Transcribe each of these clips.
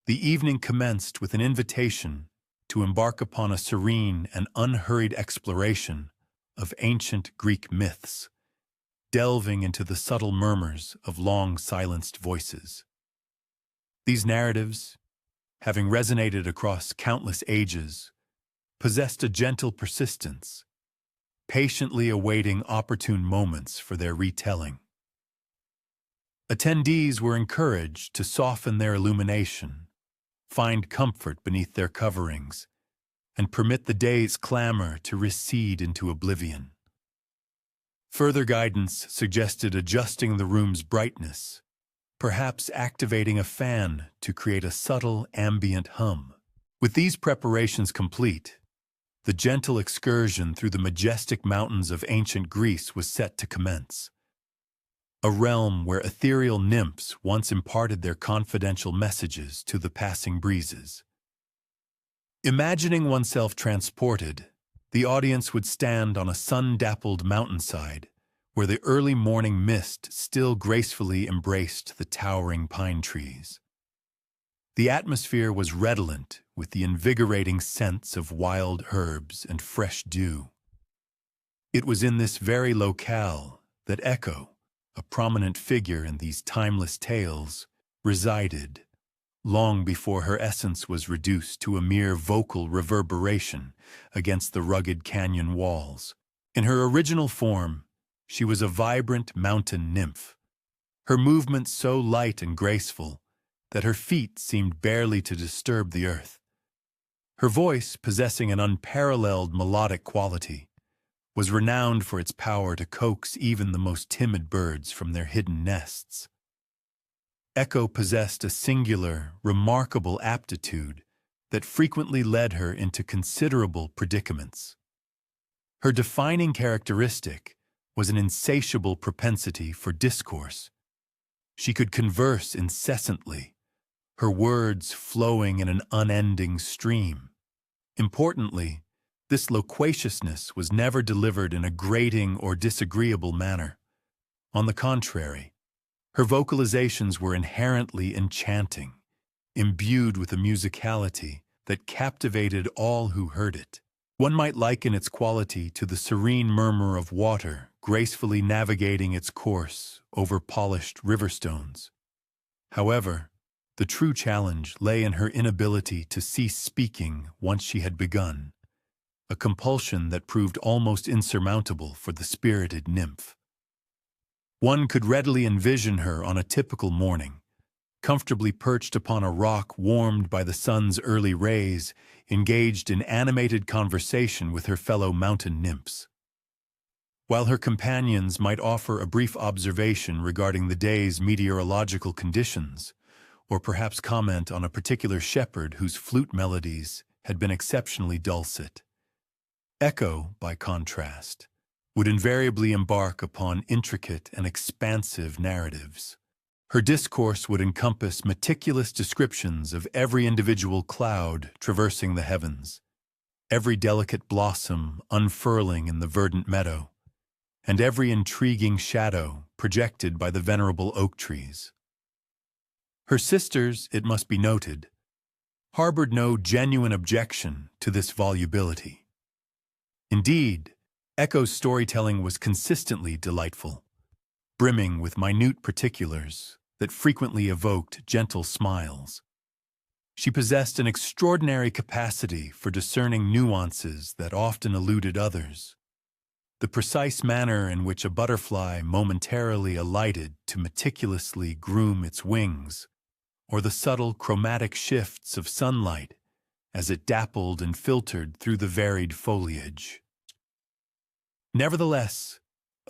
The evening commenced with an invitation to embark upon a serene and unhurried exploration of ancient Greek myths, delving into the subtle murmurs of long-silenced voices. These narratives, having resonated across countless ages, possessed a gentle persistence, patiently awaiting opportune moments for their retelling. Attendees were encouraged to soften their illumination, find comfort beneath their coverings, and permit the day's clamor to recede into oblivion. Further guidance suggested adjusting the room's brightness, perhaps activating a fan to create a subtle ambient hum. With these preparations complete, the gentle excursion through the majestic mountains of ancient Greece was set to commence. A realm where ethereal nymphs once imparted their confidential messages to the passing breezes. Imagining oneself transported, the audience would stand on a sun-dappled mountainside where the early morning mist still gracefully embraced the towering pine trees. The atmosphere was redolent with the invigorating scents of wild herbs and fresh dew. It was in this very locale that Echo, a prominent figure in these timeless tales, resided, long before her essence was reduced to a mere vocal reverberation against the rugged canyon walls. In her original form, she was a vibrant mountain nymph, her movements so light and graceful that her feet seemed barely to disturb the earth. Her voice, possessing an unparalleled melodic quality, was renowned for its power to coax even the most timid birds from their hidden nests. Echo possessed a singular, remarkable aptitude that frequently led her into considerable predicaments. Her defining characteristic was an insatiable propensity for discourse. She could converse incessantly, her words flowing in an unending stream. Importantly, this loquaciousness was never delivered in a grating or disagreeable manner. On the contrary, her vocalizations were inherently enchanting, imbued with a musicality that captivated all who heard it. One might liken its quality to the serene murmur of water gracefully navigating its course over polished riverstones. However, the true challenge lay in her inability to cease speaking once she had begun, a compulsion that proved almost insurmountable for the spirited nymph. One could readily envision her on a typical morning, comfortably perched upon a rock warmed by the sun's early rays, engaged in animated conversation with her fellow mountain nymphs. While her companions might offer a brief observation regarding the day's meteorological conditions, or perhaps comment on a particular shepherd whose flute melodies had been exceptionally dulcet, Echo, by contrast, would invariably embark upon intricate and expansive narratives. Her discourse would encompass meticulous descriptions of every individual cloud traversing the heavens, every delicate blossom unfurling in the verdant meadow, and every intriguing shadow projected by the venerable oak trees. Her sisters, it must be noted, harbored no genuine objection to this volubility. Indeed, Echo's storytelling was consistently delightful, brimming with minute particulars that frequently evoked gentle smiles. She possessed an extraordinary capacity for discerning nuances that often eluded others. The precise manner in which a butterfly momentarily alighted to meticulously groom its wings, or the subtle chromatic shifts of sunlight as it dappled and filtered through the varied foliage. Nevertheless,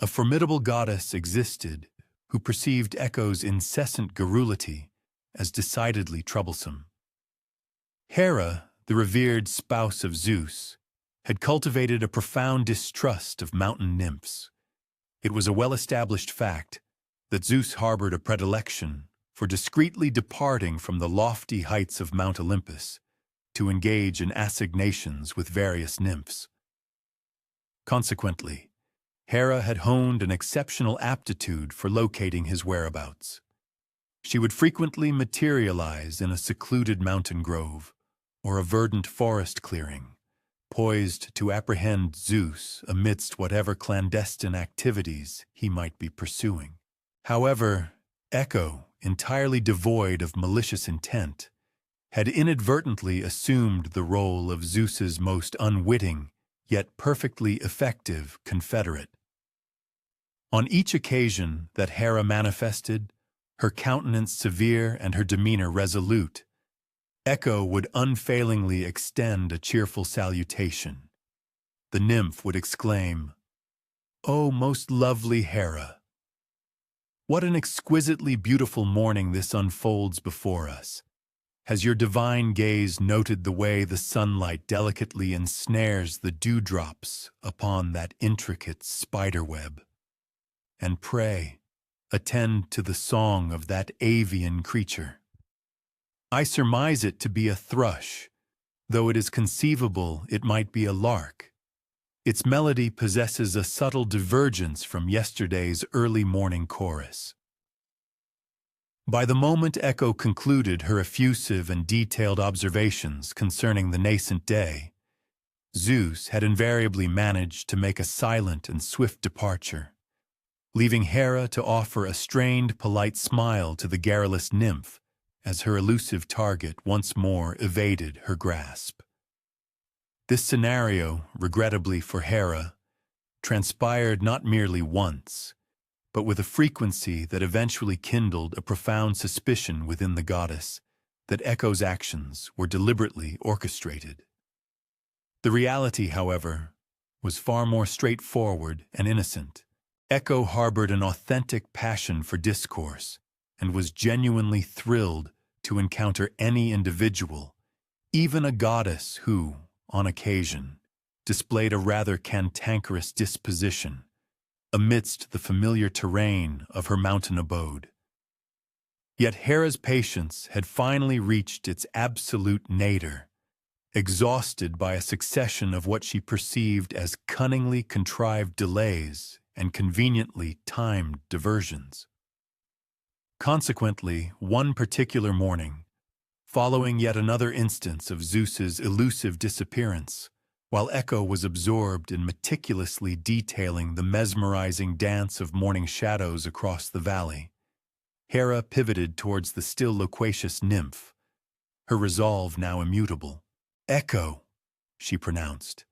a formidable goddess existed who perceived Echo's incessant garrulity as decidedly troublesome. Hera, the revered spouse of Zeus, had cultivated a profound distrust of mountain nymphs. It was a well-established fact that Zeus harbored a predilection for discreetly departing from the lofty heights of Mount Olympus to engage in assignations with various nymphs. Consequently, Hera had honed an exceptional aptitude for locating his whereabouts. She would frequently materialize in a secluded mountain grove or a verdant forest clearing, poised to apprehend Zeus amidst whatever clandestine activities he might be pursuing. However, Echo, entirely devoid of malicious intent, had inadvertently assumed the role of Zeus's most unwitting, yet perfectly effective confederate. On each occasion that Hera manifested, her countenance severe and her demeanor resolute, Echo would unfailingly extend a cheerful salutation. The nymph would exclaim, "O most lovely Hera! What an exquisitely beautiful morning this unfolds before us! Has your divine gaze noted the way the sunlight delicately ensnares the dewdrops upon that intricate spiderweb? And pray, attend to the song of that avian creature. I surmise it to be a thrush, though it is conceivable it might be a lark. Its melody possesses a subtle divergence from yesterday's early morning chorus." By the moment Echo concluded her effusive and detailed observations concerning the nascent day, Zeus had invariably managed to make a silent and swift departure, leaving Hera to offer a strained, polite smile to the garrulous nymph as her elusive target once more evaded her grasp. This scenario, regrettably for Hera, transpired not merely once, but with a frequency that eventually kindled a profound suspicion within the goddess that Echo's actions were deliberately orchestrated. The reality, however, was far more straightforward and innocent. Echo harbored an authentic passion for discourse and was genuinely thrilled to encounter any individual, even a goddess who, on occasion, displayed a rather cantankerous disposition amidst the familiar terrain of her mountain abode. Yet Hera's patience had finally reached its absolute nadir, exhausted by a succession of what she perceived as cunningly contrived delays and conveniently timed diversions. Consequently, one particular morning, following yet another instance of Zeus's elusive disappearance, while Echo was absorbed in meticulously detailing the mesmerizing dance of morning shadows across the valley, Hera pivoted towards the still loquacious nymph, her resolve now immutable. "Echo," she pronounced,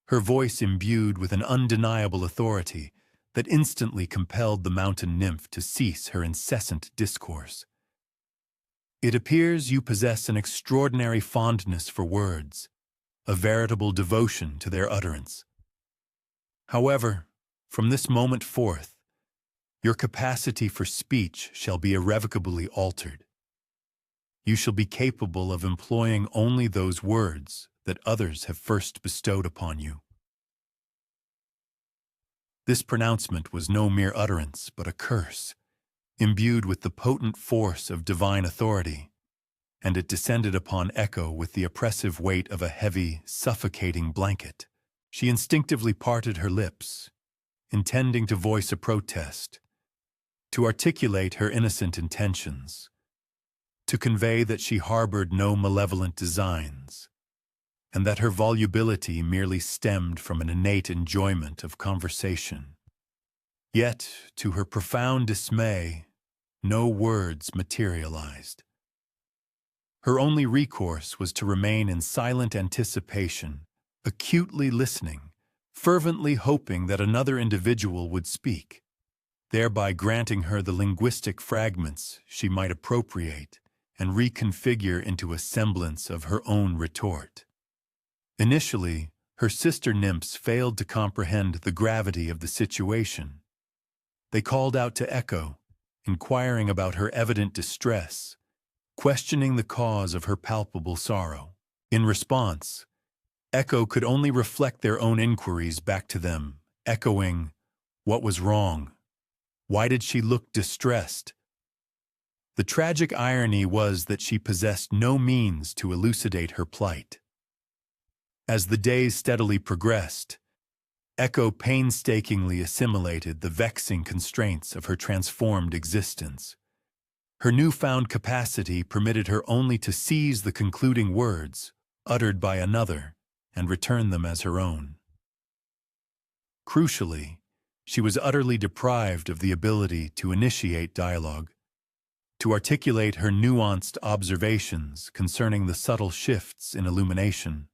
her voice imbued with an undeniable authority that instantly compelled the mountain nymph to cease her incessant discourse. "It appears you possess an extraordinary fondness for words, a veritable devotion to their utterance. However, from this moment forth, your capacity for speech shall be irrevocably altered. You shall be capable of employing only those words that others have first bestowed upon you." This pronouncement was no mere utterance, but a curse, imbued with the potent force of divine authority, and it descended upon Echo with the oppressive weight of a heavy, suffocating blanket. She instinctively parted her lips, intending to voice a protest, to articulate her innocent intentions, to convey that she harbored no malevolent designs, and that her volubility merely stemmed from an innate enjoyment of conversation. Yet, to her profound dismay, no words materialized. Her only recourse was to remain in silent anticipation, acutely listening, fervently hoping that another individual would speak, thereby granting her the linguistic fragments she might appropriate and reconfigure into a semblance of her own retort. Initially, her sister nymphs failed to comprehend the gravity of the situation. They called out to Echo, inquiring about her evident distress, questioning the cause of her palpable sorrow. In response, Echo could only reflect their own inquiries back to them, echoing, "What was wrong? Why did she look distressed?" The tragic irony was that she possessed no means to elucidate her plight. As the days steadily progressed, Echo painstakingly assimilated the vexing constraints of her transformed existence, Her newfound capacity permitted her only to seize the concluding words, uttered by another, and return them as her own. Crucially, she was utterly deprived of the ability to initiate dialogue, to articulate her nuanced observations concerning the subtle shifts in illumination,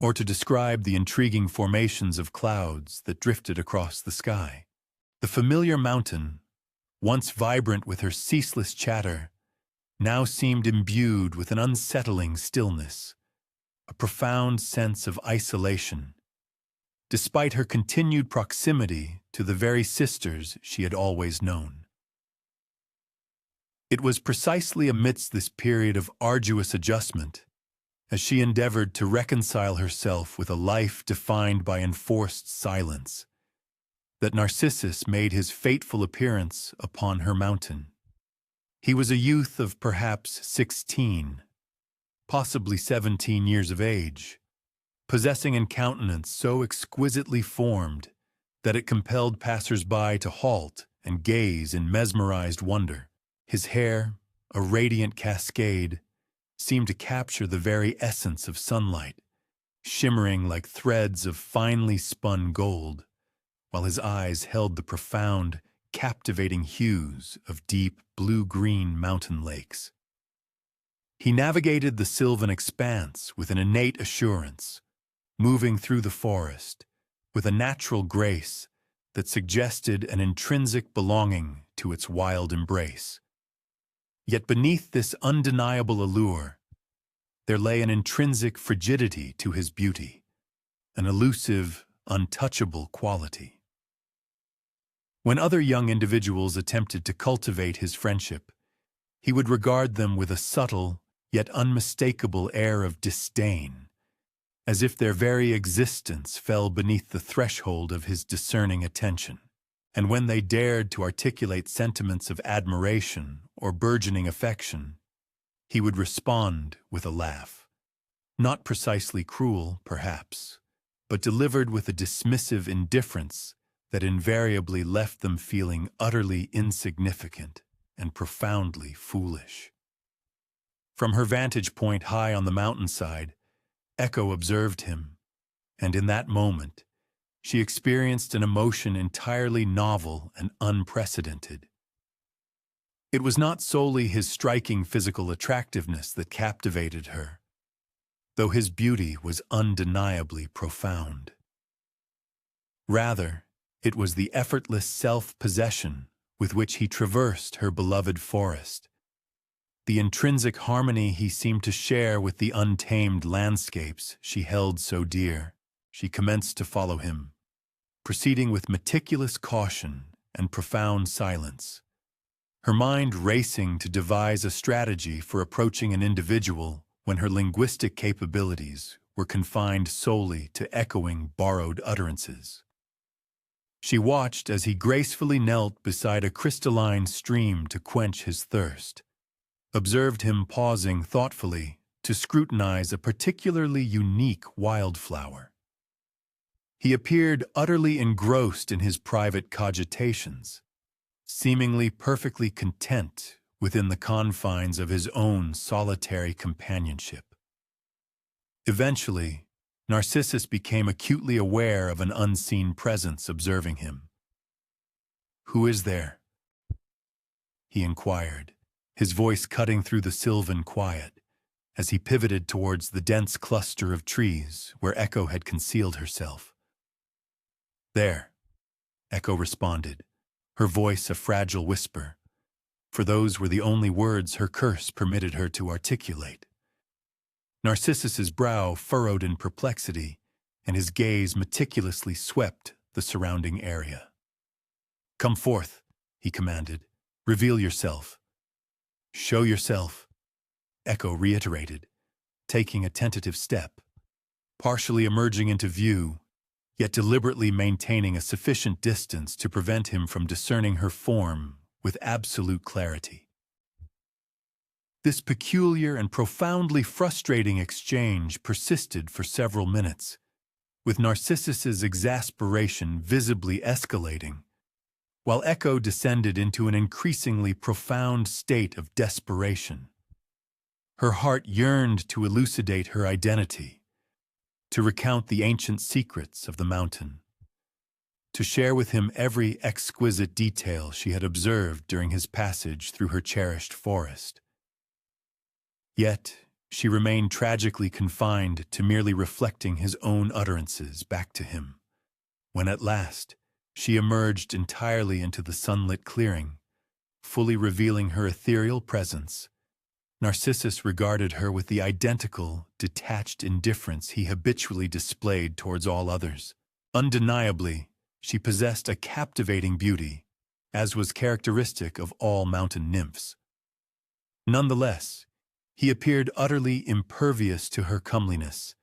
or to describe the intriguing formations of clouds that drifted across the sky. The familiar mountain, once vibrant with her ceaseless chatter, now seemed imbued with an unsettling stillness, a profound sense of isolation, despite her continued proximity to the very sisters she had always known. It was precisely amidst this period of arduous adjustment, as she endeavored to reconcile herself with a life defined by enforced silence, that Narcissus made his fateful appearance upon her mountain. He was a youth of perhaps 16, possibly 17 years of age, possessing a countenance so exquisitely formed that it compelled passers-by to halt and gaze in mesmerized wonder. His hair, a radiant cascade, seemed to capture the very essence of sunlight, shimmering like threads of finely spun gold, while his eyes held the profound, captivating hues of deep blue-green mountain lakes. He navigated the sylvan expanse with an innate assurance, moving through the forest with a natural grace that suggested an intrinsic belonging to its wild embrace. Yet beneath this undeniable allure, there lay an intrinsic frigidity to his beauty, an elusive, untouchable quality. When other young individuals attempted to cultivate his friendship, he would regard them with a subtle, yet unmistakable air of disdain, as if their very existence fell beneath the threshold of his discerning attention. And when they dared to articulate sentiments of admiration or burgeoning affection, he would respond with a laugh, not precisely cruel, perhaps, but delivered with a dismissive indifference that invariably left them feeling utterly insignificant and profoundly foolish. From her vantage point high on the mountainside, Echo observed him, and in that moment, she experienced an emotion entirely novel and unprecedented. It was not solely his striking physical attractiveness that captivated her, though his beauty was undeniably profound. Rather, it was the effortless self-possession with which he traversed her beloved forest, the intrinsic harmony he seemed to share with the untamed landscapes she held so dear. She commenced to follow him, proceeding with meticulous caution and profound silence, her mind racing to devise a strategy for approaching an individual when her linguistic capabilities were confined solely to echoing borrowed utterances. She watched as he gracefully knelt beside a crystalline stream to quench his thirst, observed him pausing thoughtfully to scrutinize a particularly unique wildflower. He appeared utterly engrossed in his private cogitations, seemingly perfectly content within the confines of his own solitary companionship. Eventually, Narcissus became acutely aware of an unseen presence observing him. "Who is there?" he inquired, his voice cutting through the sylvan quiet, as he pivoted towards the dense cluster of trees where Echo had concealed herself. "There," Echo responded, her voice a fragile whisper, for those were the only words her curse permitted her to articulate. Narcissus's brow furrowed in perplexity, and his gaze meticulously swept the surrounding area. "Come forth," he commanded. "Reveal yourself." "Show yourself," Echo reiterated, taking a tentative step, partially emerging into view, yet deliberately maintaining a sufficient distance to prevent him from discerning her form with absolute clarity. This peculiar and profoundly frustrating exchange persisted for several minutes, with Narcissus's exasperation visibly escalating, while Echo descended into an increasingly profound state of desperation. Her heart yearned to elucidate her identity, to recount the ancient secrets of the mountain, to share with him every exquisite detail she had observed during his passage through her cherished forest. Yet, she remained tragically confined to merely reflecting his own utterances back to him. When at last, she emerged entirely into the sunlit clearing, fully revealing her ethereal presence, Narcissus regarded her with the identical, detached indifference he habitually displayed towards all others. Undeniably, she possessed a captivating beauty, as was characteristic of all mountain nymphs. Nonetheless, he appeared utterly impervious to her comeliness,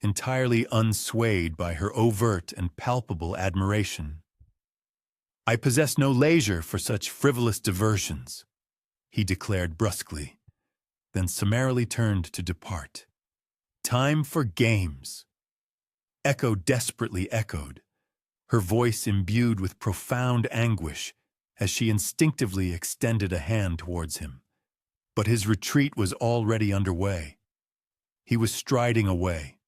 entirely unswayed by her overt and palpable admiration. "I possess no leisure for such frivolous diversions," he declared brusquely, then summarily turned to depart. "Time for games." Echo desperately echoed, her voice imbued with profound anguish as she instinctively extended a hand towards him. But his retreat was already underway. He was striding away,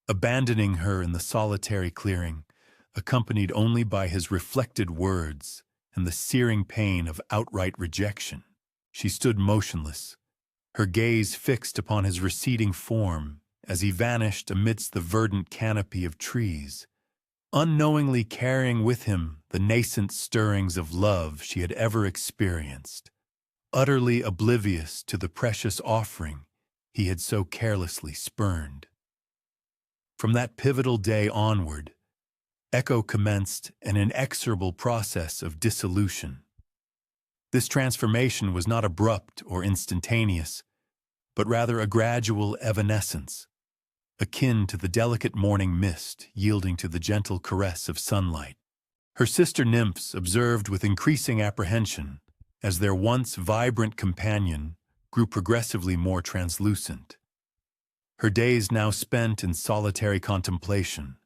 abandoning her in the solitary clearing, accompanied only by his reflected words and the searing pain of outright rejection. She stood motionless, her gaze fixed upon his receding form as he vanished amidst the verdant canopy of trees, unknowingly carrying with him the nascent stirrings of love she had ever experienced, utterly oblivious to the precious offering he had so carelessly spurned. From that pivotal day onward, Echo commenced an inexorable process of dissolution. This transformation was not abrupt or instantaneous, but rather a gradual evanescence, akin to the delicate morning mist yielding to the gentle caress of sunlight. Her sister nymphs observed with increasing apprehension as their once vibrant companion grew progressively more translucent. Her days now spent in solitary contemplation,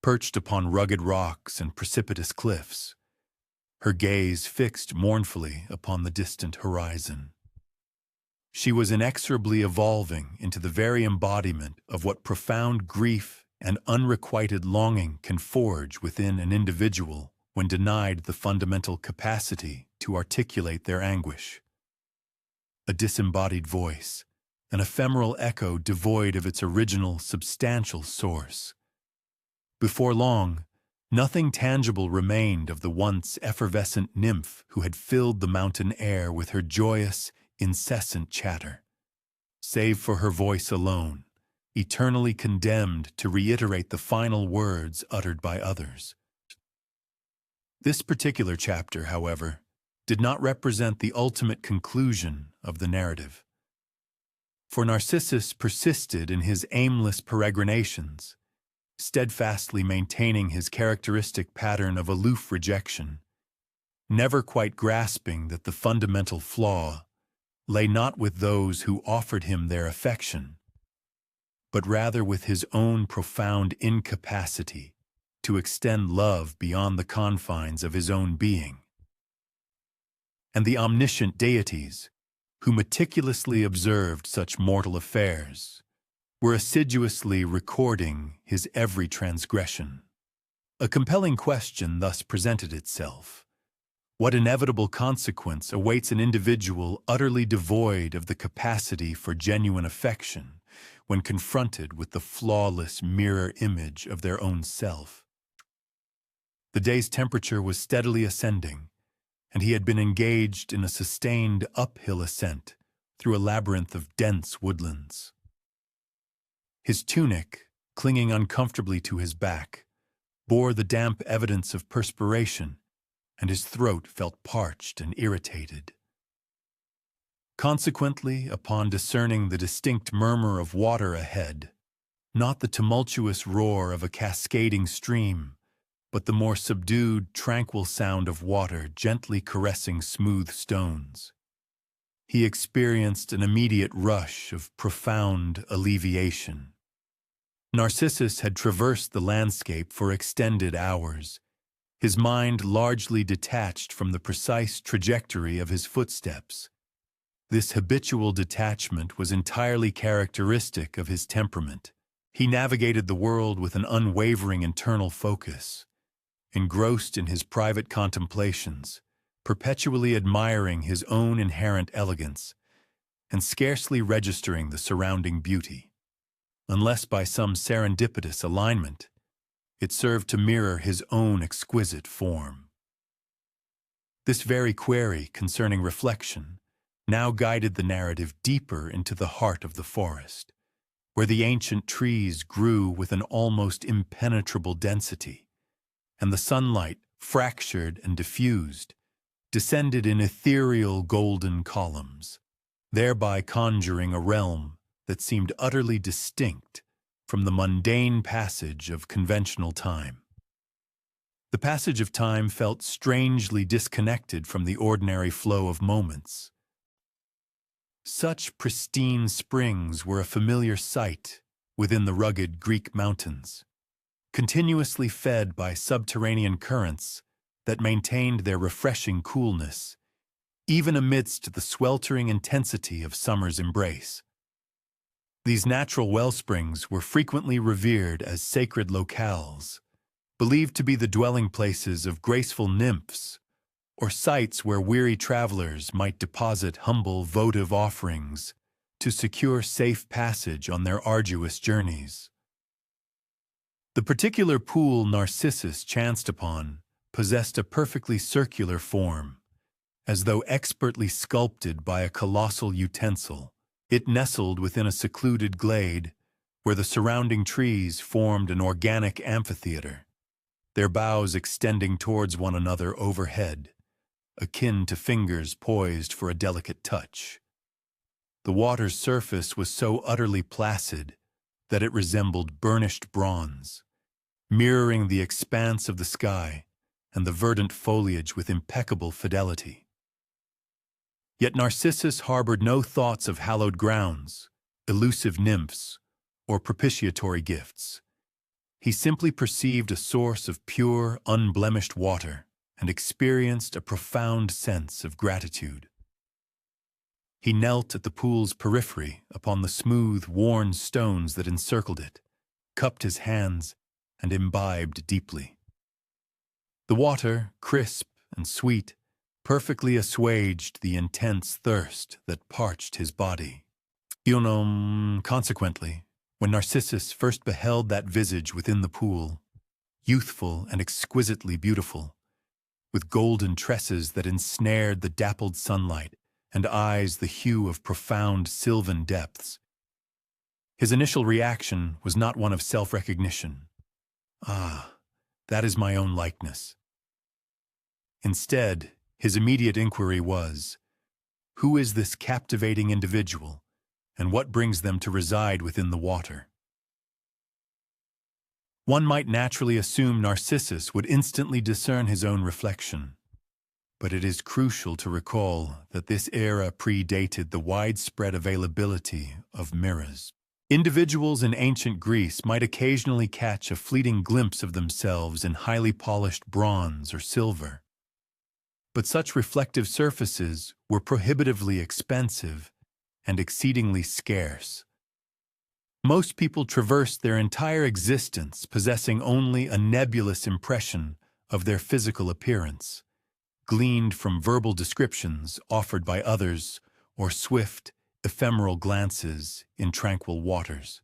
perched upon rugged rocks and precipitous cliffs, her gaze fixed mournfully upon the distant horizon. She was inexorably evolving into the very embodiment of what profound grief and unrequited longing can forge within an individual when denied the fundamental capacity to articulate their anguish. A disembodied voice, an ephemeral echo devoid of its original substantial source. Before long, nothing tangible remained of the once effervescent nymph who had filled the mountain air with her joyous, incessant chatter, save for her voice alone, eternally condemned to reiterate the final words uttered by others. This particular chapter, however, did not represent the ultimate conclusion of the narrative. For Narcissus persisted in his aimless peregrinations, steadfastly maintaining his characteristic pattern of aloof rejection, never quite grasping that the fundamental flaw lay not with those who offered him their affection, but rather with his own profound incapacity to extend love beyond the confines of his own being. And the omniscient deities, who meticulously observed such mortal affairs, were assiduously recording his every transgression. A compelling question thus presented itself. What inevitable consequence awaits an individual utterly devoid of the capacity for genuine affection when confronted with the flawless mirror image of their own self? The day's temperature was steadily ascending, and he had been engaged in a sustained uphill ascent through a labyrinth of dense woodlands. His tunic, clinging uncomfortably to his back, bore the damp evidence of perspiration, and his throat felt parched and irritated. Consequently, upon discerning the distinct murmur of water ahead, not the tumultuous roar of a cascading stream, but the more subdued, tranquil sound of water gently caressing smooth stones, he experienced an immediate rush of profound alleviation. Narcissus had traversed the landscape for extended hours, his mind largely detached from the precise trajectory of his footsteps. This habitual detachment was entirely characteristic of his temperament. He navigated the world with an unwavering internal focus, engrossed in his private contemplations, perpetually admiring his own inherent elegance, and scarcely registering the surrounding beauty. Unless by some serendipitous alignment, it served to mirror his own exquisite form. This very query concerning reflection now guided the narrative deeper into the heart of the forest, where the ancient trees grew with an almost impenetrable density, and the sunlight, fractured and diffused, descended in ethereal golden columns, thereby conjuring a realm that seemed utterly distinct from the mundane passage of conventional time. The passage of time felt strangely disconnected from the ordinary flow of moments. Such pristine springs were a familiar sight within the rugged Greek mountains, continuously fed by subterranean currents that maintained their refreshing coolness, even amidst the sweltering intensity of summer's embrace. These natural wellsprings were frequently revered as sacred locales, believed to be the dwelling places of graceful nymphs, or sites where weary travelers might deposit humble votive offerings to secure safe passage on their arduous journeys. The particular pool Narcissus chanced upon possessed a perfectly circular form, as though expertly sculpted by a colossal utensil. It nestled within a secluded glade where the surrounding trees formed an organic amphitheater, their boughs extending towards one another overhead, akin to fingers poised for a delicate touch. The water's surface was so utterly placid that it resembled burnished bronze, mirroring the expanse of the sky and the verdant foliage with impeccable fidelity. Yet Narcissus harbored no thoughts of hallowed grounds, elusive nymphs, or propitiatory gifts. He simply perceived a source of pure, unblemished water and experienced a profound sense of gratitude. He knelt at the pool's periphery upon the smooth, worn stones that encircled it, cupped his hands, and imbibed deeply. The water, crisp and sweet, perfectly assuaged the intense thirst that parched his body. Consequently, when Narcissus first beheld that visage within the pool, youthful and exquisitely beautiful, with golden tresses that ensnared the dappled sunlight and eyes the hue of profound sylvan depths, his initial reaction was not one of self-recognition. Ah, that is my own likeness. Instead, his immediate inquiry was, who is this captivating individual, and what brings them to reside within the water? One might naturally assume Narcissus would instantly discern his own reflection, but it is crucial to recall that this era predated the widespread availability of mirrors. Individuals in ancient Greece might occasionally catch a fleeting glimpse of themselves in highly polished bronze or silver, but such reflective surfaces were prohibitively expensive and exceedingly scarce. Most people traversed their entire existence possessing only a nebulous impression of their physical appearance, gleaned from verbal descriptions offered by others or swift, ephemeral glances in tranquil waters.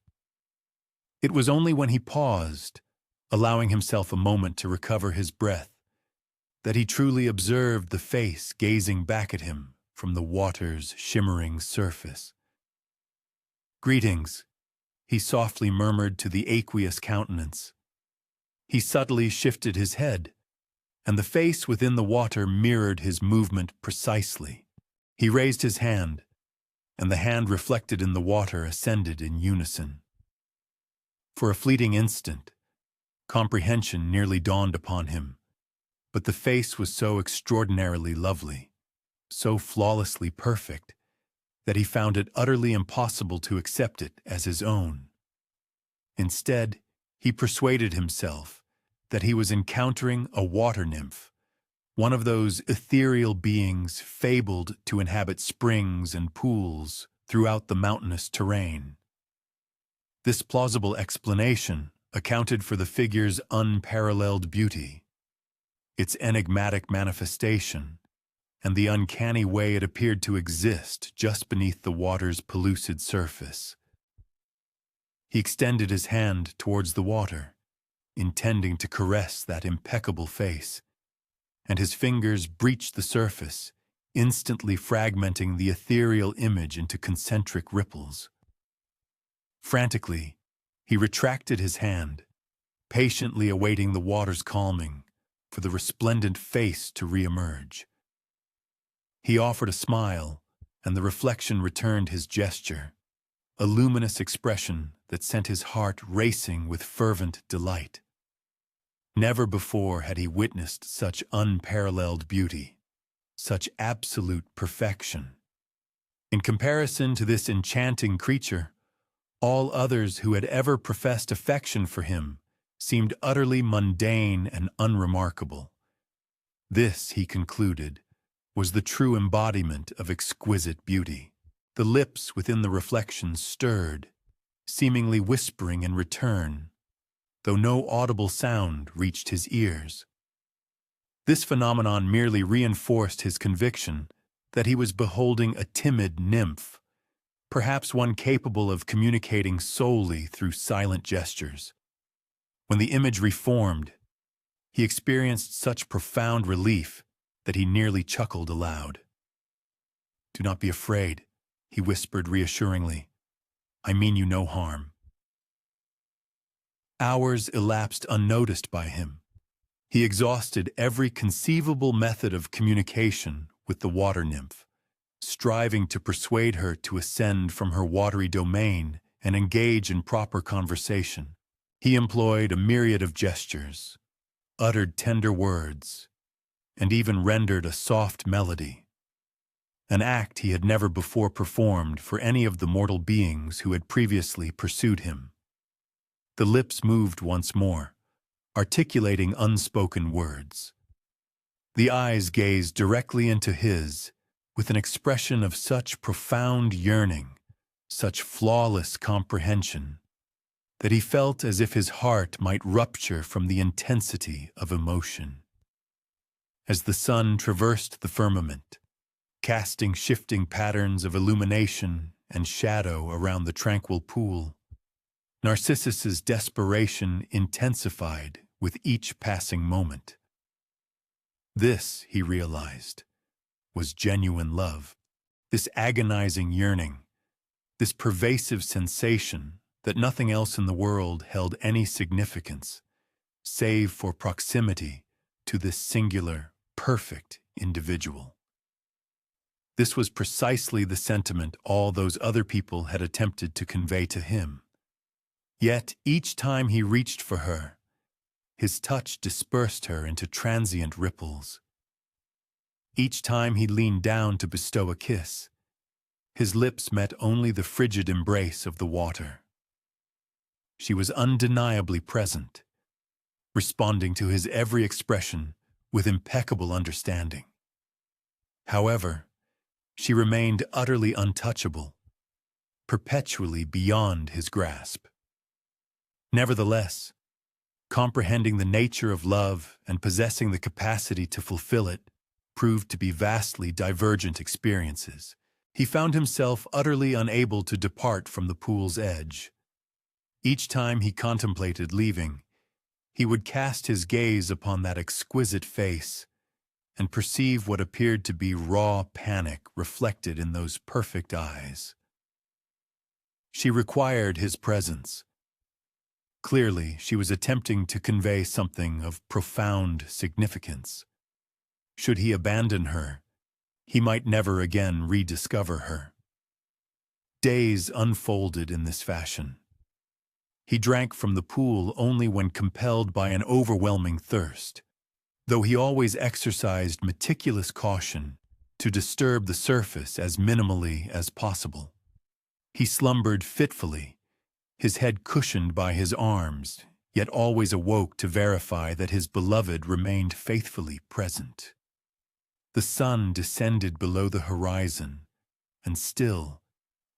It was only when he paused, allowing himself a moment to recover his breath, that he truly observed the face gazing back at him from the water's shimmering surface. "Greetings," he softly murmured to the aqueous countenance. He subtly shifted his head, and the face within the water mirrored his movement precisely. He raised his hand, and the hand reflected in the water ascended in unison. For a fleeting instant, comprehension nearly dawned upon him, but the face was so extraordinarily lovely, so flawlessly perfect, that he found it utterly impossible to accept it as his own. Instead, he persuaded himself that he was encountering a water nymph, one of those ethereal beings fabled to inhabit springs and pools throughout the mountainous terrain. This plausible explanation accounted for the figure's unparalleled beauty, its enigmatic manifestation, and the uncanny way it appeared to exist just beneath the water's pellucid surface. He extended his hand towards the water, intending to caress that impeccable face, and his fingers breached the surface, instantly fragmenting the ethereal image into concentric ripples. Frantically, he retracted his hand, patiently awaiting the water's calming for the resplendent face to re-emerge. He offered a smile, and the reflection returned his gesture, a luminous expression that sent his heart racing with fervent delight. Never before had he witnessed such unparalleled beauty, such absolute perfection. In comparison to this enchanting creature, all others who had ever professed affection for him seemed utterly mundane and unremarkable. This, he concluded, was the true embodiment of exquisite beauty. The lips within the reflection stirred, seemingly whispering in return, though no audible sound reached his ears. This phenomenon merely reinforced his conviction that he was beholding a timid nymph, perhaps one capable of communicating solely through silent gestures. When the image reformed, he experienced such profound relief that he nearly chuckled aloud. "Do not be afraid," he whispered reassuringly. "I mean you no harm." Hours elapsed unnoticed by him. He exhausted every conceivable method of communication with the water nymph, striving to persuade her to ascend from her watery domain and engage in proper conversation. He employed a myriad of gestures, uttered tender words, and even rendered a soft melody, an act he had never before performed for any of the mortal beings who had previously pursued him. The lips moved once more, articulating unspoken words. The eyes gazed directly into his with an expression of such profound yearning, such flawless comprehension, that he felt as if his heart might rupture from the intensity of emotion. As the sun traversed the firmament, casting shifting patterns of illumination and shadow around the tranquil pool, Narcissus's desperation intensified with each passing moment. This, he realized, was genuine love, this agonizing yearning, this pervasive sensation that nothing else in the world held any significance, save for proximity to this singular, perfect individual. This was precisely the sentiment all those other people had attempted to convey to him. Yet each time he reached for her, his touch dispersed her into transient ripples. Each time he leaned down to bestow a kiss, his lips met only the frigid embrace of the water. She was undeniably present, responding to his every expression with impeccable understanding. However, she remained utterly untouchable, perpetually beyond his grasp. Nevertheless, comprehending the nature of love and possessing the capacity to fulfill it proved to be vastly divergent experiences. He found himself utterly unable to depart from the pool's edge. Each time he contemplated leaving, he would cast his gaze upon that exquisite face and perceive what appeared to be raw panic reflected in those perfect eyes. She required his presence. Clearly, she was attempting to convey something of profound significance. Should he abandon her, he might never again rediscover her. Days unfolded in this fashion. He drank from the pool only when compelled by an overwhelming thirst, though he always exercised meticulous caution to disturb the surface as minimally as possible. He slumbered fitfully, his head cushioned by his arms, yet always awoke to verify that his beloved remained faithfully present. The sun descended below the horizon, and still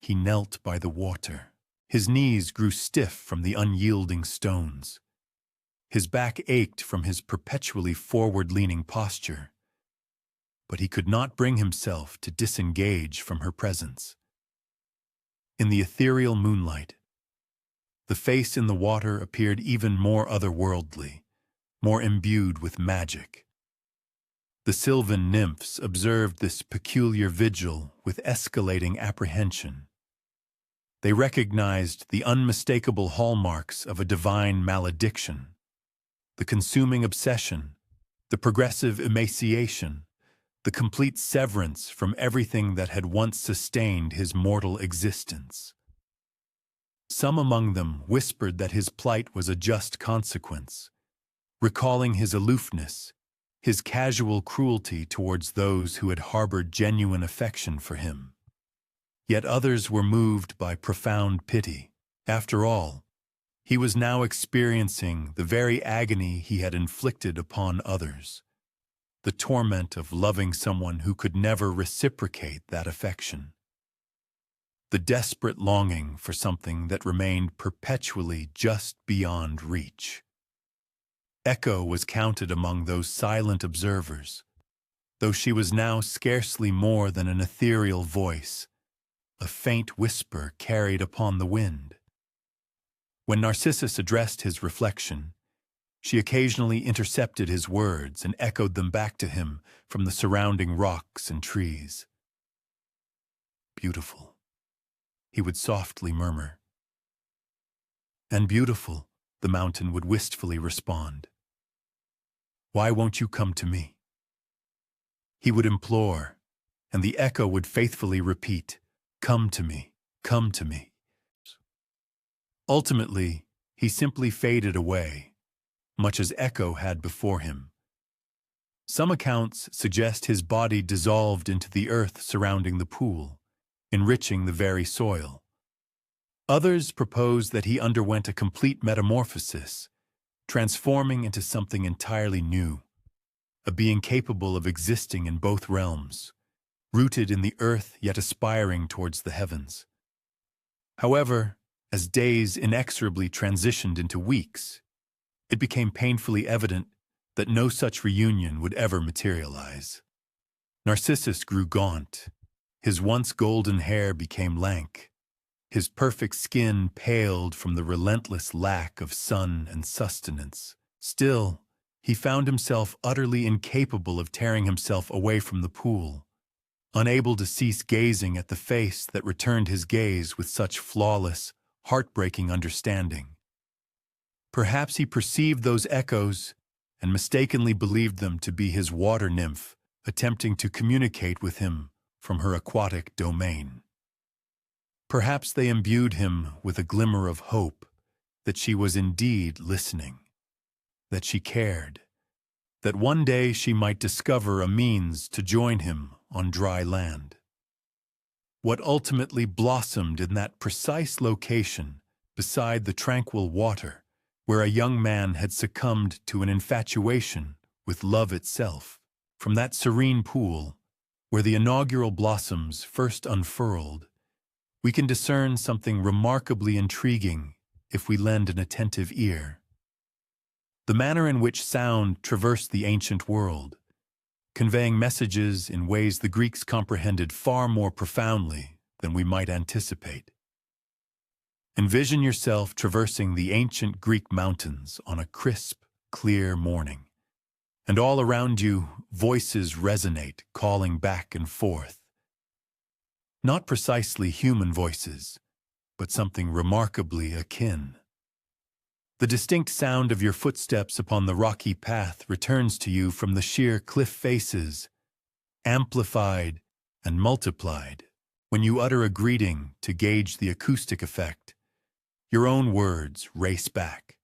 he knelt by the water. His knees grew stiff from the unyielding stones. His back ached from his perpetually forward-leaning posture, but he could not bring himself to disengage from her presence. In the ethereal moonlight, the face in the water appeared even more otherworldly, more imbued with magic. The sylvan nymphs observed this peculiar vigil with escalating apprehension. They recognized the unmistakable hallmarks of a divine malediction, the consuming obsession, the progressive emaciation, the complete severance from everything that had once sustained his mortal existence. Some among them whispered that his plight was a just consequence, recalling his aloofness, his casual cruelty towards those who had harbored genuine affection for him. Yet others were moved by profound pity. After all, he was now experiencing the very agony he had inflicted upon others, the torment of loving someone who could never reciprocate that affection, the desperate longing for something that remained perpetually just beyond reach. Echo was counted among those silent observers, though she was now scarcely more than an ethereal voice, a faint whisper carried upon the wind. When Narcissus addressed his reflection, she occasionally intercepted his words and echoed them back to him from the surrounding rocks and trees. "Beautiful," he would softly murmur. "And beautiful," the mountain would wistfully respond. "Why won't you come to me?" He would implore, and the echo would faithfully repeat, "Come to me, come to me." Ultimately, he simply faded away, much as Echo had before him. Some accounts suggest his body dissolved into the earth surrounding the pool, enriching the very soil. Others propose that he underwent a complete metamorphosis, transforming into something entirely new, a being capable of existing in both realms, rooted in the earth yet aspiring towards the heavens. However, as days inexorably transitioned into weeks, it became painfully evident that no such reunion would ever materialize. Narcissus grew gaunt. His once golden hair became lank. His perfect skin paled from the relentless lack of sun and sustenance. Still, he found himself utterly incapable of tearing himself away from the pool, unable to cease gazing at the face that returned his gaze with such flawless, heartbreaking understanding. Perhaps he perceived those echoes and mistakenly believed them to be his water nymph attempting to communicate with him from her aquatic domain. Perhaps they imbued him with a glimmer of hope that she was indeed listening, that she cared, that one day she might discover a means to join him on dry land. What ultimately blossomed in that precise location beside the tranquil water, where a young man had succumbed to an infatuation with love itself. From that serene pool, where the inaugural blossoms first unfurled, we can discern something remarkably intriguing if we lend an attentive ear. The manner in which sound traversed the ancient world, conveying messages in ways the Greeks comprehended far more profoundly than we might anticipate. Envision yourself traversing the ancient Greek mountains on a crisp, clear morning, and all around you voices resonate, calling back and forth. Not precisely human voices, but something remarkably akin. The distinct sound of your footsteps upon the rocky path returns to you from the sheer cliff faces, amplified and multiplied. When you utter a greeting to gauge the acoustic effect, your own words race back,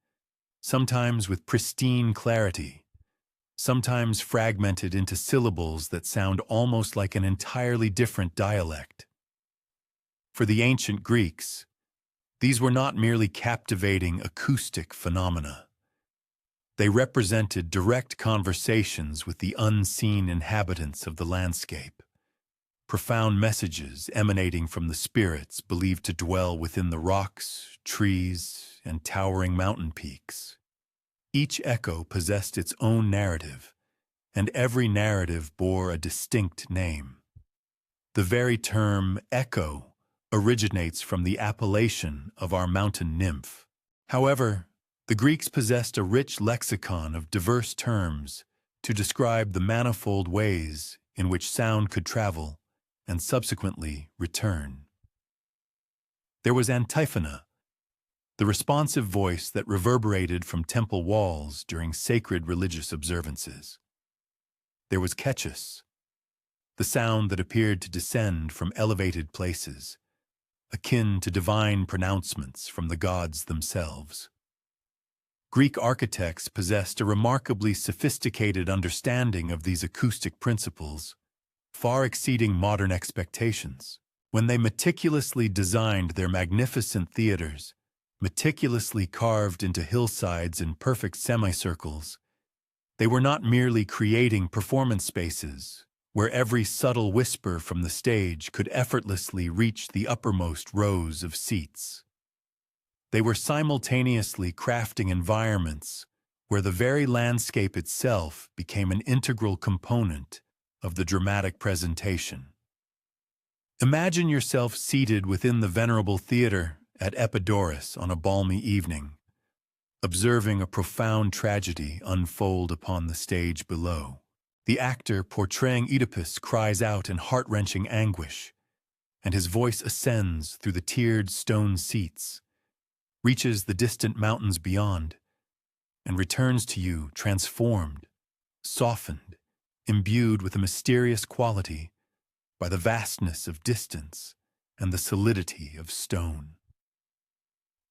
sometimes with pristine clarity, sometimes fragmented into syllables that sound almost like an entirely different dialect. For the ancient Greeks, These were not merely captivating acoustic phenomena. They represented direct conversations with the unseen inhabitants of the landscape, profound messages emanating from the spirits believed to dwell within the rocks, trees, and towering mountain peaks. Each echo possessed its own narrative, and every narrative bore a distinct name. The very term echo originates from the appellation of our mountain nymph. However, the Greeks possessed a rich lexicon of diverse terms to describe the manifold ways in which sound could travel and subsequently return. There was antiphona, the responsive voice that reverberated from temple walls during sacred religious observances. There was ketchus, the sound that appeared to descend from elevated places, akin to divine pronouncements from the gods themselves. Greek architects possessed a remarkably sophisticated understanding of these acoustic principles, far exceeding modern expectations. When they meticulously designed their magnificent theaters, meticulously carved into hillsides in perfect semicircles, they were not merely creating performance spaces where every subtle whisper from the stage could effortlessly reach the uppermost rows of seats. They were simultaneously crafting environments where the very landscape itself became an integral component of the dramatic presentation. Imagine yourself seated within the venerable theater at Epidaurus on a balmy evening, observing a profound tragedy unfold upon the stage below. The actor portraying Oedipus cries out in heart-wrenching anguish, and his voice ascends through the tiered stone seats, reaches the distant mountains beyond, and returns to you transformed, softened, imbued with a mysterious quality by the vastness of distance and the solidity of stone.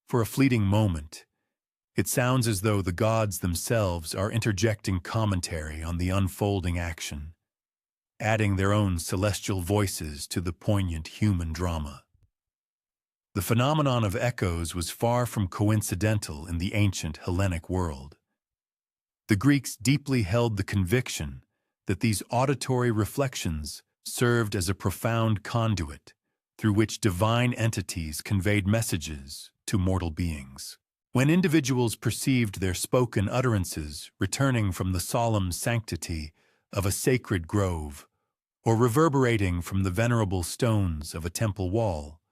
For a fleeting moment, it sounds as though the gods themselves are interjecting commentary on the unfolding action, adding their own celestial voices to the poignant human drama. The phenomenon of echoes was far from coincidental in the ancient Hellenic world. The Greeks deeply held the conviction that these auditory reflections served as a profound conduit through which divine entities conveyed messages to mortal beings. When individuals perceived their spoken utterances returning from the solemn sanctity of a sacred grove or reverberating from the venerable stones of a temple wall,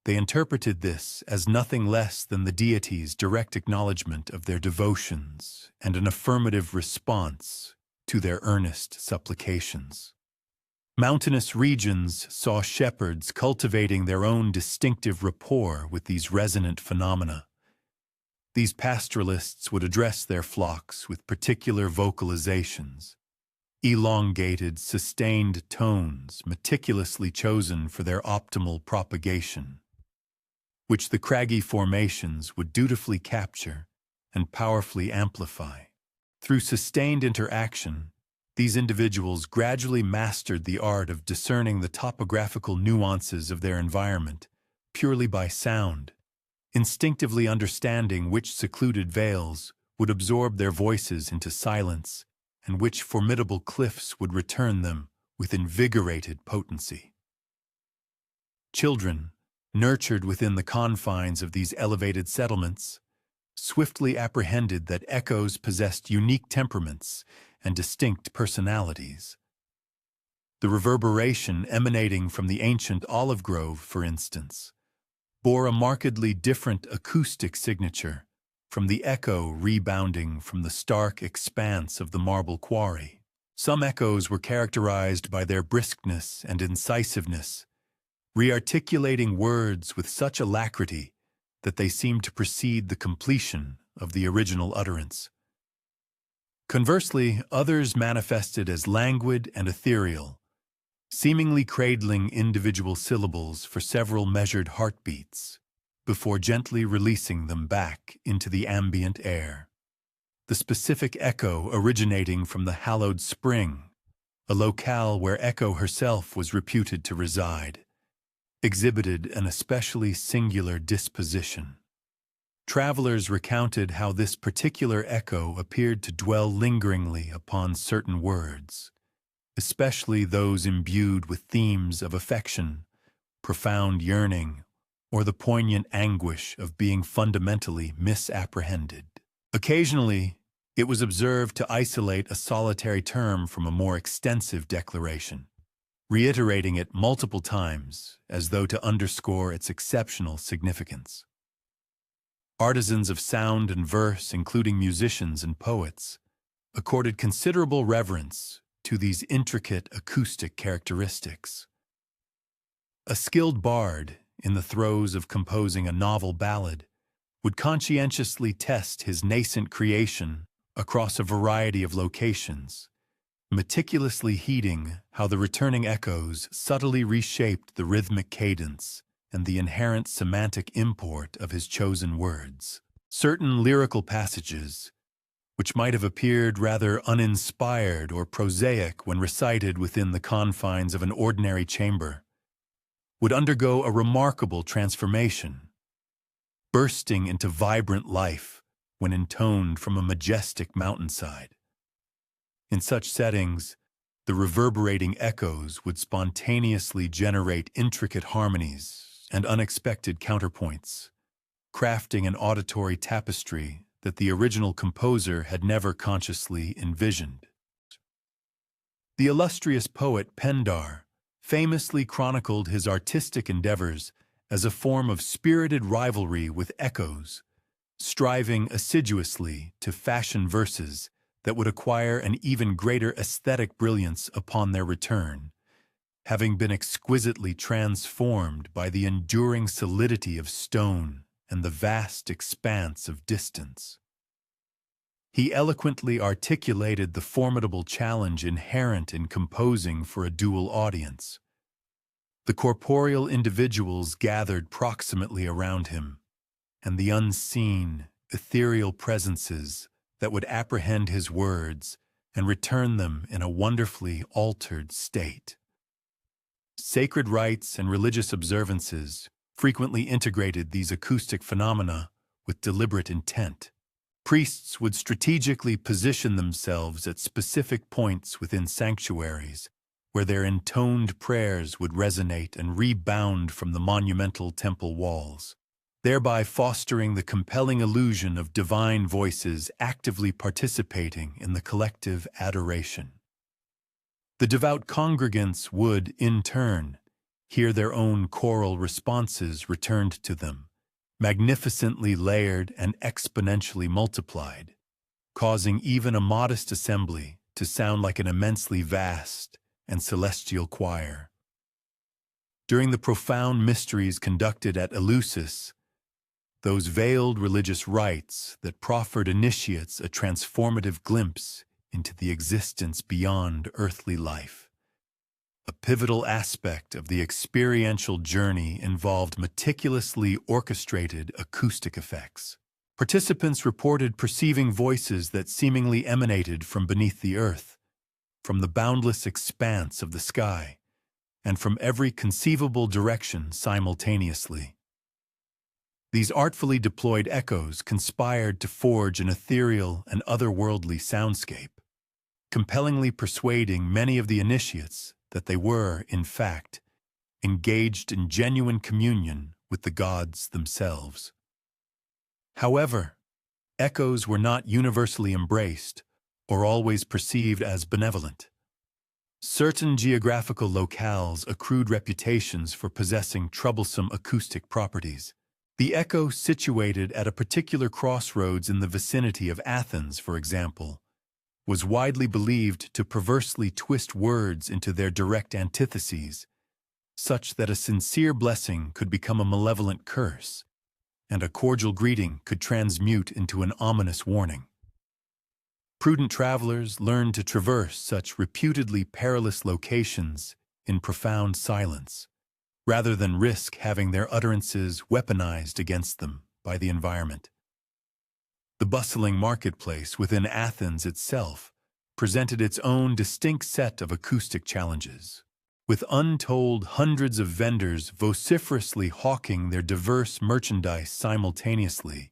they interpreted this as nothing less than the deity's direct acknowledgement of their devotions and an affirmative response to their earnest supplications. Mountainous regions saw shepherds cultivating their own distinctive rapport with these resonant phenomena. These pastoralists would address their flocks with particular vocalizations, elongated, sustained tones meticulously chosen for their optimal propagation, which the craggy formations would dutifully capture and powerfully amplify. Through sustained interaction, these individuals gradually mastered the art of discerning the topographical nuances of their environment purely by sound, instinctively understanding which secluded vales would absorb their voices into silence and which formidable cliffs would return them with invigorated potency. Children, nurtured within the confines of these elevated settlements, swiftly apprehended that echoes possessed unique temperaments and distinct personalities. The reverberation emanating from the ancient olive grove, for instance, bore a markedly different acoustic signature from the echo rebounding from the stark expanse of the marble quarry. Some echoes were characterized by their briskness and incisiveness, rearticulating words with such alacrity that they seemed to precede the completion of the original utterance. Conversely, others manifested as languid and ethereal, seemingly cradling individual syllables for several measured heartbeats before gently releasing them back into the ambient air. The specific echo originating from the hallowed spring, a locale where Echo herself was reputed to reside, exhibited an especially singular disposition. Travelers recounted how this particular echo appeared to dwell lingeringly upon certain words, especially those imbued with themes of affection, profound yearning, or the poignant anguish of being fundamentally misapprehended. Occasionally, it was observed to isolate a solitary term from a more extensive declaration, reiterating it multiple times as though to underscore its exceptional significance. Artisans of sound and verse, including musicians and poets, accorded considerable reverence to these intricate acoustic characteristics. A skilled bard, in the throes of composing a novel ballad, would conscientiously test his nascent creation across a variety of locations, meticulously heeding how the returning echoes subtly reshaped the rhythmic cadence and the inherent semantic import of his chosen words. Certain lyrical passages, which might have appeared rather uninspired or prosaic when recited within the confines of an ordinary chamber, would undergo a remarkable transformation, bursting into vibrant life when intoned from a majestic mountainside. In such settings, the reverberating echoes would spontaneously generate intricate harmonies and unexpected counterpoints, crafting an auditory tapestry that the original composer had never consciously envisioned. The illustrious poet Pindar famously chronicled his artistic endeavors as a form of spirited rivalry with echoes, striving assiduously to fashion verses that would acquire an even greater aesthetic brilliance upon their return, having been exquisitely transformed by the enduring solidity of stone and the vast expanse of distance. He eloquently articulated the formidable challenge inherent in composing for a dual audience. The corporeal individuals gathered proximately around him, and the unseen, ethereal presences that would apprehend his words and return them in a wonderfully altered state. Sacred rites and religious observances frequently integrated these acoustic phenomena with deliberate intent. Priests would strategically position themselves at specific points within sanctuaries where their intoned prayers would resonate and rebound from the monumental temple walls, thereby fostering the compelling illusion of divine voices actively participating in the collective adoration. The devout congregants would, in turn, hear their own choral responses returned to them, magnificently layered and exponentially multiplied, causing even a modest assembly to sound like an immensely vast and celestial choir. During the profound mysteries conducted at Eleusis, those veiled religious rites that proffered initiates a transformative glimpse into the existence beyond earthly life. A pivotal aspect of the experiential journey involved meticulously orchestrated acoustic effects. Participants reported perceiving voices that seemingly emanated from beneath the earth, from the boundless expanse of the sky, and from every conceivable direction simultaneously. These artfully deployed echoes conspired to forge an ethereal and otherworldly soundscape, compellingly persuading many of the initiates that they were, in fact, engaged in genuine communion with the gods themselves. However, echoes were not universally embraced or always perceived as benevolent. Certain geographical locales accrued reputations for possessing troublesome acoustic properties. The echo situated at a particular crossroads in the vicinity of Athens, for example, was widely believed to perversely twist words into their direct antitheses, such that a sincere blessing could become a malevolent curse, and a cordial greeting could transmute into an ominous warning. Prudent travelers learned to traverse such reputedly perilous locations in profound silence, rather than risk having their utterances weaponized against them by the environment. The bustling marketplace within Athens itself presented its own distinct set of acoustic challenges. with untold hundreds of vendors vociferously hawking their diverse merchandise simultaneously.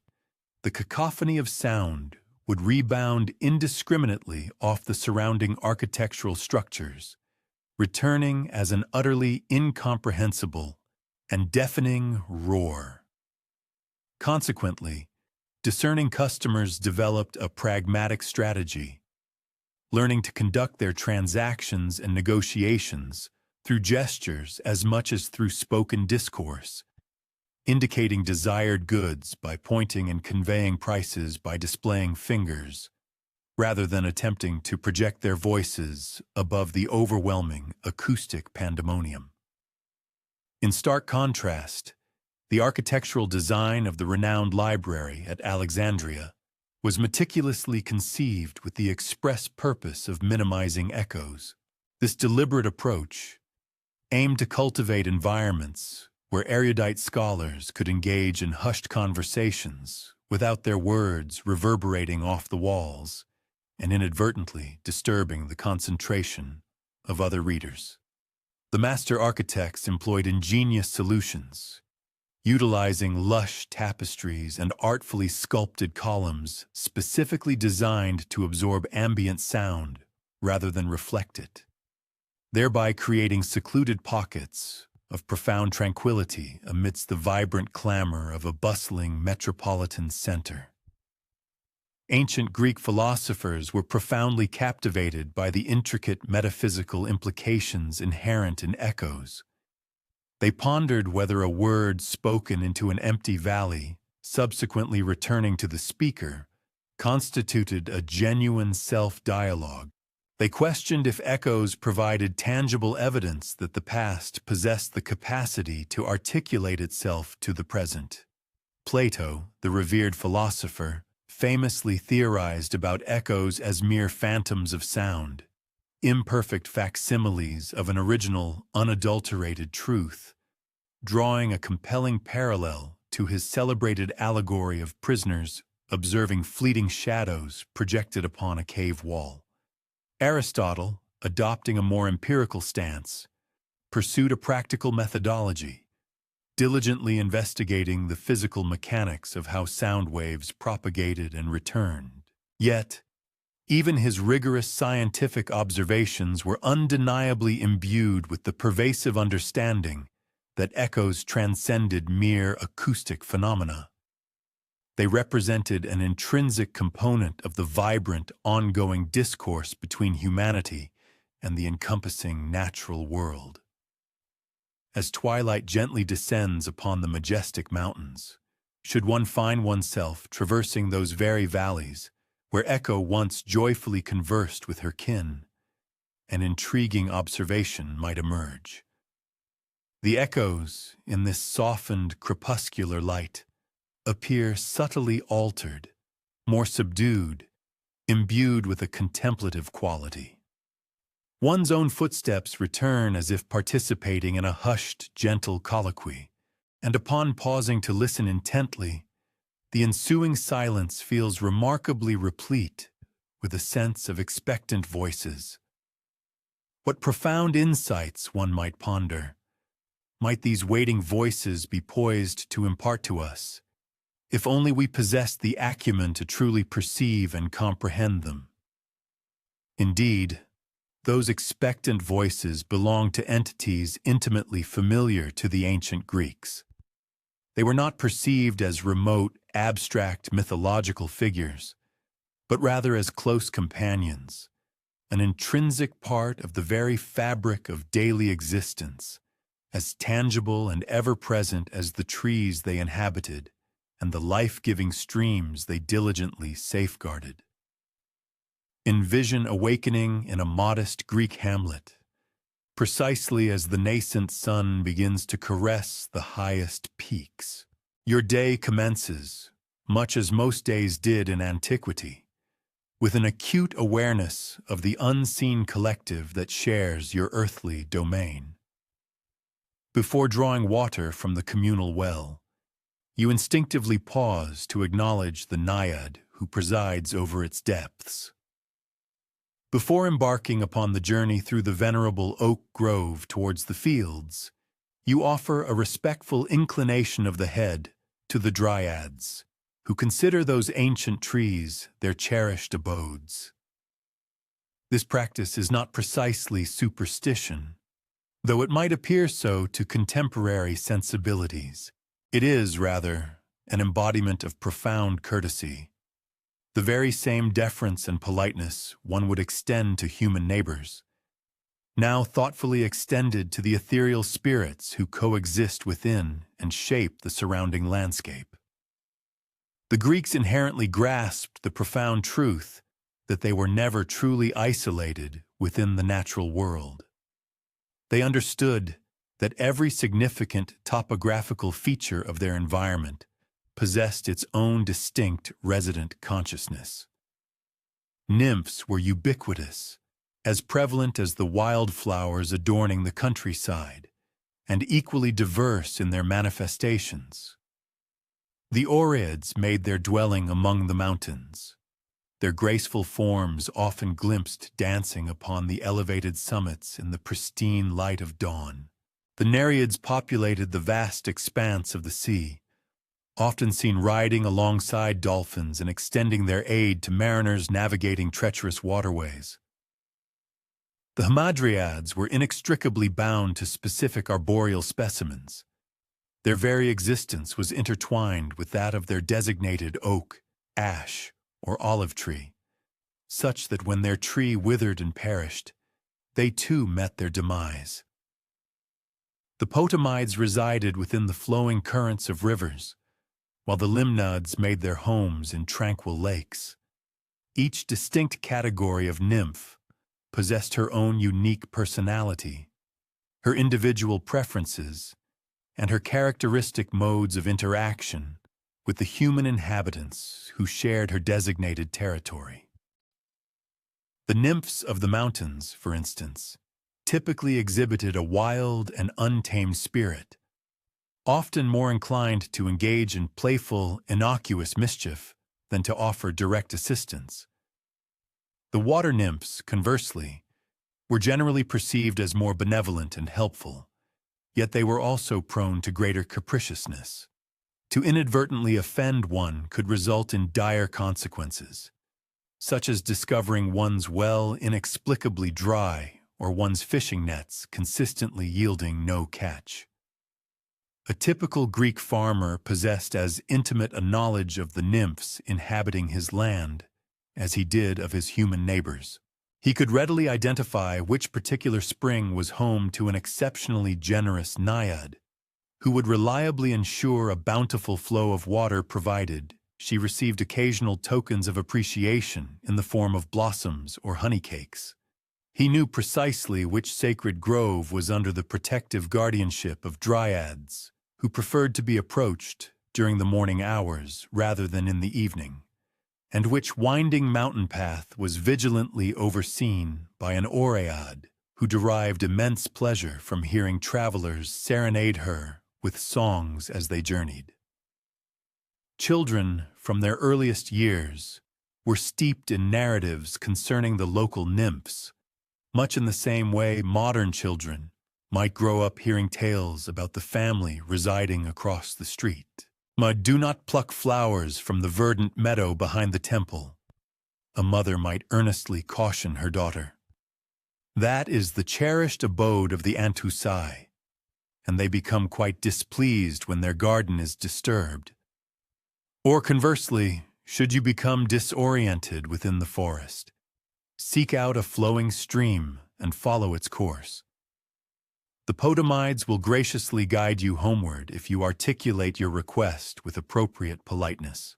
The cacophony of sound would rebound indiscriminately off the surrounding architectural structures, returning as an utterly incomprehensible and deafening roar. Consequently, discerning customers developed a pragmatic strategy, learning to conduct their transactions and negotiations through gestures as much as through spoken discourse, indicating desired goods by pointing and conveying prices by displaying fingers, rather than attempting to project their voices above the overwhelming acoustic pandemonium. In stark contrast, the architectural design of the renowned library at Alexandria was meticulously conceived with the express purpose of minimizing echoes. This deliberate approach aimed to cultivate environments where erudite scholars could engage in hushed conversations without their words reverberating off the walls and inadvertently disturbing the concentration of other readers. The master architects employed ingenious solutions, utilizing lush tapestries and artfully sculpted columns specifically designed to absorb ambient sound rather than reflect it, thereby creating secluded pockets of profound tranquility amidst the vibrant clamor of a bustling metropolitan center. Ancient Greek philosophers were profoundly captivated by the intricate metaphysical implications inherent in echoes. They pondered whether a word spoken into an empty valley, subsequently returning to the speaker, constituted a genuine self-dialogue. They questioned if echoes provided tangible evidence that the past possessed the capacity to articulate itself to the present. Plato, the revered philosopher, famously theorized about echoes as mere phantoms of sound, imperfect facsimiles of an original, unadulterated truth, drawing a compelling parallel to his celebrated allegory of prisoners observing fleeting shadows projected upon a cave wall. Aristotle, adopting a more empirical stance, pursued a practical methodology, diligently investigating the physical mechanics of how sound waves propagated and returned. Yet, even his rigorous scientific observations were undeniably imbued with the pervasive understanding that echoes transcended mere acoustic phenomena. They represented an intrinsic component of the vibrant, ongoing discourse between humanity and the encompassing natural world. As twilight gently descends upon the majestic mountains, should one find oneself traversing those very valleys where Echo once joyfully conversed with her kin, an intriguing observation might emerge. The echoes, in this softened crepuscular light, appear subtly altered, more subdued, imbued with a contemplative quality. One's own footsteps return as if participating in a hushed, gentle colloquy, and upon pausing to listen intently, the ensuing silence feels remarkably replete with a sense of expectant voices. What profound insights, one might ponder, might these waiting voices be poised to impart to us, if only we possessed the acumen to truly perceive and comprehend them? Indeed, those expectant voices belonged to entities intimately familiar to the ancient Greeks. They were not perceived as remote, abstract mythological figures, but rather as close companions, an intrinsic part of the very fabric of daily existence, as tangible and ever-present as the trees they inhabited and the life-giving streams they diligently safeguarded. Envision awakening in a modest Greek hamlet, precisely as the nascent sun begins to caress the highest peaks. Your day commences, much as most days did in antiquity, with an acute awareness of the unseen collective that shares your earthly domain. Before drawing water from the communal well, you instinctively pause to acknowledge the naiad who presides over its depths. Before embarking upon the journey through the venerable oak grove towards the fields, you offer a respectful inclination of the head to the dryads, who consider those ancient trees their cherished abodes. This practice is not precisely superstition, though it might appear so to contemporary sensibilities. It is, rather, an embodiment of profound courtesy, the very same deference and politeness one would extend to human neighbors, now thoughtfully extended to the ethereal spirits who coexist within and shape the surrounding landscape. The Greeks inherently grasped the profound truth that they were never truly isolated within the natural world. They understood that every significant topographical feature of their environment possessed its own distinct resident consciousness. Nymphs were ubiquitous, as prevalent as the wildflowers adorning the countryside, and equally diverse in their manifestations. The Oreads made their dwelling among the mountains, their graceful forms often glimpsed dancing upon the elevated summits in the pristine light of dawn. The Nereids populated the vast expanse of the sea, often seen riding alongside dolphins and extending their aid to mariners navigating treacherous waterways. The hamadryads were inextricably bound to specific arboreal specimens. Their very existence was intertwined with that of their designated oak, ash, or olive tree, such that when their tree withered and perished, they too met their demise. The Potamides resided within the flowing currents of rivers, while the Limnads made their homes in tranquil lakes. Each distinct category of nymph possessed her own unique personality, her individual preferences, and her characteristic modes of interaction with the human inhabitants who shared her designated territory. The nymphs of the mountains, for instance, typically exhibited a wild and untamed spirit, often more inclined to engage in playful, innocuous mischief than to offer direct assistance. The water nymphs, conversely, were generally perceived as more benevolent and helpful, yet they were also prone to greater capriciousness. To inadvertently offend one could result in dire consequences, such as discovering one's well inexplicably dry or one's fishing nets consistently yielding no catch. A typical Greek farmer possessed as intimate a knowledge of the nymphs inhabiting his land as he did of his human neighbors. He could readily identify which particular spring was home to an exceptionally generous naiad, who would reliably ensure a bountiful flow of water provided she received occasional tokens of appreciation in the form of blossoms or honeycakes. He knew precisely which sacred grove was under the protective guardianship of dryads, who preferred to be approached during the morning hours rather than in the evening, and which winding mountain path was vigilantly overseen by an Oread, who derived immense pleasure from hearing travelers serenade her with songs as they journeyed. Children, from their earliest years, were steeped in narratives concerning the local nymphs, much in the same way modern children might grow up hearing tales about the family residing across the street. Do not pluck flowers from the verdant meadow behind the temple, a mother might earnestly caution her daughter. That is the cherished abode of the Antusai, and they become quite displeased when their garden is disturbed. Or conversely, should you become disoriented within the forest, seek out a flowing stream and follow its course. The Potamides will graciously guide you homeward if you articulate your request with appropriate politeness.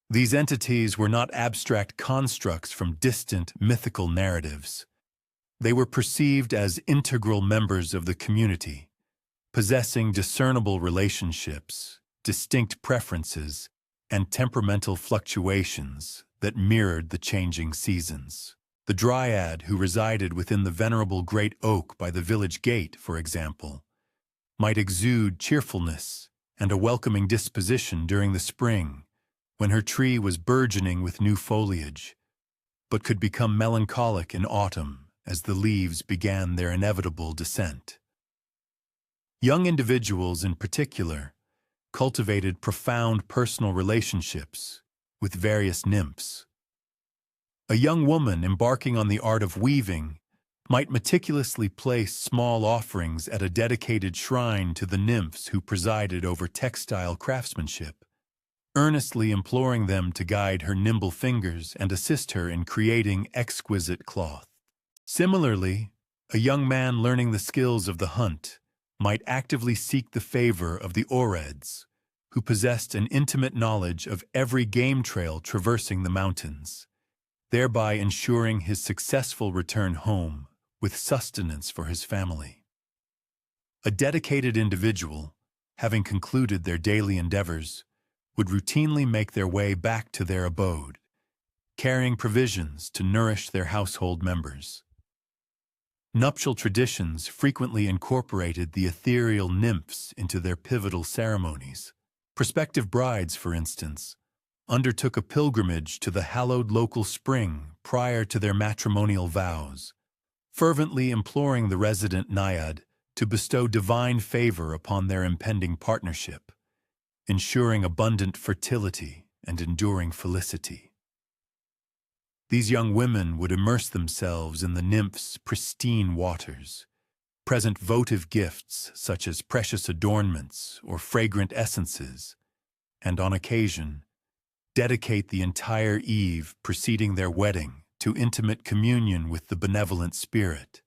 These entities were not abstract constructs from distant mythical narratives. They were perceived as integral members of the community, possessing discernible relationships, distinct preferences, and temperamental fluctuations that mirrored the changing seasons. The dryad who resided within the venerable great oak by the village gate, for example, might exude cheerfulness and a welcoming disposition during the spring, when her tree was burgeoning with new foliage, but could become melancholic in autumn as the leaves began their inevitable descent. Young individuals, in particular, cultivated profound personal relationships with various nymphs. A young woman embarking on the art of weaving might meticulously place small offerings at a dedicated shrine to the nymphs who presided over textile craftsmanship, earnestly imploring them to guide her nimble fingers and assist her in creating exquisite cloth. Similarly, a young man learning the skills of the hunt might actively seek the favor of the oreds, who possessed an intimate knowledge of every game trail traversing the mountains, thereby ensuring his successful return home with sustenance for his family. A dedicated individual, having concluded their daily endeavors, would routinely make their way back to their abode, carrying provisions to nourish their household members. Nuptial traditions frequently incorporated the ethereal nymphs into their pivotal ceremonies. Prospective brides, for instance, undertook a pilgrimage to the hallowed local spring prior to their matrimonial vows, fervently imploring the resident naiad to bestow divine favor upon their impending partnership, ensuring abundant fertility and enduring felicity. These young women would immerse themselves in the nymphs' pristine waters, present votive gifts such as precious adornments or fragrant essences, and on occasion, dedicate the entire eve preceding their wedding to intimate communion with the benevolent spirit,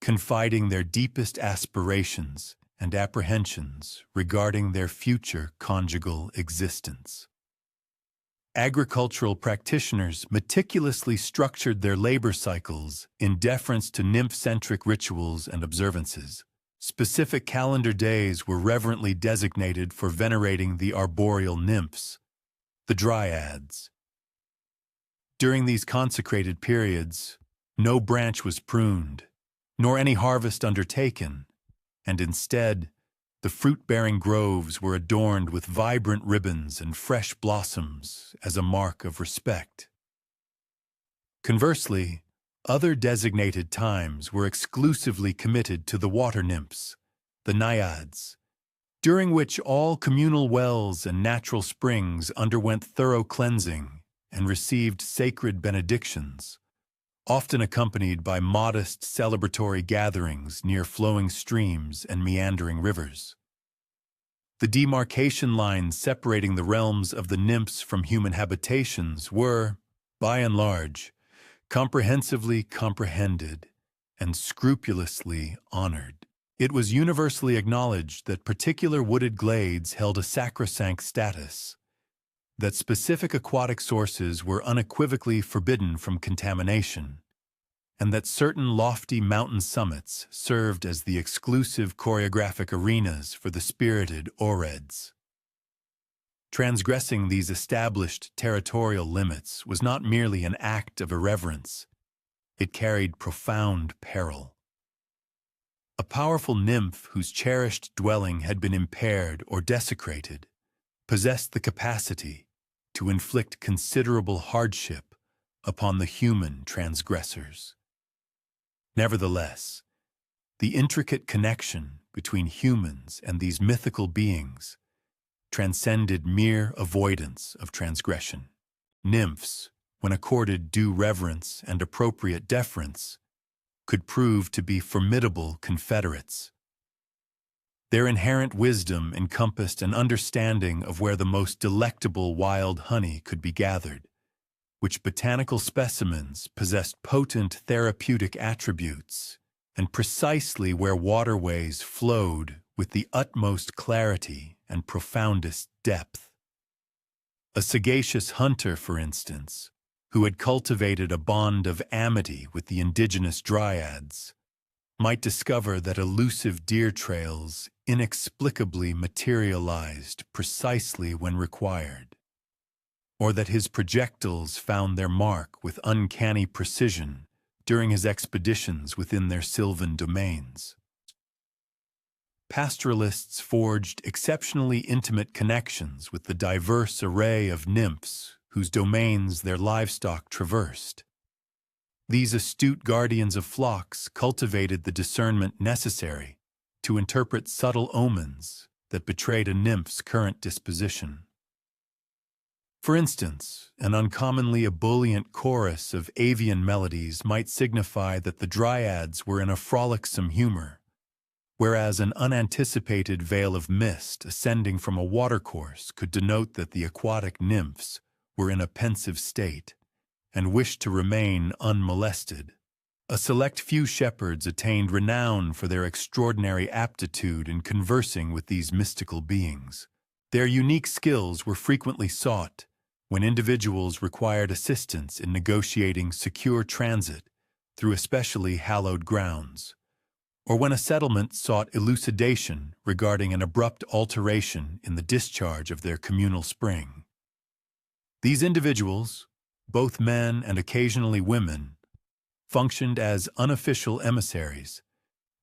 confiding their deepest aspirations and apprehensions regarding their future conjugal existence. Agricultural practitioners meticulously structured their labor cycles in deference to nymph-centric rituals and observances. Specific calendar days were reverently designated for venerating the arboreal nymphs, the dryads. During these consecrated periods, no branch was pruned, nor any harvest undertaken, and instead, the fruit-bearing groves were adorned with vibrant ribbons and fresh blossoms as a mark of respect. Conversely, other designated times were exclusively committed to the water nymphs, the naiads, during which all communal wells and natural springs underwent thorough cleansing and received sacred benedictions, often accompanied by modest celebratory gatherings near flowing streams and meandering rivers. The demarcation lines separating the realms of the nymphs from human habitations were, by and large, comprehensively comprehended and scrupulously honored. It was universally acknowledged that particular wooded glades held a sacrosanct status, that specific aquatic sources were unequivocally forbidden from contamination, and that certain lofty mountain summits served as the exclusive choreographic arenas for the spirited oreds. Transgressing these established territorial limits was not merely an act of irreverence, it carried profound peril. A powerful nymph whose cherished dwelling had been impaired or desecrated possessed the capacity to inflict considerable hardship upon the human transgressors. Nevertheless, the intricate connection between humans and these mythical beings transcended mere avoidance of transgression. Nymphs, when accorded due reverence and appropriate deference, could prove to be formidable confederates. Their inherent wisdom encompassed an understanding of where the most delectable wild honey could be gathered, which botanical specimens possessed potent therapeutic attributes, and precisely where waterways flowed with the utmost clarity and profoundest depth. A sagacious hunter, for instance, who had cultivated a bond of amity with the indigenous dryads, might discover that elusive deer trails inexplicably materialized precisely when required, or that his projectiles found their mark with uncanny precision during his expeditions within their sylvan domains. Pastoralists forged exceptionally intimate connections with the diverse array of nymphs whose domains their livestock traversed, These astute guardians of flocks cultivated the discernment necessary to interpret subtle omens that betrayed a nymph's current disposition. For instance, an uncommonly ebullient chorus of avian melodies might signify that the dryads were in a frolicsome humor, whereas an unanticipated veil of mist ascending from a watercourse could denote that the aquatic nymphs were in a pensive state and wished to remain unmolested. A select few shepherds attained renown for their extraordinary aptitude in conversing with these mystical beings. Their unique skills were frequently sought when individuals required assistance in negotiating secure transit through especially hallowed grounds, or when a settlement sought elucidation regarding an abrupt alteration in the discharge of their communal spring. These individuals, both men and occasionally women, functioned as unofficial emissaries,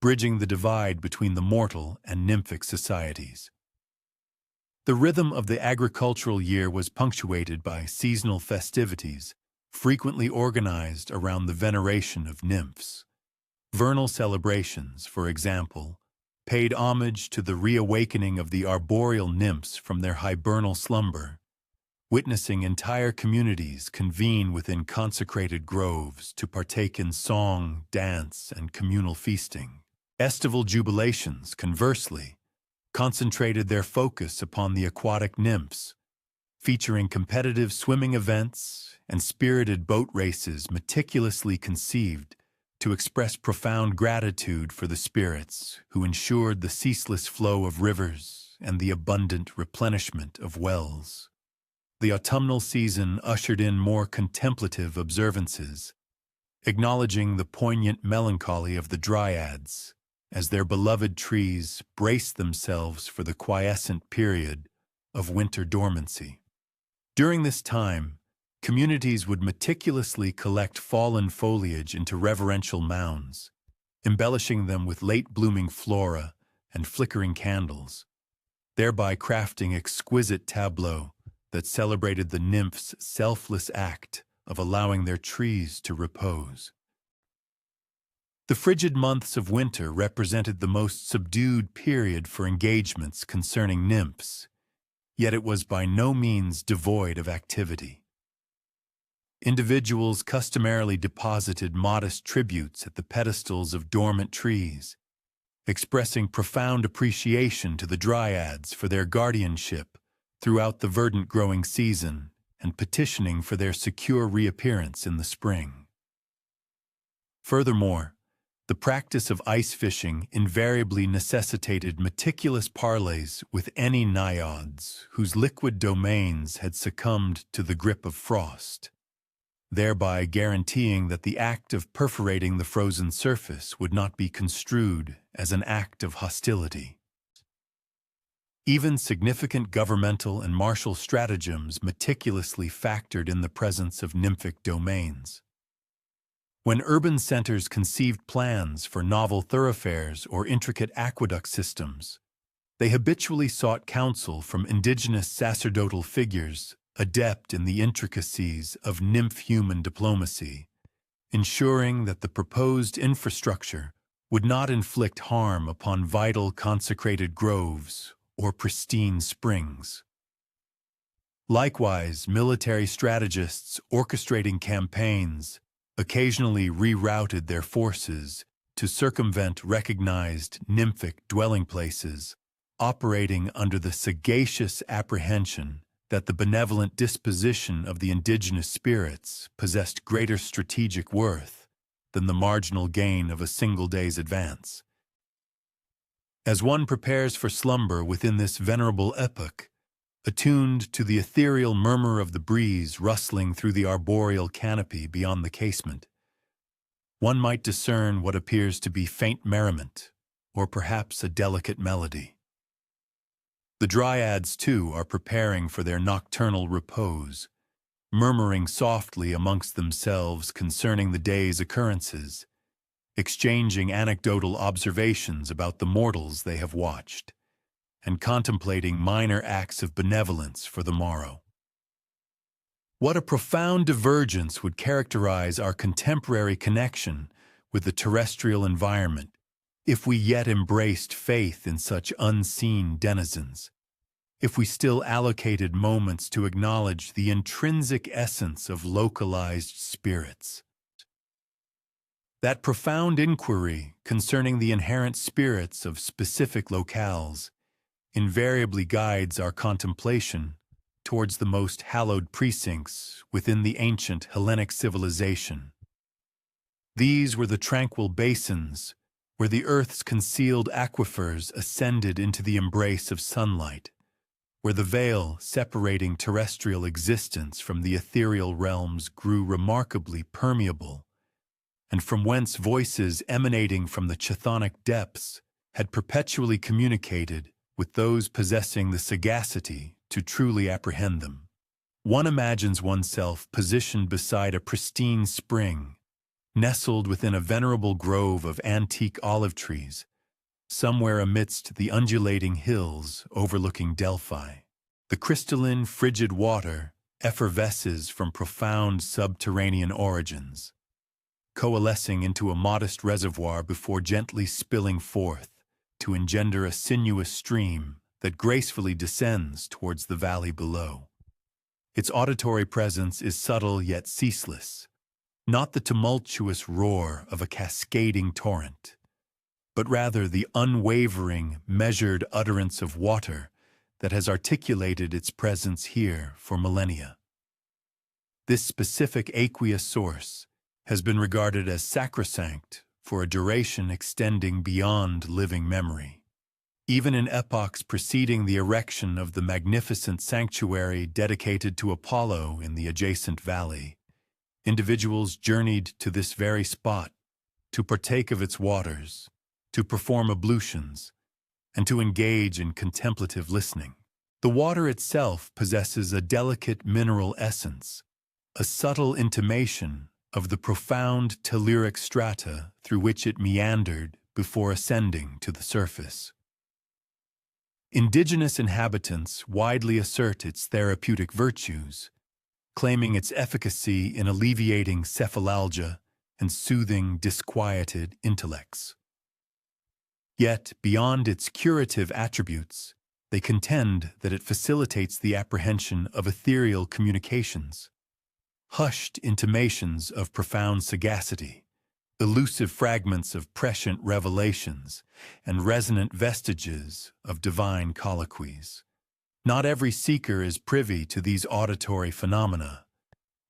bridging the divide between the mortal and nymphic societies. The rhythm of the agricultural year was punctuated by seasonal festivities, frequently organized around the veneration of nymphs. Vernal celebrations, for example, paid homage to the reawakening of the arboreal nymphs from their hibernal slumber, witnessing entire communities convene within consecrated groves to partake in song, dance, and communal feasting. Estival jubilations, conversely, concentrated their focus upon the aquatic nymphs, featuring competitive swimming events and spirited boat races meticulously conceived to express profound gratitude for the spirits who ensured the ceaseless flow of rivers and the abundant replenishment of wells. The autumnal season ushered in more contemplative observances, acknowledging the poignant melancholy of the dryads as their beloved trees braced themselves for the quiescent period of winter dormancy. During this time, communities would meticulously collect fallen foliage into reverential mounds, embellishing them with late-blooming flora and flickering candles, thereby crafting exquisite tableaux that celebrated the nymphs' selfless act of allowing their trees to repose. The frigid months of winter represented the most subdued period for engagements concerning nymphs, yet it was by no means devoid of activity. Individuals customarily deposited modest tributes at the pedestals of dormant trees, expressing profound appreciation to the dryads for their guardianship throughout the verdant growing season and petitioning for their secure reappearance in the spring. Furthermore, the practice of ice fishing invariably necessitated meticulous parleys with any naiads whose liquid domains had succumbed to the grip of frost, thereby guaranteeing that the act of perforating the frozen surface would not be construed as an act of hostility. Even significant governmental and martial stratagems meticulously factored in the presence of nymphic domains. When urban centers conceived plans for novel thoroughfares or intricate aqueduct systems, they habitually sought counsel from indigenous sacerdotal figures adept in the intricacies of nymph-human diplomacy, ensuring that the proposed infrastructure would not inflict harm upon vital consecrated groves or pristine springs. Likewise, military strategists orchestrating campaigns occasionally rerouted their forces to circumvent recognized nymphic dwelling places, operating under the sagacious apprehension that the benevolent disposition of the indigenous spirits possessed greater strategic worth than the marginal gain of a single day's advance. As one prepares for slumber within this venerable epoch, attuned to the ethereal murmur of the breeze rustling through the arboreal canopy beyond the casement, one might discern what appears to be faint merriment, or perhaps a delicate melody. The dryads, too, are preparing for their nocturnal repose, murmuring softly amongst themselves concerning the day's occurrences, exchanging anecdotal observations about the mortals they have watched, and contemplating minor acts of benevolence for the morrow. What a profound divergence would characterize our contemporary connection with the terrestrial environment if we yet embraced faith in such unseen denizens, if we still allocated moments to acknowledge the intrinsic essence of localized spirits. That profound inquiry concerning the inherent spirits of specific locales invariably guides our contemplation towards the most hallowed precincts within the ancient Hellenic civilization. These were the tranquil basins where the earth's concealed aquifers ascended into the embrace of sunlight, where the veil separating terrestrial existence from the ethereal realms grew remarkably permeable, and from whence voices emanating from the chthonic depths had perpetually communicated with those possessing the sagacity to truly apprehend them. One imagines oneself positioned beside a pristine spring, nestled within a venerable grove of antique olive trees, somewhere amidst the undulating hills overlooking Delphi. The crystalline, frigid water effervesces from profound subterranean origins, coalescing into a modest reservoir before gently spilling forth to engender a sinuous stream that gracefully descends towards the valley below. Its auditory presence is subtle yet ceaseless, not the tumultuous roar of a cascading torrent, but rather the unwavering, measured utterance of water that has articulated its presence here for millennia. This specific aqueous source has been regarded as sacrosanct for a duration extending beyond living memory. Even in epochs preceding the erection of the magnificent sanctuary dedicated to Apollo in the adjacent valley, individuals journeyed to this very spot to partake of its waters, to perform ablutions, and to engage in contemplative listening. The water itself possesses a delicate mineral essence, a subtle intimation of the profound telluric strata through which it meandered before ascending to the surface. Indigenous inhabitants widely assert its therapeutic virtues, claiming its efficacy in alleviating cephalalgia and soothing disquieted intellects. Yet, beyond its curative attributes, they contend that it facilitates the apprehension of ethereal communications, hushed intimations of profound sagacity, elusive fragments of prescient revelations, and resonant vestiges of divine colloquies. Not every seeker is privy to these auditory phenomena,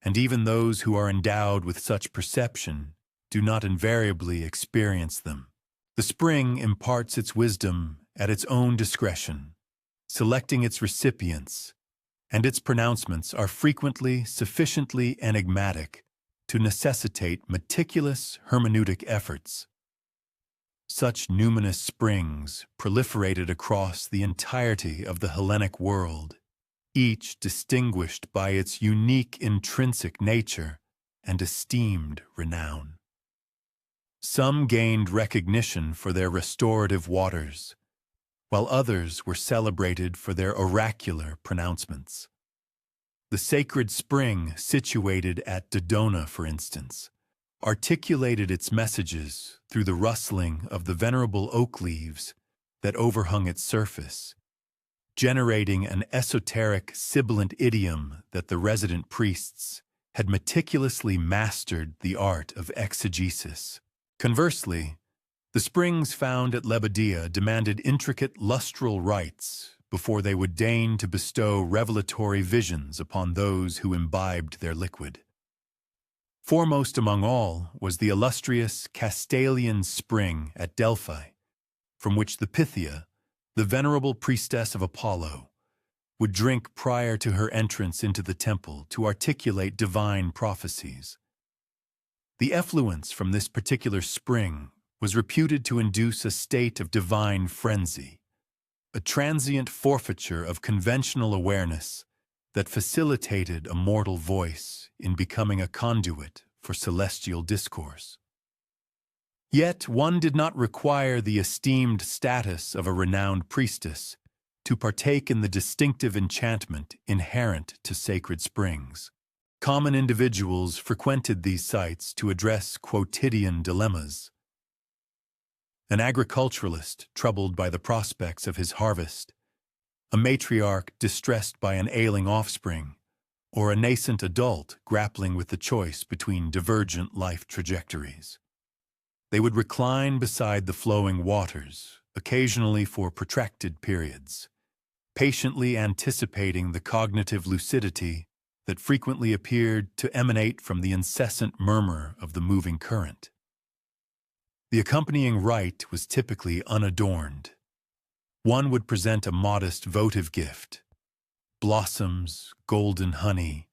and even those who are endowed with such perception do not invariably experience them. The spring imparts its wisdom at its own discretion, selecting its recipients, and its pronouncements are frequently sufficiently enigmatic to necessitate meticulous hermeneutic efforts. Such numinous springs proliferated across the entirety of the Hellenic world, each distinguished by its unique intrinsic nature and esteemed renown. Some gained recognition for their restorative waters, while others were celebrated for their oracular pronouncements. The sacred spring situated at Dodona, for instance, articulated its messages through the rustling of the venerable oak leaves that overhung its surface, generating an esoteric sibilant idiom that the resident priests had meticulously mastered the art of exegesis. Conversely, the springs found at Lebedia demanded intricate lustral rites before they would deign to bestow revelatory visions upon those who imbibed their liquid. Foremost among all was the illustrious Castalian spring at Delphi, from which the Pythia, the venerable priestess of Apollo, would drink prior to her entrance into the temple to articulate divine prophecies. The effluence from this particular spring was reputed to induce a state of divine frenzy, a transient forfeiture of conventional awareness that facilitated a mortal voice in becoming a conduit for celestial discourse. Yet one did not require the esteemed status of a renowned priestess to partake in the distinctive enchantment inherent to sacred springs. Common individuals frequented these sites to address quotidian dilemmas. An agriculturalist troubled by the prospects of his harvest, a matriarch distressed by an ailing offspring, or a nascent adult grappling with the choice between divergent life trajectories. They would recline beside the flowing waters, occasionally for protracted periods, patiently anticipating the cognitive lucidity that frequently appeared to emanate from the incessant murmur of the moving current. The accompanying rite was typically unadorned. One would present a modest votive gift, blossoms, golden honey,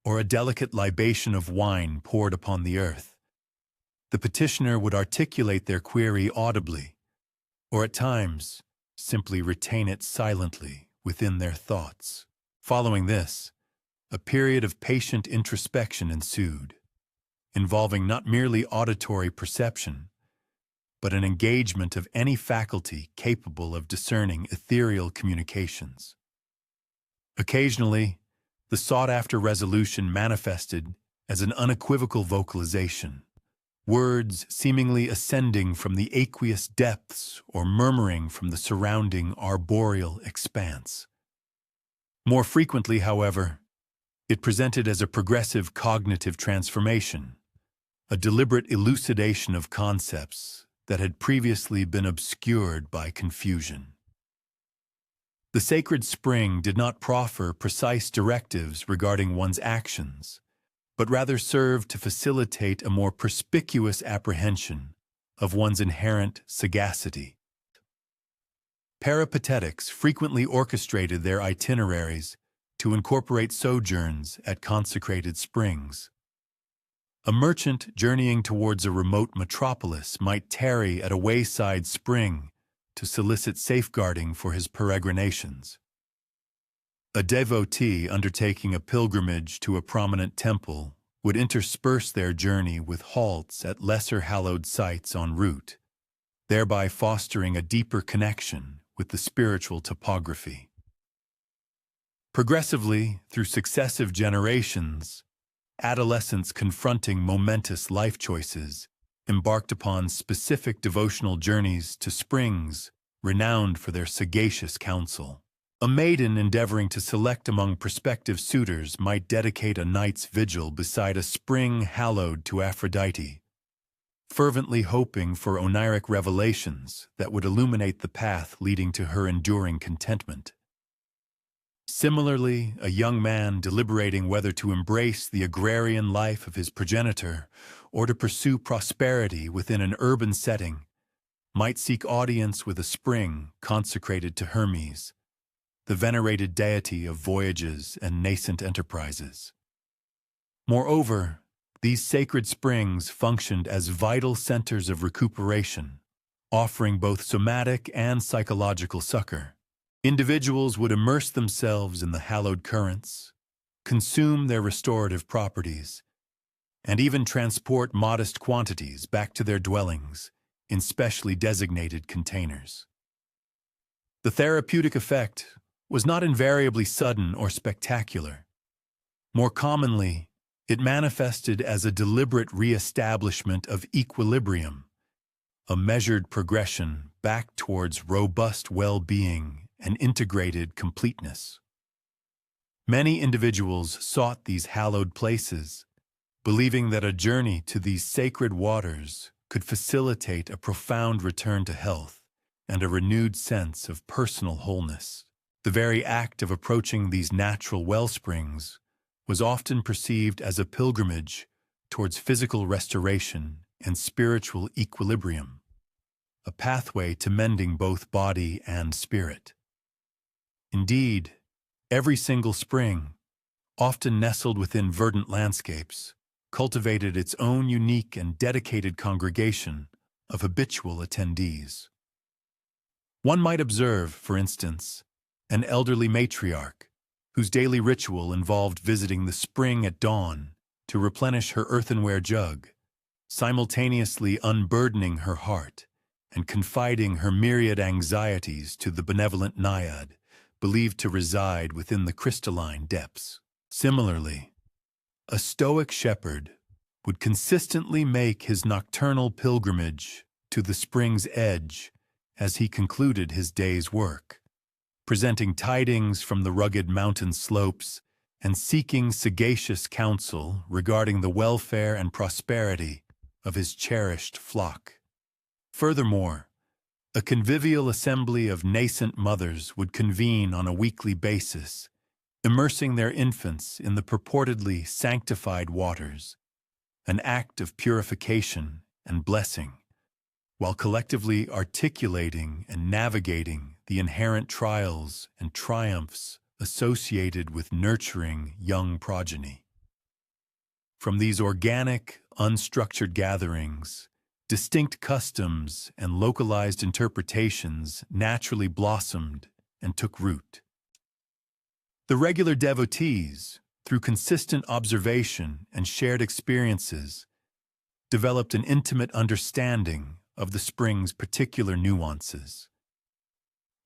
or a delicate libation of wine poured upon the earth. The petitioner would articulate their query audibly, or at times simply retain it silently within their thoughts. Following this, a period of patient introspection ensued, involving not merely auditory perception, but an engagement of any faculty capable of discerning ethereal communications. Occasionally, the sought-after resolution manifested as an unequivocal vocalization, words seemingly ascending from the aqueous depths or murmuring from the surrounding arboreal expanse. More frequently, however, it presented as a progressive cognitive transformation, a deliberate elucidation of concepts that had previously been obscured by confusion. The sacred spring did not proffer precise directives regarding one's actions, but rather served to facilitate a more perspicuous apprehension of one's inherent sagacity. Peripatetics frequently orchestrated their itineraries to incorporate sojourns at consecrated springs. A merchant journeying towards a remote metropolis might tarry at a wayside spring to solicit safeguarding for his peregrinations. A devotee undertaking a pilgrimage to a prominent temple would intersperse their journey with halts at lesser hallowed sites en route, thereby fostering a deeper connection with the spiritual topography. Progressively, through successive generations, adolescents confronting momentous life choices embarked upon specific devotional journeys to springs renowned for their sagacious counsel. A maiden endeavoring to select among prospective suitors might dedicate a night's vigil beside a spring hallowed to Aphrodite, fervently hoping for oniric revelations that would illuminate the path leading to her enduring contentment. Similarly, a young man deliberating whether to embrace the agrarian life of his progenitor or to pursue prosperity within an urban setting might seek audience with a spring consecrated to Hermes, the venerated deity of voyages and nascent enterprises. Moreover, these sacred springs functioned as vital centers of recuperation, offering both somatic and psychological succor. Individuals would immerse themselves in the hallowed currents, consume their restorative properties, and even transport modest quantities back to their dwellings in specially designated containers. The therapeutic effect was not invariably sudden or spectacular. More commonly, it manifested as a deliberate re-establishment of equilibrium, a measured progression back towards robust well-being and integrated completeness. Many individuals sought these hallowed places, believing that a journey to these sacred waters could facilitate a profound return to health and a renewed sense of personal wholeness. The very act of approaching these natural wellsprings was often perceived as a pilgrimage towards physical restoration and spiritual equilibrium, a pathway to mending both body and spirit. Indeed, every single spring, often nestled within verdant landscapes, cultivated its own unique and dedicated congregation of habitual attendees. One might observe, for instance, an elderly matriarch whose daily ritual involved visiting the spring at dawn to replenish her earthenware jug, simultaneously unburdening her heart and confiding her myriad anxieties to the benevolent naiad believed to reside within the crystalline depths. Similarly, a stoic shepherd would consistently make his nocturnal pilgrimage to the spring's edge as he concluded his day's work, presenting tidings from the rugged mountain slopes and seeking sagacious counsel regarding the welfare and prosperity of his cherished flock. Furthermore, a convivial assembly of nascent mothers would convene on a weekly basis, immersing their infants in the purportedly sanctified waters, an act of purification and blessing, while collectively articulating and navigating the inherent trials and triumphs associated with nurturing young progeny. From these organic, unstructured gatherings, distinct customs and localized interpretations naturally blossomed and took root. The regular devotees, through consistent observation and shared experiences, developed an intimate understanding of the spring's particular nuances,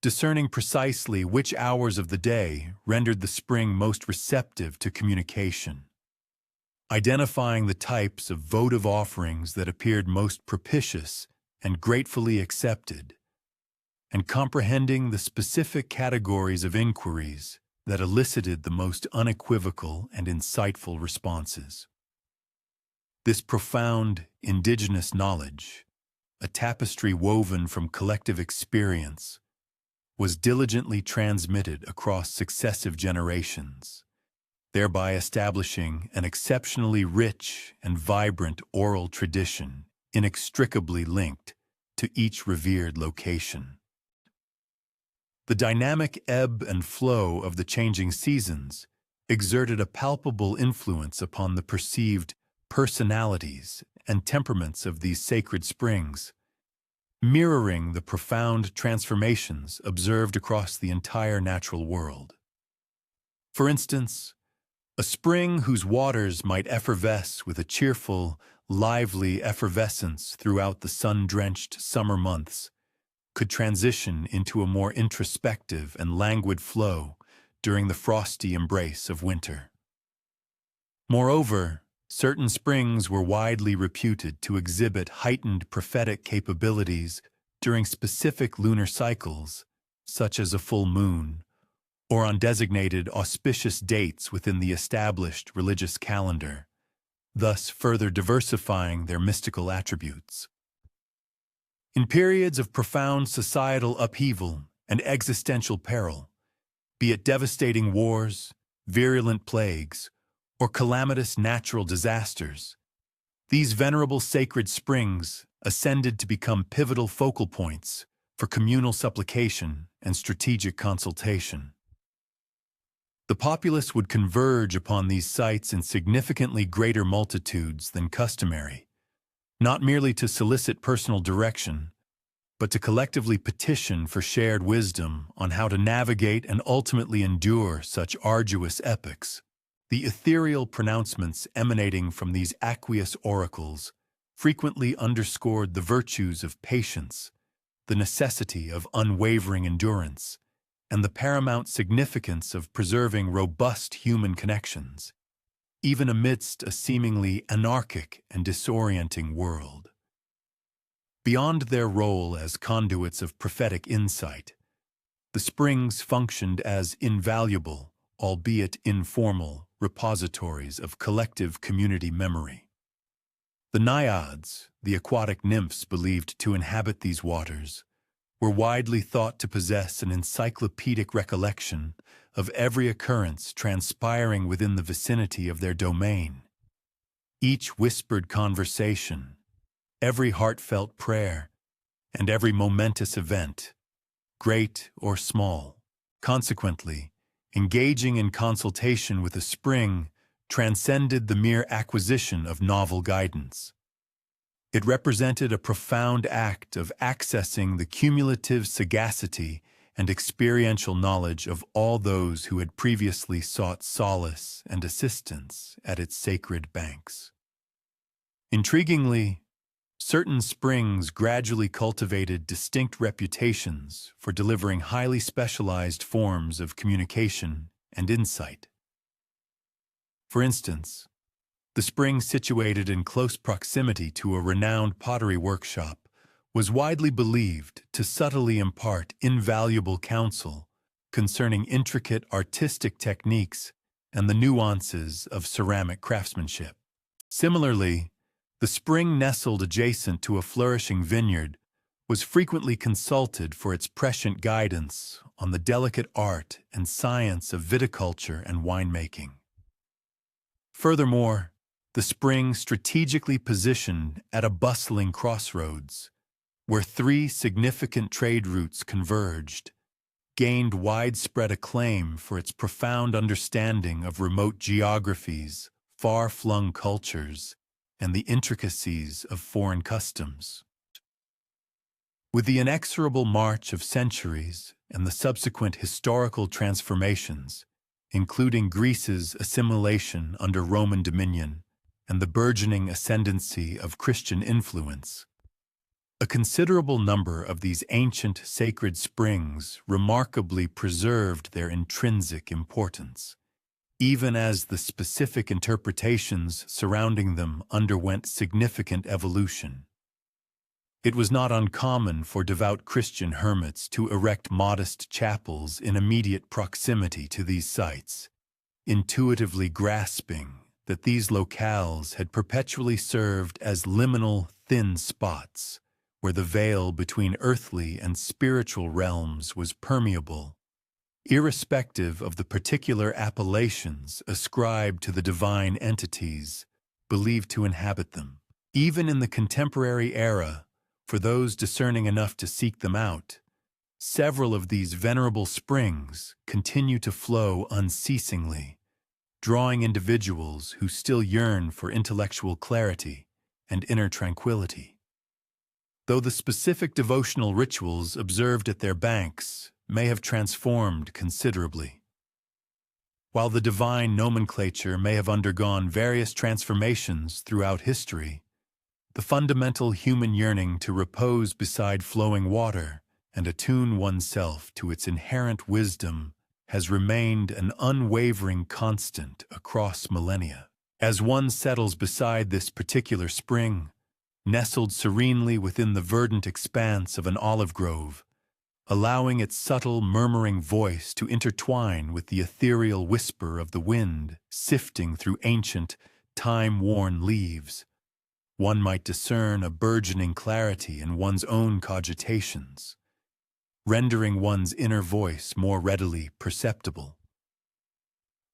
discerning precisely which hours of the day rendered the spring most receptive to communication, identifying the types of votive offerings that appeared most propitious and gratefully accepted, and comprehending the specific categories of inquiries that elicited the most unequivocal and insightful responses. This profound indigenous knowledge, a tapestry woven from collective experience, was diligently transmitted across successive generations, thereby establishing an exceptionally rich and vibrant oral tradition inextricably linked to each revered location. The dynamic ebb and flow of the changing seasons exerted a palpable influence upon the perceived personalities and temperaments of these sacred springs, mirroring the profound transformations observed across the entire natural world. For instance, a spring whose waters might effervesce with a cheerful, lively effervescence throughout the sun-drenched summer months could transition into a more introspective and languid flow during the frosty embrace of winter. Moreover, certain springs were widely reputed to exhibit heightened prophetic capabilities during specific lunar cycles, such as a full moon, or on designated auspicious dates within the established religious calendar, thus further diversifying their mystical attributes. In periods of profound societal upheaval and existential peril, be it devastating wars, virulent plagues, or calamitous natural disasters, these venerable sacred springs ascended to become pivotal focal points for communal supplication and strategic consultation. The populace would converge upon these sites in significantly greater multitudes than customary, not merely to solicit personal direction, but to collectively petition for shared wisdom on how to navigate and ultimately endure such arduous epochs. The ethereal pronouncements emanating from these aqueous oracles frequently underscored the virtues of patience, the necessity of unwavering endurance, and the paramount significance of preserving robust human connections, even amidst a seemingly anarchic and disorienting world. Beyond their role as conduits of prophetic insight, the springs functioned as invaluable, albeit informal, repositories of collective community memory. The naiads, the aquatic nymphs believed to inhabit these waters, were widely thought to possess an encyclopedic recollection of every occurrence transpiring within the vicinity of their domain. Each whispered conversation, every heartfelt prayer, and every momentous event, great or small. Consequently, engaging in consultation with a spring transcended the mere acquisition of novel guidance. It represented a profound act of accessing the cumulative sagacity and experiential knowledge of all those who had previously sought solace and assistance at its sacred banks. Intriguingly, certain springs gradually cultivated distinct reputations for delivering highly specialized forms of communication and insight. For instance, The spring, situated in close proximity to a renowned pottery workshop, was widely believed to subtly impart invaluable counsel concerning intricate artistic techniques and the nuances of ceramic craftsmanship. Similarly, the spring nestled adjacent to a flourishing vineyard was frequently consulted for its prescient guidance on the delicate art and science of viticulture and winemaking. Furthermore, the spring, strategically positioned at a bustling crossroads, where three significant trade routes converged, gained widespread acclaim for its profound understanding of remote geographies, far-flung cultures, and the intricacies of foreign customs. With the inexorable march of centuries and the subsequent historical transformations, including Greece's assimilation under Roman dominion and the burgeoning ascendancy of Christian influence, a considerable number of these ancient sacred springs remarkably preserved their intrinsic importance, even as the specific interpretations surrounding them underwent significant evolution. It was not uncommon for devout Christian hermits to erect modest chapels in immediate proximity to these sites, intuitively grasping that these locales had perpetually served as liminal, thin spots where the veil between earthly and spiritual realms was permeable, irrespective of the particular appellations ascribed to the divine entities believed to inhabit them. Even in the contemporary era, for those discerning enough to seek them out, several of these venerable springs continue to flow unceasingly, drawing individuals who still yearn for intellectual clarity and inner tranquility. Though the specific devotional rituals observed at their banks may have transformed considerably, while the divine nomenclature may have undergone various transformations throughout history, the fundamental human yearning to repose beside flowing water and attune oneself to its inherent wisdom has remained an unwavering constant across millennia. As one settles beside this particular spring, nestled serenely within the verdant expanse of an olive grove, allowing its subtle murmuring voice to intertwine with the ethereal whisper of the wind sifting through ancient, time-worn leaves, one might discern a burgeoning clarity in one's own cogitations, rendering one's inner voice more readily perceptible.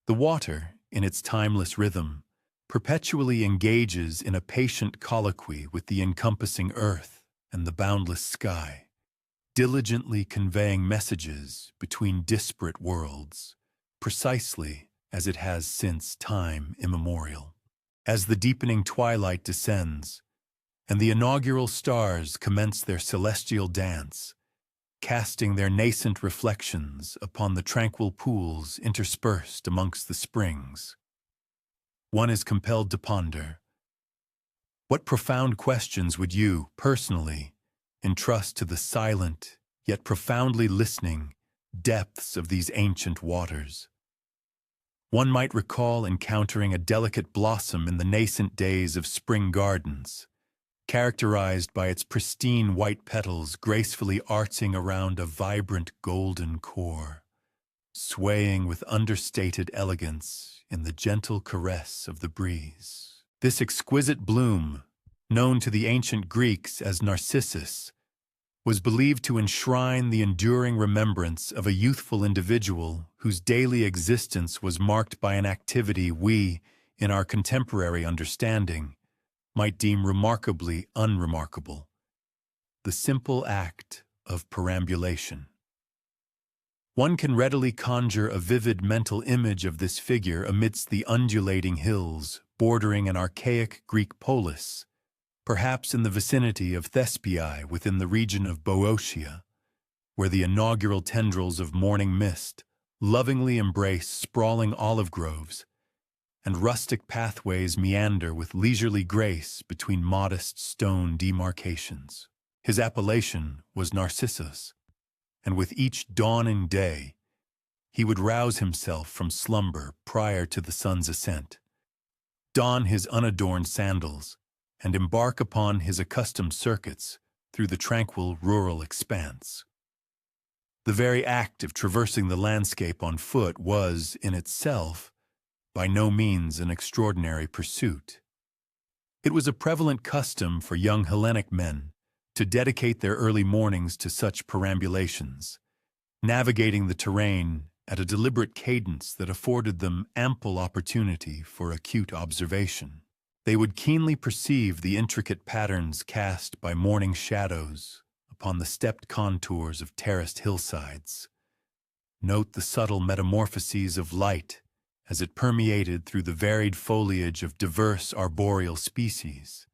The water, in its timeless rhythm, perpetually engages in a patient colloquy with the encompassing earth and the boundless sky, diligently conveying messages between disparate worlds, precisely as it has since time immemorial. As the deepening twilight descends, and the inaugural stars commence their celestial dance, casting their nascent reflections upon the tranquil pools interspersed amongst the springs, one is compelled to ponder, what profound questions would you, personally, entrust to the silent, yet profoundly listening, depths of these ancient waters? One might recall encountering a delicate blossom in the nascent days of spring gardens, characterized by its pristine white petals gracefully arching around a vibrant golden core, swaying with understated elegance in the gentle caress of the breeze. This exquisite bloom, known to the ancient Greeks as Narcissus, was believed to enshrine the enduring remembrance of a youthful individual whose daily existence was marked by an activity we, in our contemporary understanding, might deem remarkably unremarkable: the simple act of perambulation. One can readily conjure a vivid mental image of this figure amidst the undulating hills bordering an archaic Greek polis, perhaps in the vicinity of Thespiae within the region of Boeotia, where the inaugural tendrils of morning mist lovingly embrace sprawling olive groves, and rustic pathways meander with leisurely grace between modest stone demarcations. His appellation was Narcissus, and with each dawning day, he would rouse himself from slumber prior to the sun's ascent, don his unadorned sandals, and embark upon his accustomed circuits through the tranquil rural expanse. The very act of traversing the landscape on foot was, in itself, by no means an extraordinary pursuit. It was a prevalent custom for young Hellenic men to dedicate their early mornings to such perambulations, navigating the terrain at a deliberate cadence that afforded them ample opportunity for acute observation. They would keenly perceive the intricate patterns cast by morning shadows upon the stepped contours of terraced hillsides, note the subtle metamorphoses of light as it permeated through the varied foliage of diverse arboreal species,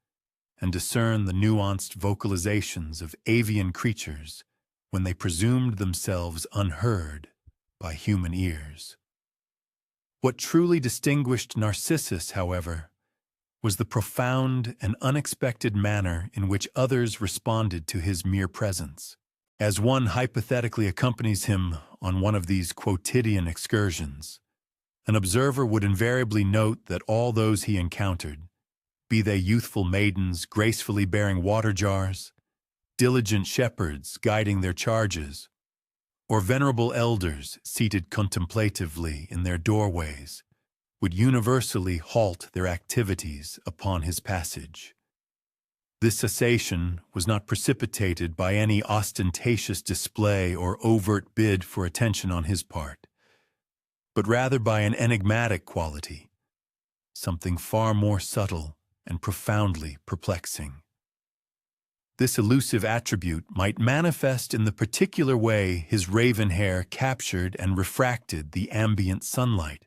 and discern the nuanced vocalizations of avian creatures when they presumed themselves unheard by human ears. What truly distinguished Narcissus, however, was the profound and unexpected manner in which others responded to his mere presence. As one hypothetically accompanies him on one of these quotidian excursions, an observer would invariably note that all those he encountered, be they youthful maidens gracefully bearing water jars, diligent shepherds guiding their charges, or venerable elders seated contemplatively in their doorways, would universally halt their activities upon his passage. This cessation was not precipitated by any ostentatious display or overt bid for attention on his part, but rather by an enigmatic quality, something far more subtle and profoundly perplexing. This elusive attribute might manifest in the particular way his raven hair captured and refracted the ambient sunlight,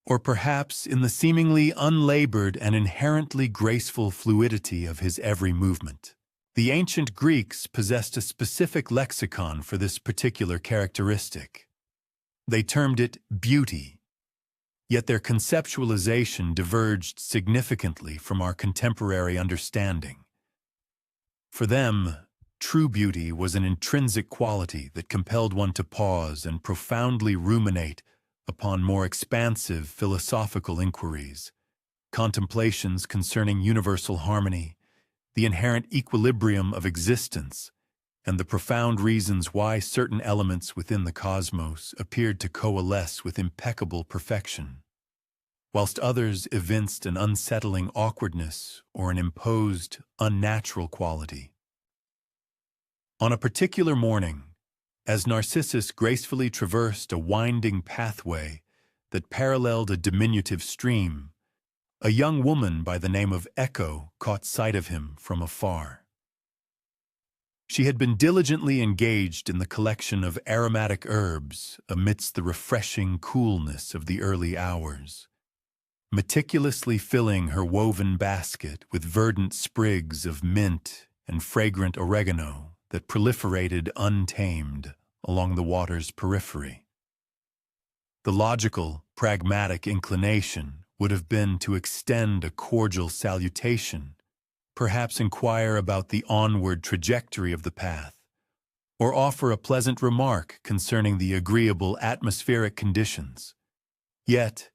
or perhaps in the seemingly unlabored and inherently graceful fluidity of his every movement. The ancient Greeks possessed a specific lexicon for this particular characteristic. They termed it beauty, yet their conceptualization diverged significantly from our contemporary understanding. For them, true beauty was an intrinsic quality that compelled one to pause and profoundly ruminate upon more expansive philosophical inquiries, contemplations concerning universal harmony, the inherent equilibrium of existence, and the profound reasons why certain elements within the cosmos appeared to coalesce with impeccable perfection, whilst others evinced an unsettling awkwardness or an imposed, unnatural quality. On a particular morning, as Narcissus gracefully traversed a winding pathway that paralleled a diminutive stream, a young woman by the name of Echo caught sight of him from afar. She had been diligently engaged in the collection of aromatic herbs amidst the refreshing coolness of the early hours, meticulously filling her woven basket with verdant sprigs of mint and fragrant oregano that proliferated untamed along the water's periphery. The logical, pragmatic inclination would have been to extend a cordial salutation, perhaps inquire about the onward trajectory of the path, or offer a pleasant remark concerning the agreeable atmospheric conditions. Yet,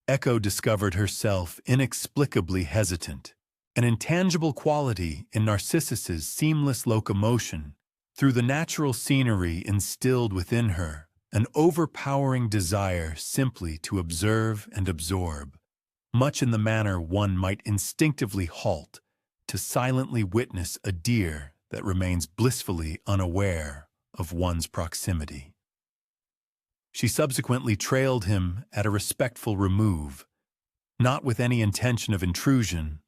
Echo discovered herself inexplicably hesitant, an intangible quality in Narcissus's seamless locomotion through the natural scenery instilled within her an overpowering desire simply to observe and absorb, much in the manner one might instinctively halt to silently witness a deer that remains blissfully unaware of one's proximity. She subsequently trailed him at a respectful remove, not with any intention of intrusion,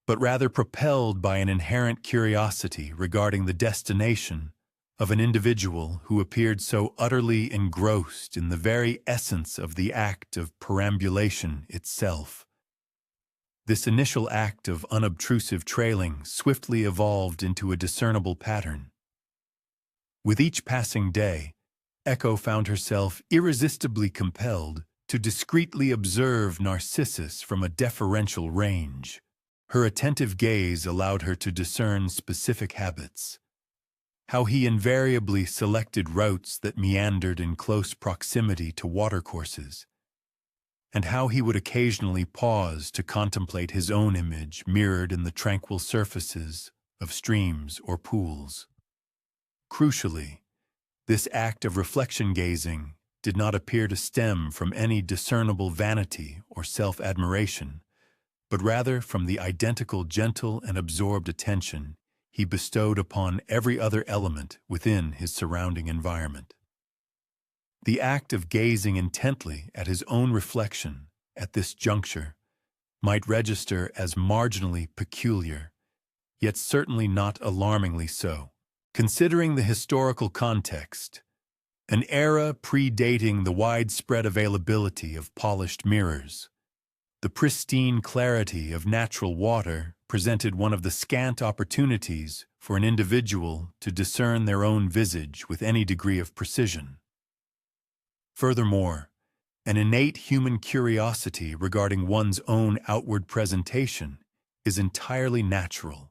but rather propelled by an inherent curiosity regarding the destination of an individual who appeared so utterly engrossed in the very essence of the act of perambulation itself. This initial act of unobtrusive trailing swiftly evolved into a discernible pattern. With each passing day, Echo found herself irresistibly compelled to discreetly observe Narcissus from a deferential range. Her attentive gaze allowed her to discern specific habits, how he invariably selected routes that meandered in close proximity to watercourses, and how he would occasionally pause to contemplate his own image mirrored in the tranquil surfaces of streams or pools. Crucially, this act of reflection-gazing did not appear to stem from any discernible vanity or self-admiration, but rather from the identical gentle and absorbed attention he bestowed upon every other element within his surrounding environment. The act of gazing intently at his own reflection at this juncture might register as marginally peculiar, yet certainly not alarmingly so. Considering the historical context, an era predating the widespread availability of polished mirrors, the pristine clarity of natural water presented one of the scant opportunities for an individual to discern their own visage with any degree of precision. Furthermore, an innate human curiosity regarding one's own outward presentation is entirely natural,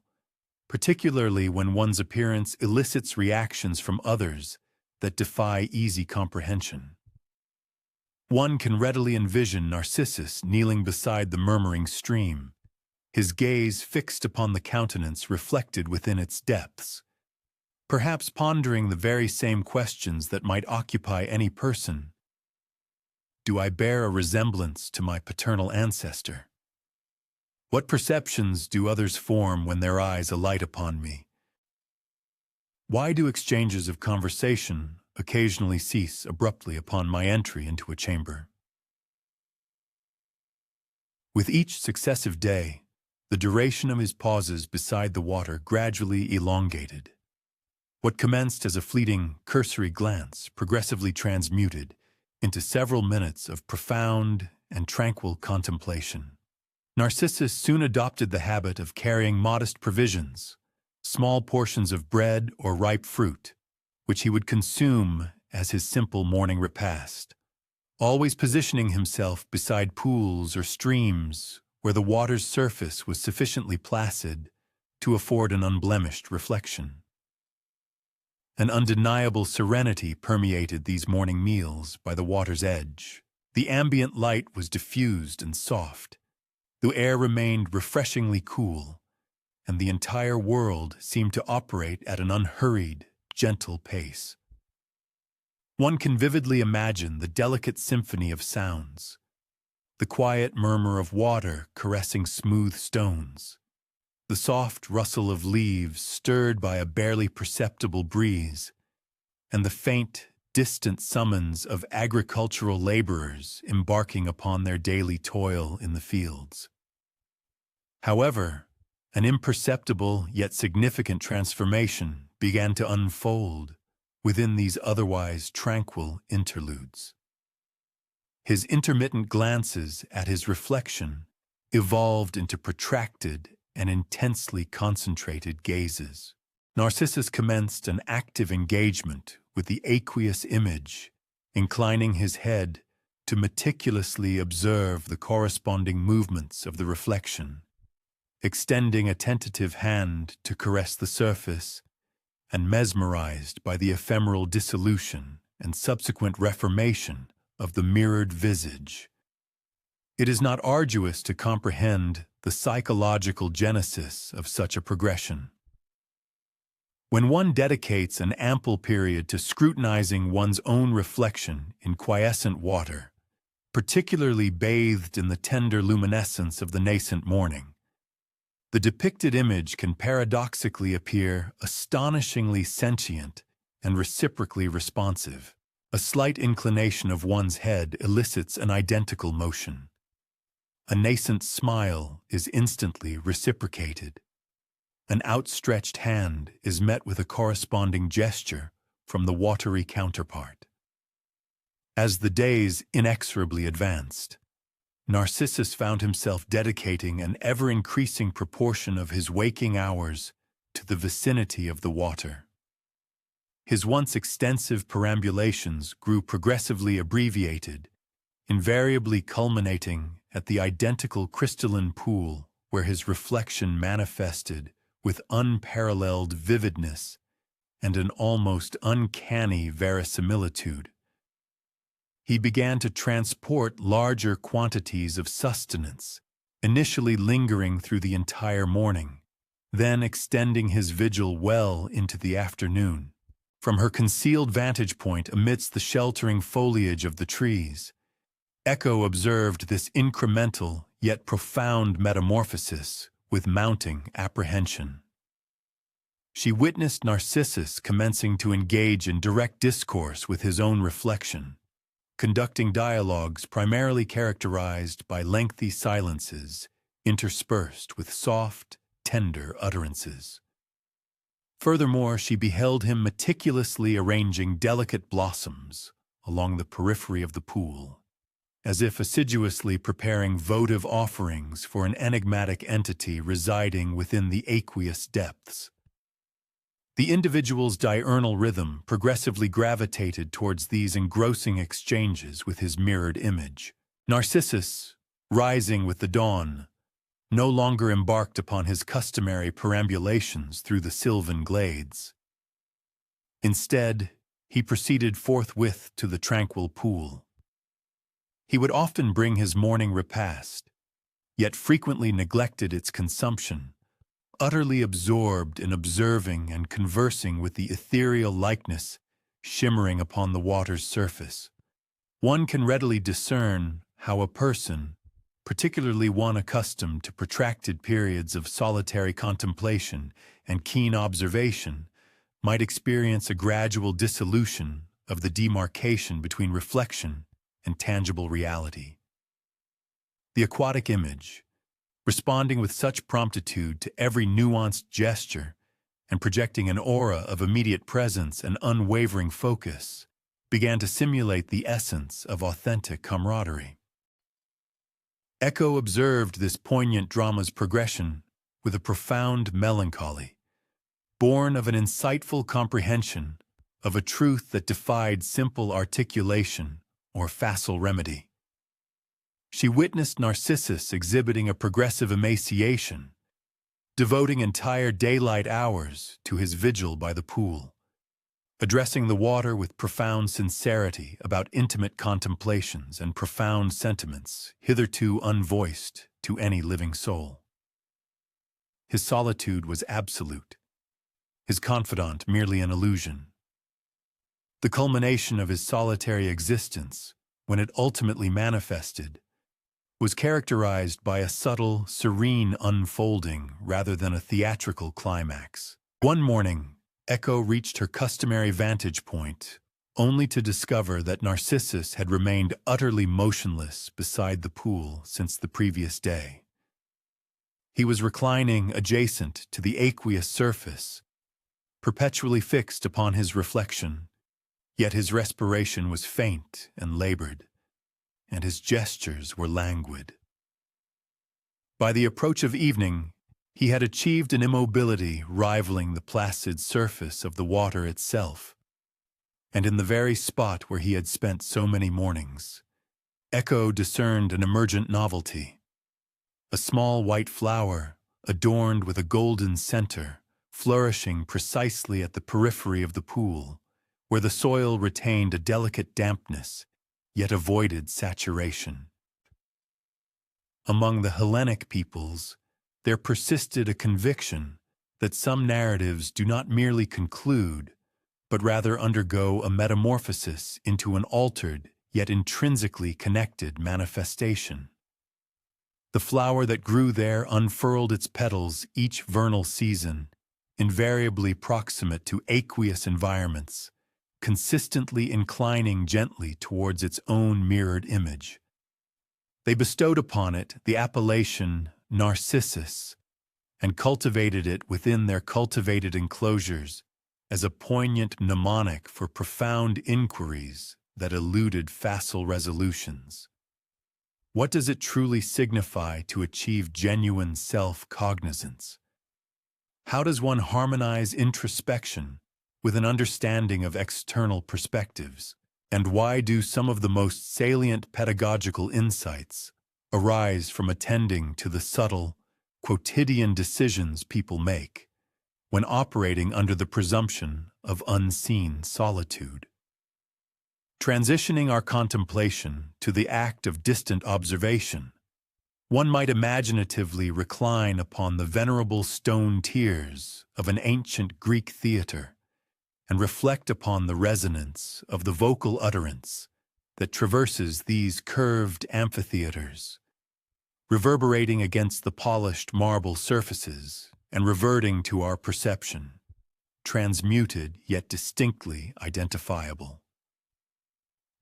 particularly when one's appearance elicits reactions from others that defy easy comprehension. One can readily envision Narcissus kneeling beside the murmuring stream, his gaze fixed upon the countenance reflected within its depths, perhaps pondering the very same questions that might occupy any person. Do I bear a resemblance to my paternal ancestor? What perceptions do others form when their eyes alight upon me? Why do exchanges of conversation occasionally cease abruptly upon my entry into a chamber? With each successive day, the duration of his pauses beside the water gradually elongated. What commenced as a fleeting, cursory glance progressively transmuted into several minutes of profound and tranquil contemplation. Narcissus soon adopted the habit of carrying modest provisions, small portions of bread or ripe fruit, which he would consume as his simple morning repast, always positioning himself beside pools or streams where the water's surface was sufficiently placid to afford an unblemished reflection. An undeniable serenity permeated these morning meals by the water's edge. The ambient light was diffused and soft. The air remained refreshingly cool, and the entire world seemed to operate at an unhurried, gentle pace. One can vividly imagine the delicate symphony of sounds, the quiet murmur of water caressing smooth stones, the soft rustle of leaves stirred by a barely perceptible breeze, and the faint, distant summons of agricultural laborers embarking upon their daily toil in the fields. However, an imperceptible yet significant transformation began to unfold within these otherwise tranquil interludes. His intermittent glances at his reflection evolved into protracted and intensely concentrated gazes. Narcissus commenced an active engagement with the aqueous image, inclining his head to meticulously observe the corresponding movements of the reflection, extending a tentative hand to caress the surface, and mesmerized by the ephemeral dissolution and subsequent reformation of the mirrored visage. It is not arduous to comprehend the psychological genesis of such a progression. When one dedicates an ample period to scrutinizing one's own reflection in quiescent water, particularly bathed in the tender luminescence of the nascent morning, the depicted image can paradoxically appear astonishingly sentient and reciprocally responsive. A slight inclination of one's head elicits an identical motion. A nascent smile is instantly reciprocated. An outstretched hand is met with a corresponding gesture from the watery counterpart. As the days inexorably advanced, Narcissus found himself dedicating an ever-increasing proportion of his waking hours to the vicinity of the water. His once extensive perambulations grew progressively abbreviated, invariably culminating at the identical crystalline pool where his reflection manifested with unparalleled vividness and an almost uncanny verisimilitude. he began to transport larger quantities of sustenance, initially lingering through the entire morning, then extending his vigil well into the afternoon. From her concealed vantage point amidst the sheltering foliage of the trees, Echo observed this incremental yet profound metamorphosis with mounting apprehension. She witnessed Narcissus commencing to engage in direct discourse with his own reflection, conducting dialogues primarily characterized by lengthy silences interspersed with soft, tender utterances. Furthermore, she beheld him meticulously arranging delicate blossoms along the periphery of the pool, as if assiduously preparing votive offerings for an enigmatic entity residing within the aqueous depths. The individual's diurnal rhythm progressively gravitated towards these engrossing exchanges with his mirrored image. Narcissus, rising with the dawn, no longer embarked upon his customary perambulations through the sylvan glades. Instead, he proceeded forthwith to the tranquil pool. He would often bring his morning repast, yet frequently neglected its consumption, utterly absorbed in observing and conversing with the ethereal likeness shimmering upon the water's surface. One can readily discern how a person, particularly one accustomed to protracted periods of solitary contemplation and keen observation, might experience a gradual dissolution of the demarcation between reflection and tangible reality. The aquatic image, responding with such promptitude to every nuanced gesture and projecting an aura of immediate presence and unwavering focus, began to simulate the essence of authentic camaraderie. Echo observed this poignant drama's progression with a profound melancholy, born of an insightful comprehension of a truth that defied simple articulation or facile remedy. She witnessed Narcissus exhibiting a progressive emaciation, devoting entire daylight hours to his vigil by the pool, addressing the water with profound sincerity about intimate contemplations and profound sentiments hitherto unvoiced to any living soul. His solitude was absolute, his confidant merely an illusion. The culmination of his solitary existence, when it ultimately manifested, was characterized by a subtle, serene unfolding rather than a theatrical climax. One morning, Echo reached her customary vantage point, only to discover that Narcissus had remained utterly motionless beside the pool since the previous day. He was reclining adjacent to the aqueous surface, perpetually fixed upon his reflection, yet his respiration was faint and labored, and his gestures were languid. By the approach of evening, he had achieved an immobility rivaling the placid surface of the water itself, and in the very spot where he had spent so many mornings, Echo discerned an emergent novelty. A small white flower, adorned with a golden center, flourishing precisely at the periphery of the pool, where the soil retained a delicate dampness, yet avoided saturation. Among the Hellenic peoples, there persisted a conviction that some narratives do not merely conclude, but rather undergo a metamorphosis into an altered yet intrinsically connected manifestation. The flower that grew there unfurled its petals each vernal season, invariably proximate to aqueous environments, consistently inclining gently towards its own mirrored image. They bestowed upon it the appellation Narcissus and cultivated it within their cultivated enclosures as a poignant mnemonic for profound inquiries that eluded facile resolutions. What does it truly signify to achieve genuine self-cognizance? How does one harmonize introspection with an understanding of external perspectives? And why do some of the most salient pedagogical insights arise from attending to the subtle, quotidian decisions people make when operating under the presumption of unseen solitude? Transitioning our contemplation to the act of distant observation, one might imaginatively recline upon the venerable stone tiers of an ancient Greek theater and reflect upon the resonance of the vocal utterance that traverses these curved amphitheaters, reverberating against the polished marble surfaces and reverting to our perception, transmuted yet distinctly identifiable.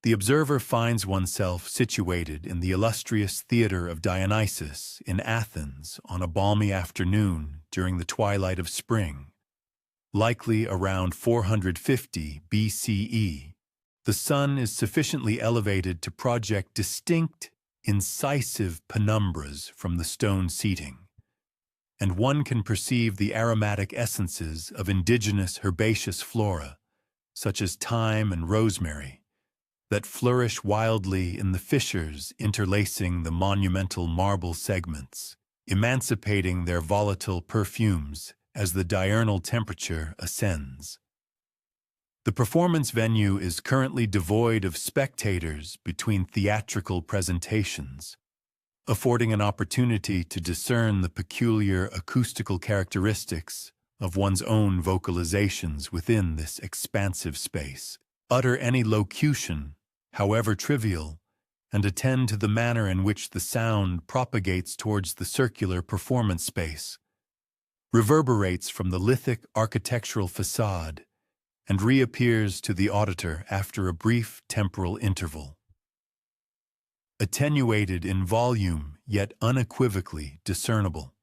The observer finds oneself situated in the illustrious theater of Dionysus in Athens on a balmy afternoon during the twilight of spring. Likely around 450 BCE, the sun is sufficiently elevated to project distinct, incisive penumbras from the stone seating, and one can perceive the aromatic essences of indigenous herbaceous flora, such as thyme and rosemary, that flourish wildly in the fissures interlacing the monumental marble segments, emancipating their volatile perfumes as the diurnal temperature ascends. The performance venue is currently devoid of spectators between theatrical presentations, affording an opportunity to discern the peculiar acoustical characteristics of one's own vocalizations within this expansive space. Utter any locution, however trivial, and attend to the manner in which the sound propagates towards the circular performance space, reverberates from the lithic architectural facade, and reappears to the auditor after a brief temporal interval. Attenuated in volume, yet unequivocally discernible,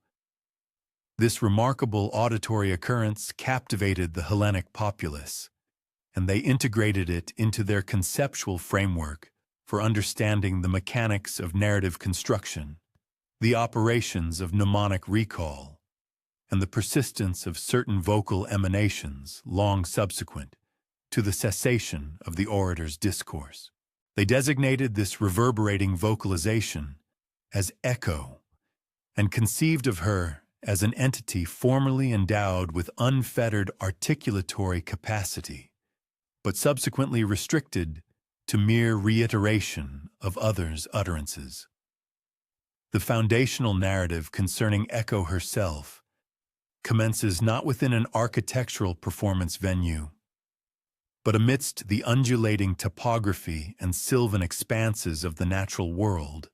this remarkable auditory occurrence captivated the Hellenic populace, and they integrated it into their conceptual framework for understanding the mechanics of narrative construction, the operations of mnemonic recall, and the persistence of certain vocal emanations long subsequent to the cessation of the orator's discourse. They designated this reverberating vocalization as echo and conceived of her as an entity formerly endowed with unfettered articulatory capacity, but subsequently restricted to mere reiteration of others' utterances. The foundational narrative concerning Echo herself commences not within an architectural performance venue, but amidst the undulating topography and sylvan expanses of the natural world,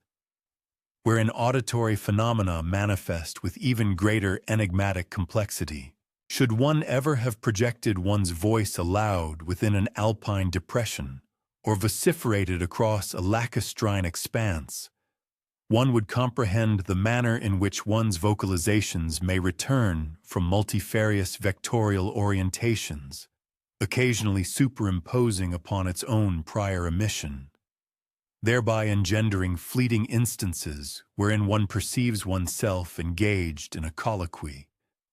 wherein auditory phenomena manifest with even greater enigmatic complexity. Should one ever have projected one's voice aloud within an alpine depression or vociferated across a lacustrine expanse, one would comprehend the manner in which one's vocalizations may return from multifarious vectorial orientations, occasionally superimposing upon its own prior emission, thereby engendering fleeting instances wherein one perceives oneself engaged in a colloquy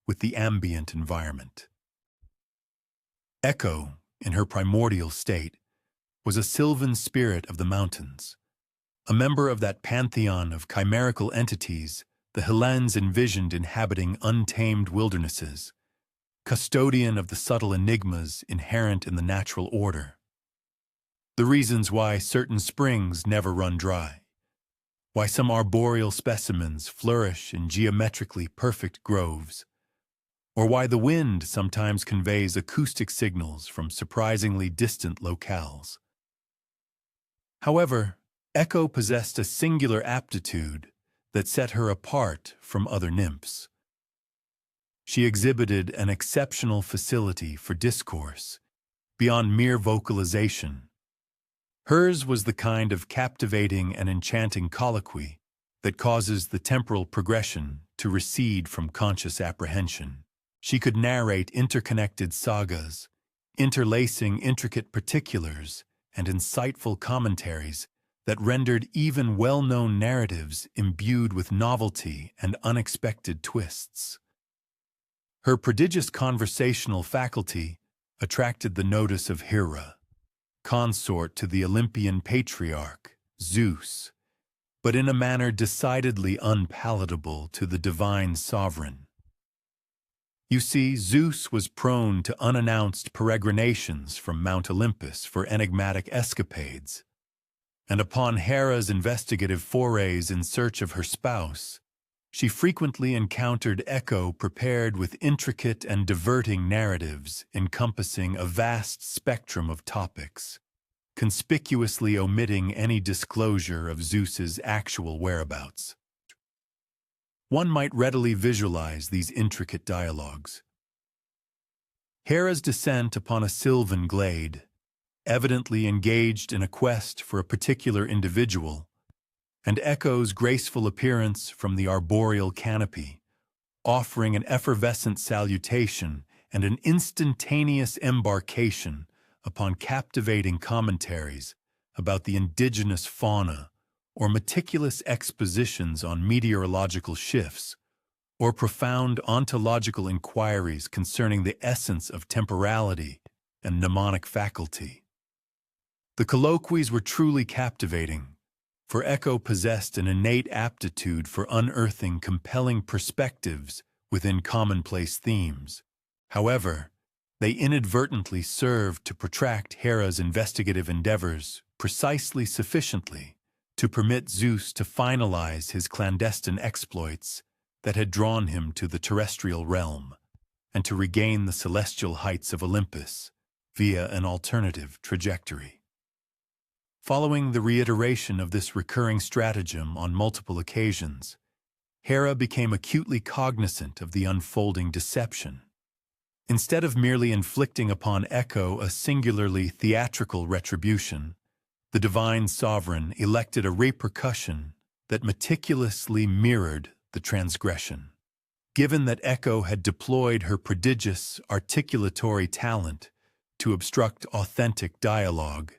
with the ambient environment. Echo, in her primordial state, was a sylvan spirit of the mountains, a member of that pantheon of chimerical entities the Hellenes envisioned inhabiting untamed wildernesses, custodian of the subtle enigmas inherent in the natural order. The reasons why certain springs never run dry, why some arboreal specimens flourish in geometrically perfect groves, or why the wind sometimes conveys acoustic signals from surprisingly distant locales. However, Echo possessed a singular aptitude that set her apart from other nymphs. She exhibited an exceptional facility for discourse, beyond mere vocalization. Hers was the kind of captivating and enchanting colloquy that causes the temporal progression to recede from conscious apprehension. She could narrate interconnected sagas, interlacing intricate particulars and insightful commentaries that rendered even well-known narratives imbued with novelty and unexpected twists. Her prodigious conversational faculty attracted the notice of Hera, consort to the Olympian patriarch, Zeus, but in a manner decidedly unpalatable to the divine sovereign. You see, Zeus was prone to unannounced peregrinations from Mount Olympus for enigmatic escapades, and upon Hera's investigative forays in search of her spouse, she frequently encountered Echo prepared with intricate and diverting narratives encompassing a vast spectrum of topics, conspicuously omitting any disclosure of Zeus's actual whereabouts. One might readily visualize these intricate dialogues. Hera's descent upon a sylvan glade, evidently engaged in a quest for a particular individual, and Echo's graceful appearance from the arboreal canopy, offering an effervescent salutation and an instantaneous embarkation upon captivating commentaries about the indigenous fauna or meticulous expositions on meteorological shifts, or profound ontological inquiries concerning the essence of temporality and mnemonic faculty. The colloquies were truly captivating, for Echo possessed an innate aptitude for unearthing compelling perspectives within commonplace themes. However, they inadvertently served to protract Hera's investigative endeavors precisely sufficiently to permit Zeus to finalize his clandestine exploits that had drawn him to the terrestrial realm, and to regain the celestial heights of Olympus via an alternative trajectory. Following the reiteration of this recurring stratagem on multiple occasions, Hera became acutely cognizant of the unfolding deception. Instead of merely inflicting upon Echo a singularly theatrical retribution, the divine sovereign elected a repercussion that meticulously mirrored the transgression. Given that Echo had deployed her prodigious articulatory talent to obstruct authentic dialogue,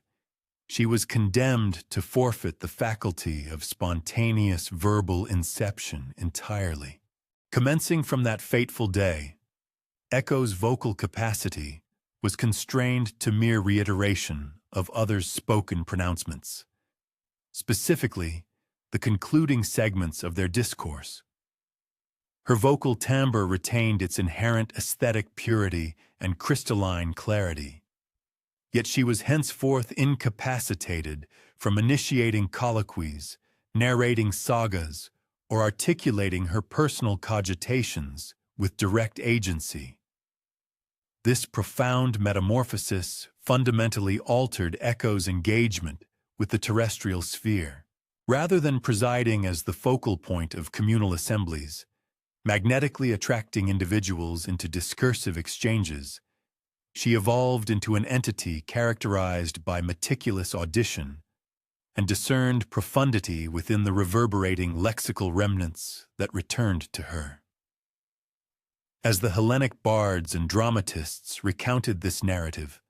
she was condemned to forfeit the faculty of spontaneous verbal inception entirely. Commencing from that fateful day, Echo's vocal capacity was constrained to mere reiteration of others' spoken pronouncements, specifically the concluding segments of their discourse. Her vocal timbre retained its inherent aesthetic purity and crystalline clarity, yet she was henceforth incapacitated from initiating colloquies, narrating sagas, or articulating her personal cogitations with direct agency. This profound metamorphosis fundamentally altered Echo's engagement with the terrestrial sphere. Rather than presiding as the focal point of communal assemblies, magnetically attracting individuals into discursive exchanges, she evolved into an entity characterized by meticulous audition and discerned profundity within the reverberating lexical remnants that returned to her. As the Hellenic bards and dramatists recounted this narrative,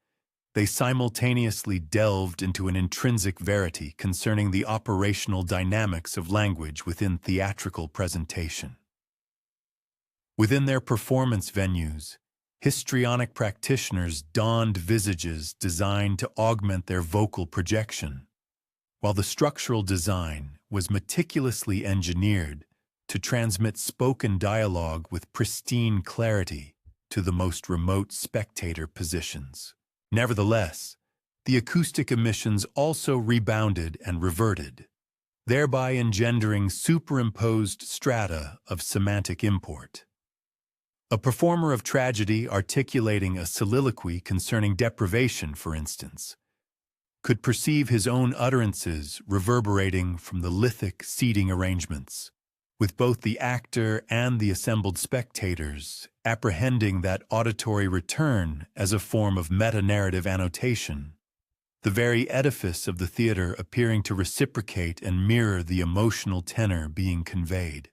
they simultaneously delved into an intrinsic verity concerning the operational dynamics of language within theatrical presentation. Within their performance venues, histrionic practitioners donned visages designed to augment their vocal projection, while the structural design was meticulously engineered to transmit spoken dialogue with pristine clarity to the most remote spectator positions. Nevertheless, the acoustic emissions also rebounded and reverted, thereby engendering superimposed strata of semantic import. A performer of tragedy articulating a soliloquy concerning deprivation, for instance, could perceive his own utterances reverberating from the lithic seating arrangements, with both the actor and the assembled spectators apprehending that auditory return as a form of meta-narrative annotation, the very edifice of the theater appearing to reciprocate and mirror the emotional tenor being conveyed.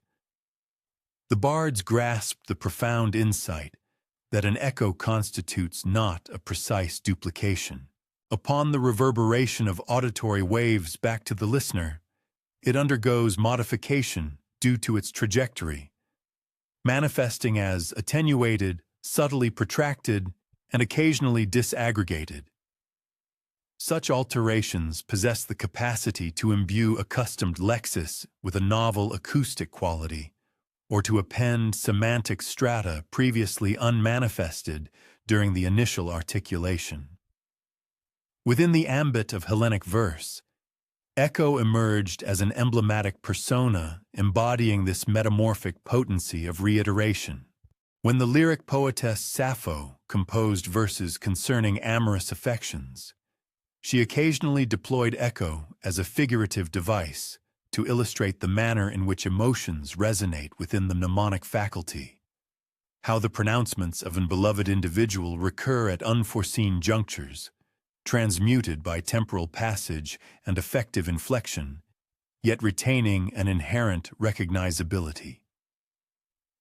The bards grasped the profound insight that an echo constitutes not a precise duplication. Upon the reverberation of auditory waves back to the listener, it undergoes modification due to its trajectory, manifesting as attenuated, subtly protracted, and occasionally disaggregated. Such alterations possess the capacity to imbue accustomed lexis with a novel acoustic quality, or to append semantic strata previously unmanifested during the initial articulation. Within the ambit of Hellenic verse, echo emerged as an emblematic persona embodying this metamorphic potency of reiteration. When the lyric poetess Sappho composed verses concerning amorous affections, she occasionally deployed echo as a figurative device to illustrate the manner in which emotions resonate within the mnemonic faculty, how the pronouncements of an beloved individual recur at unforeseen junctures, transmuted by temporal passage and affective inflection, yet retaining an inherent recognizability.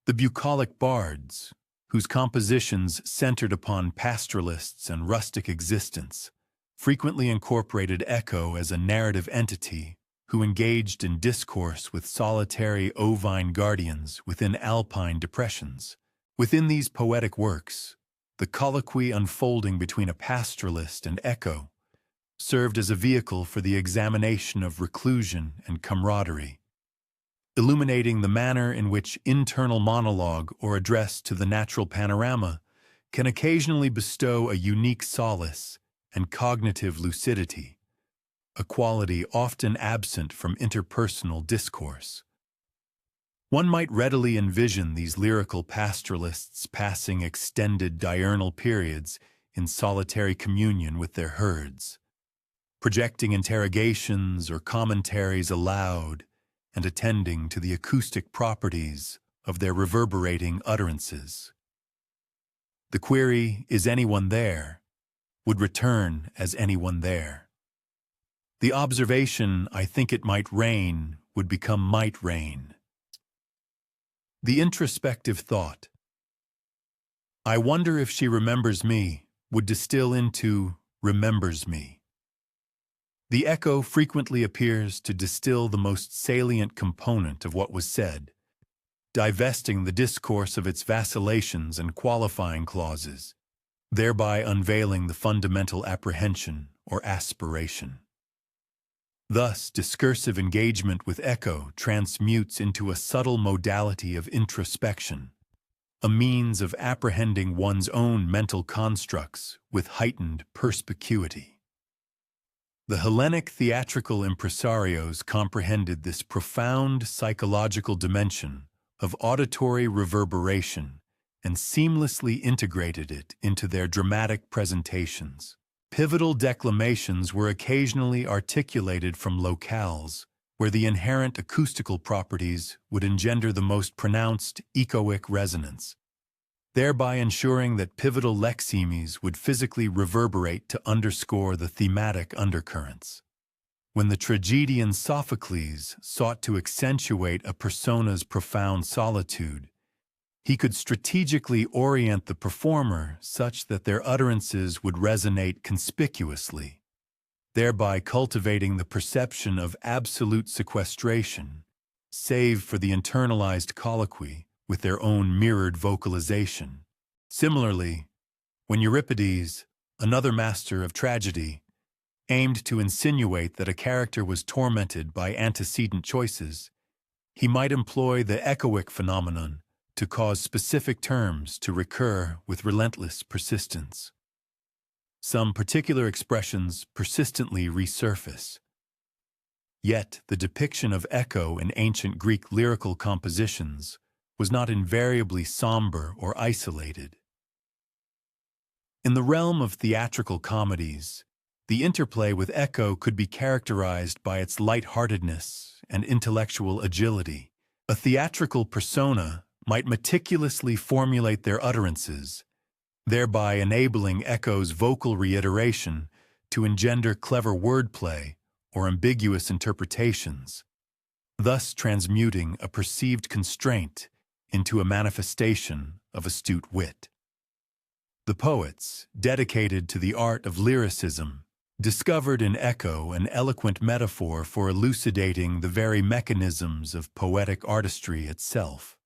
The bucolic bards, whose compositions centered upon pastoralists and rustic existence, frequently incorporated echo as a narrative entity who engaged in discourse with solitary ovine guardians within alpine depressions. Within these poetic works, the colloquy unfolding between a pastoralist and echo served as a vehicle for the examination of reclusion and camaraderie, illuminating the manner in which internal monologue or address to the natural panorama can occasionally bestow a unique solace and cognitive lucidity, a quality often absent from interpersonal discourse. One might readily envision these lyrical pastoralists passing extended diurnal periods in solitary communion with their herds, projecting interrogations or commentaries aloud and attending to the acoustic properties of their reverberating utterances. The query, "Is anyone there?" would return as anyone there. The observation, "I think it might rain," would become might rain. The introspective thought, "I wonder if she remembers me," would distill into remembers me. The echo frequently appears to distill the most salient component of what was said, divesting the discourse of its vacillations and qualifying clauses, thereby unveiling the fundamental apprehension or aspiration. Thus, discursive engagement with echo transmutes into a subtle modality of introspection, a means of apprehending one's own mental constructs with heightened perspicuity. The Hellenic theatrical impresarios comprehended this profound psychological dimension of auditory reverberation and seamlessly integrated it into their dramatic presentations. Pivotal declamations were occasionally articulated from locales, where the inherent acoustical properties would engender the most pronounced echoic resonance, thereby ensuring that pivotal lexemes would physically reverberate to underscore the thematic undercurrents. When the tragedian Sophocles sought to accentuate a persona's profound solitude, he could strategically orient the performer such that their utterances would resonate conspicuously, thereby cultivating the perception of absolute sequestration, save for the internalized colloquy with their own mirrored vocalization. Similarly, when Euripides, another master of tragedy, aimed to insinuate that a character was tormented by antecedent choices, he might employ the echoic phenomenon to cause specific terms to recur with relentless persistence. Some particular expressions persistently resurface. Yet the depiction of echo in ancient Greek lyrical compositions was not invariably somber or isolated. In the realm of theatrical comedies, the interplay with echo could be characterized by its lightheartedness and intellectual agility. A theatrical persona might meticulously formulate their utterances, thereby enabling echo's vocal reiteration to engender clever wordplay or ambiguous interpretations, thus transmuting a perceived constraint into a manifestation of astute wit. The poets, dedicated to the art of lyricism, discovered in echo an eloquent metaphor for elucidating the very mechanisms of poetic artistry itself.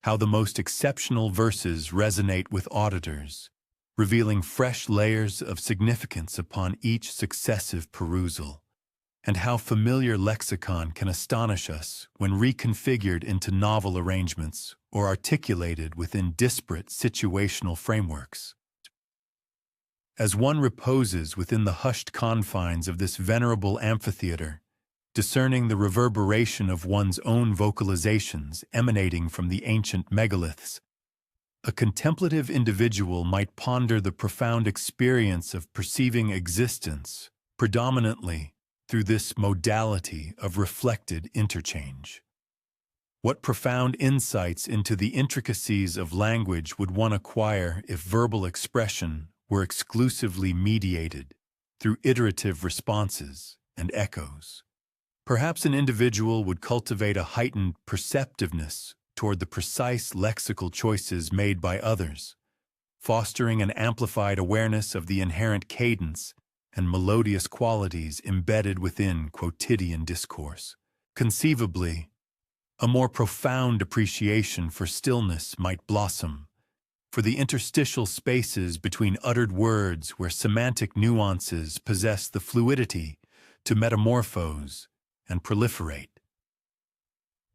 How the most exceptional verses resonate with auditors, revealing fresh layers of significance upon each successive perusal. and how familiar lexicon can astonish us when reconfigured into novel arrangements or articulated within disparate situational frameworks. As one reposes within the hushed confines of this venerable amphitheater, discerning the reverberation of one's own vocalizations emanating from the ancient megaliths, a contemplative individual might ponder the profound experience of perceiving existence predominantly through this modality of reflected interchange. What profound insights into the intricacies of language would one acquire if verbal expression were exclusively mediated through iterative responses and echoes? Perhaps an individual would cultivate a heightened perceptiveness toward the precise lexical choices made by others, fostering an amplified awareness of the inherent cadence and melodious qualities embedded within quotidian discourse. Conceivably, a more profound appreciation for stillness might blossom, for the interstitial spaces between uttered words where semantic nuances possess the fluidity to metamorphose and proliferate.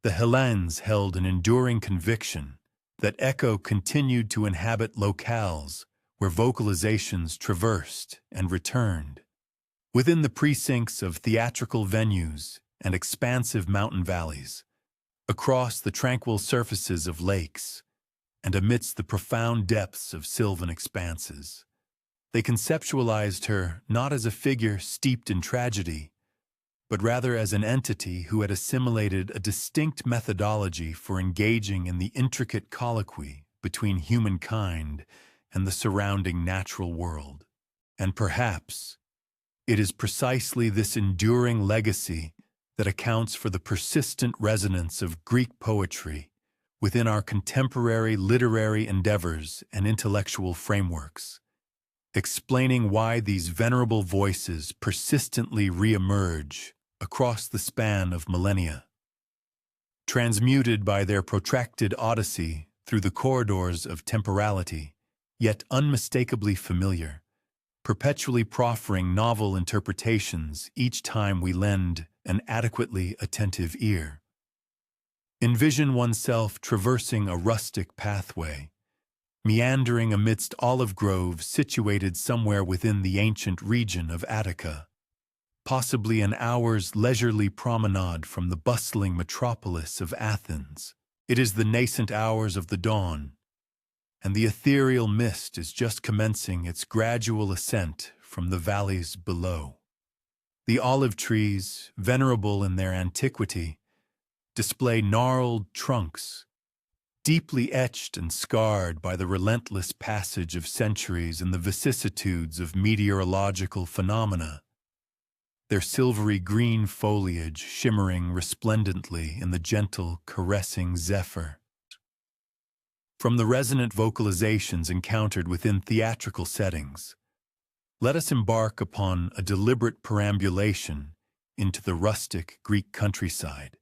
The Hellenes held an enduring conviction that echo continued to inhabit locales where vocalizations traversed and returned. Within the precincts of theatrical venues and expansive mountain valleys, across the tranquil surfaces of lakes, and amidst the profound depths of sylvan expanses, they conceptualized her not as a figure steeped in tragedy, but rather as an entity who had assimilated a distinct methodology for engaging in the intricate colloquy between humankind and the surrounding natural world. And perhaps it is precisely this enduring legacy that accounts for the persistent resonance of Greek poetry within our contemporary literary endeavors and intellectual frameworks, explaining why these venerable voices persistently re-emerge across the span of millennia. Transmuted by their protracted odyssey through the corridors of temporality, yet unmistakably familiar, perpetually proffering novel interpretations each time we lend an adequately attentive ear. Envision oneself traversing a rustic pathway, meandering amidst olive groves situated somewhere within the ancient region of Attica, possibly an hour's leisurely promenade from the bustling metropolis of Athens. It is the nascent hours of the dawn, and the ethereal mist is just commencing its gradual ascent from the valleys below. The olive trees, venerable in their antiquity, display gnarled trunks, deeply etched and scarred by the relentless passage of centuries and the vicissitudes of meteorological phenomena, their silvery green foliage shimmering resplendently in the gentle, caressing zephyr. From the resonant vocalizations encountered within theatrical settings, let us embark upon a deliberate perambulation into the rustic Greek countryside,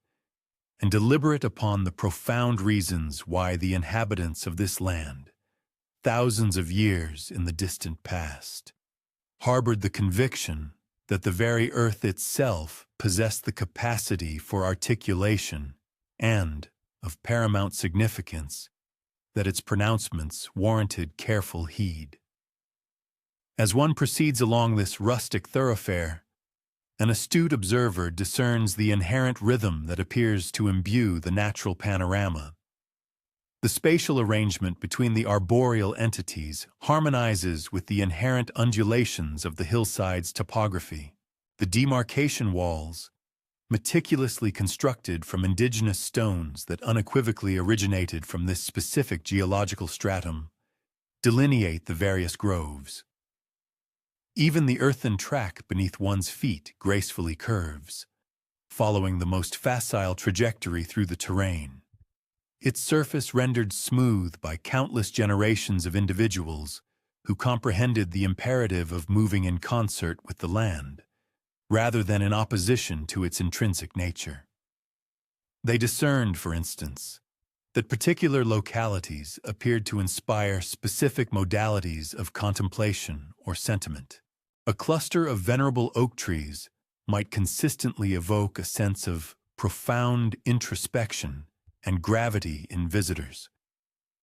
and deliberate upon the profound reasons why the inhabitants of this land, thousands of years in the distant past, harbored the conviction that the very earth itself possessed the capacity for articulation and, of paramount significance, that its pronouncements warranted careful heed. As one proceeds along this rustic thoroughfare, an astute observer discerns the inherent rhythm that appears to imbue the natural panorama. The spatial arrangement between the arboreal entities harmonizes with the inherent undulations of the hillside's topography. The demarcation walls, meticulously constructed from indigenous stones that unequivocally originated from this specific geological stratum, delineate the various groves. Even the earthen track beneath one's feet gracefully curves, following the most facile trajectory through the terrain. Its surface rendered smooth by countless generations of individuals who comprehended the imperative of moving in concert with the land, rather than in opposition to its intrinsic nature. They discerned, for instance, that particular localities appeared to inspire specific modalities of contemplation or sentiment. A cluster of venerable oak trees might consistently evoke a sense of profound introspection and gravity in visitors,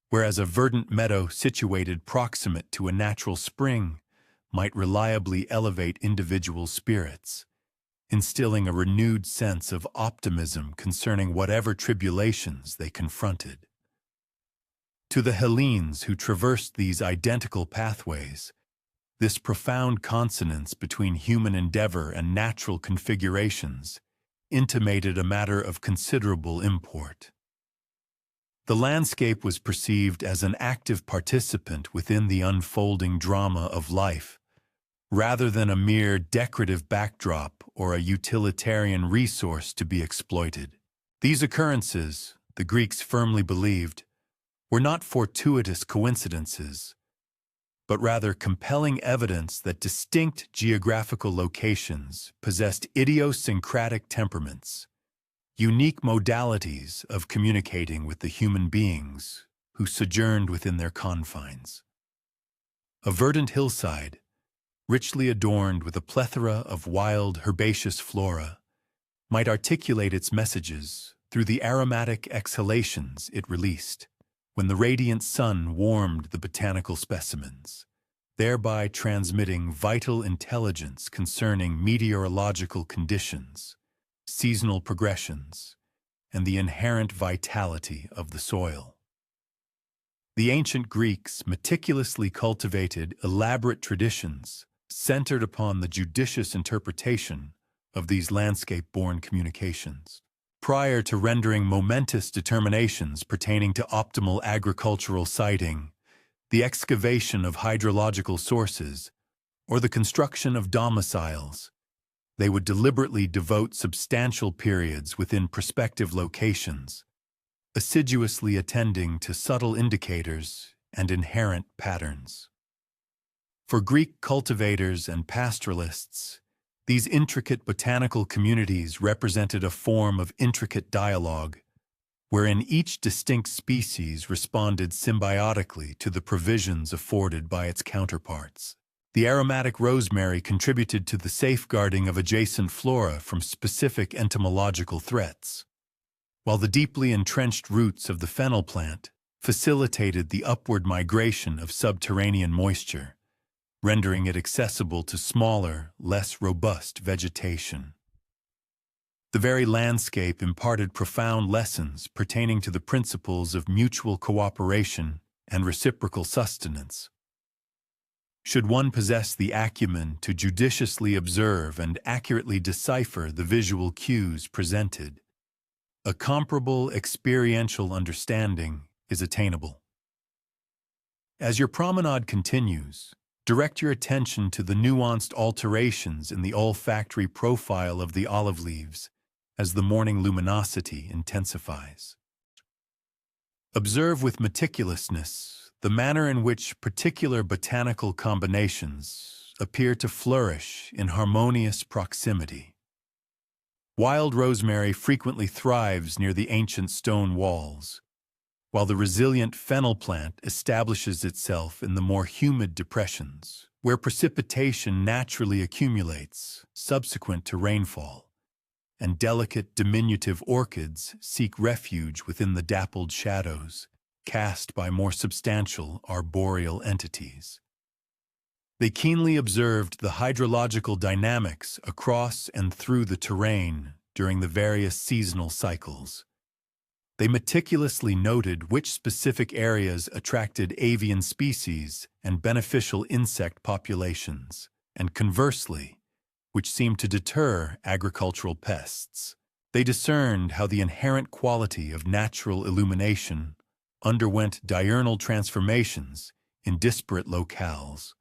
whereas a verdant meadow situated proximate to a natural spring might reliably elevate individual spirits, instilling a renewed sense of optimism concerning whatever tribulations they confronted. To the Hellenes who traversed these identical pathways, this profound consonance between human endeavor and natural configurations intimated a matter of considerable import. The landscape was perceived as an active participant within the unfolding drama of life, rather than a mere decorative backdrop or a utilitarian resource to be exploited. These occurrences, the Greeks firmly believed, were not fortuitous coincidences, but rather compelling evidence that distinct geographical locations possessed idiosyncratic temperaments, unique modalities of communicating with the human beings who sojourned within their confines. A verdant hillside, richly adorned with a plethora of wild herbaceous flora, might articulate its messages through the aromatic exhalations it released when the radiant sun warmed the botanical specimens, thereby transmitting vital intelligence concerning meteorological conditions, seasonal progressions, and the inherent vitality of the soil. The ancient Greeks meticulously cultivated elaborate traditions centered upon the judicious interpretation of these landscape-born communications. Prior to rendering momentous determinations pertaining to optimal agricultural siting, the excavation of hydrological sources, or the construction of domiciles, they would deliberately devote substantial periods within prospective locations, assiduously attending to subtle indicators and inherent patterns. For Greek cultivators and pastoralists, these intricate botanical communities represented a form of intricate dialogue, wherein each distinct species responded symbiotically to the provisions afforded by its counterparts. The aromatic rosemary contributed to the safeguarding of adjacent flora from specific entomological threats, while the deeply entrenched roots of the fennel plant facilitated the upward migration of subterranean moisture, rendering it accessible to smaller, less robust vegetation. The very landscape imparted profound lessons pertaining to the principles of mutual cooperation and reciprocal sustenance. Should one possess the acumen to judiciously observe and accurately decipher the visual cues presented, a comparable experiential understanding is attainable. As your promenade continues, direct your attention to the nuanced alterations in the olfactory profile of the olive leaves as the morning luminosity intensifies. Observe with meticulousness the manner in which particular botanical combinations appear to flourish in harmonious proximity. Wild rosemary frequently thrives near the ancient stone walls, while the resilient fennel plant establishes itself in the more humid depressions, where precipitation naturally accumulates subsequent to rainfall, and delicate diminutive orchids seek refuge within the dappled shadows cast by more substantial arboreal entities. They keenly observed the hydrological dynamics across and through the terrain during the various seasonal cycles. They meticulously noted which specific areas attracted avian species and beneficial insect populations, and conversely, which seemed to deter agricultural pests. They discerned how the inherent quality of natural illumination underwent diurnal transformations in disparate locales,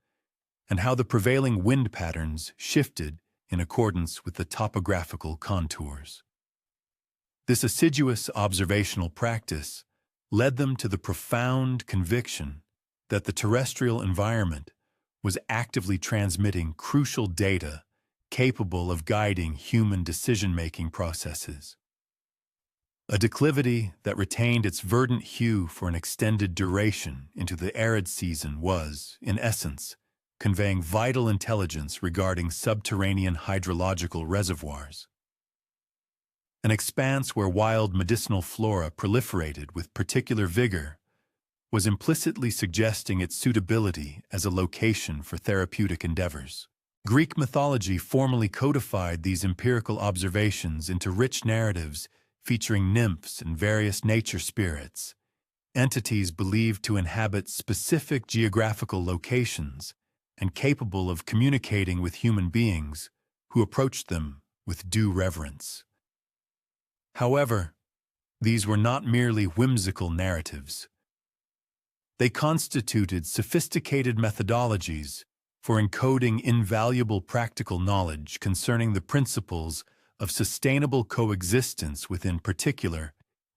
and how the prevailing wind patterns shifted in accordance with the topographical contours. This assiduous observational practice led them to the profound conviction that the terrestrial environment was actively transmitting crucial data capable of guiding human decision-making processes. A declivity that retained its verdant hue for an extended duration into the arid season was, in essence, conveying vital intelligence regarding subterranean hydrological reservoirs. An expanse where wild medicinal flora proliferated with particular vigor was implicitly suggesting its suitability as a location for therapeutic endeavors. Greek mythology formally codified these empirical observations into rich narratives featuring nymphs and various nature spirits, entities believed to inhabit specific geographical locations and capable of communicating with human beings who approached them with due reverence. However, these were not merely whimsical narratives. They constituted sophisticated methodologies for encoding invaluable practical knowledge concerning the principles of sustainable coexistence within particular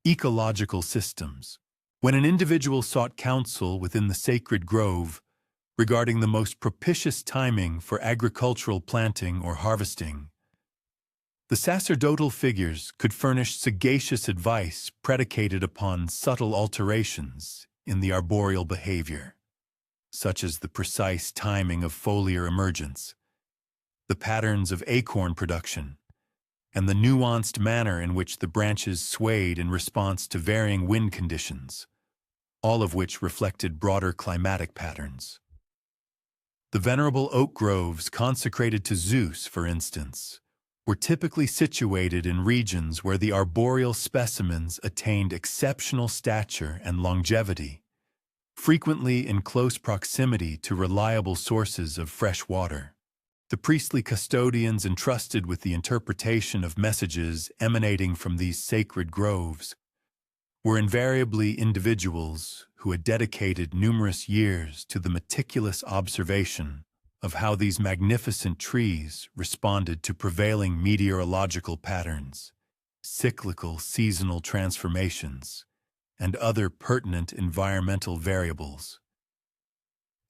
ecological systems. When an individual sought counsel within the sacred grove regarding the most propitious timing for agricultural planting or harvesting, the sacerdotal figures could furnish sagacious advice predicated upon subtle alterations in the arboreal behavior, such as the precise timing of foliar emergence, the patterns of acorn production, and the nuanced manner in which the branches swayed in response to varying wind conditions, all of which reflected broader climatic patterns. The venerable oak groves consecrated to Zeus, for instance, were typically situated in regions where the arboreal specimens attained exceptional stature and longevity, frequently in close proximity to reliable sources of fresh water. The priestly custodians entrusted with the interpretation of messages emanating from these sacred groves were invariably individuals who had dedicated numerous years to the meticulous observation of how these magnificent trees responded to prevailing meteorological patterns, cyclical seasonal transformations, and other pertinent environmental variables.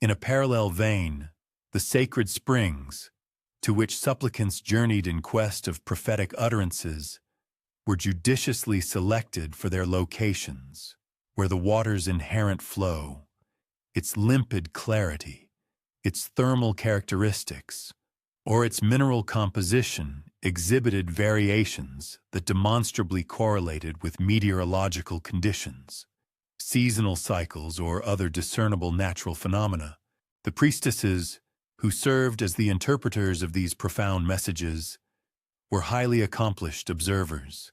In a parallel vein, the sacred springs, to which supplicants journeyed in quest of prophetic utterances, were judiciously selected for their locations, where the water's inherent flow, its limpid clarity, its thermal characteristics, or its mineral composition exhibited variations that demonstrably correlated with meteorological conditions, seasonal cycles, or other discernible natural phenomena. The priestesses, who served as the interpreters of these profound messages, were highly accomplished observers,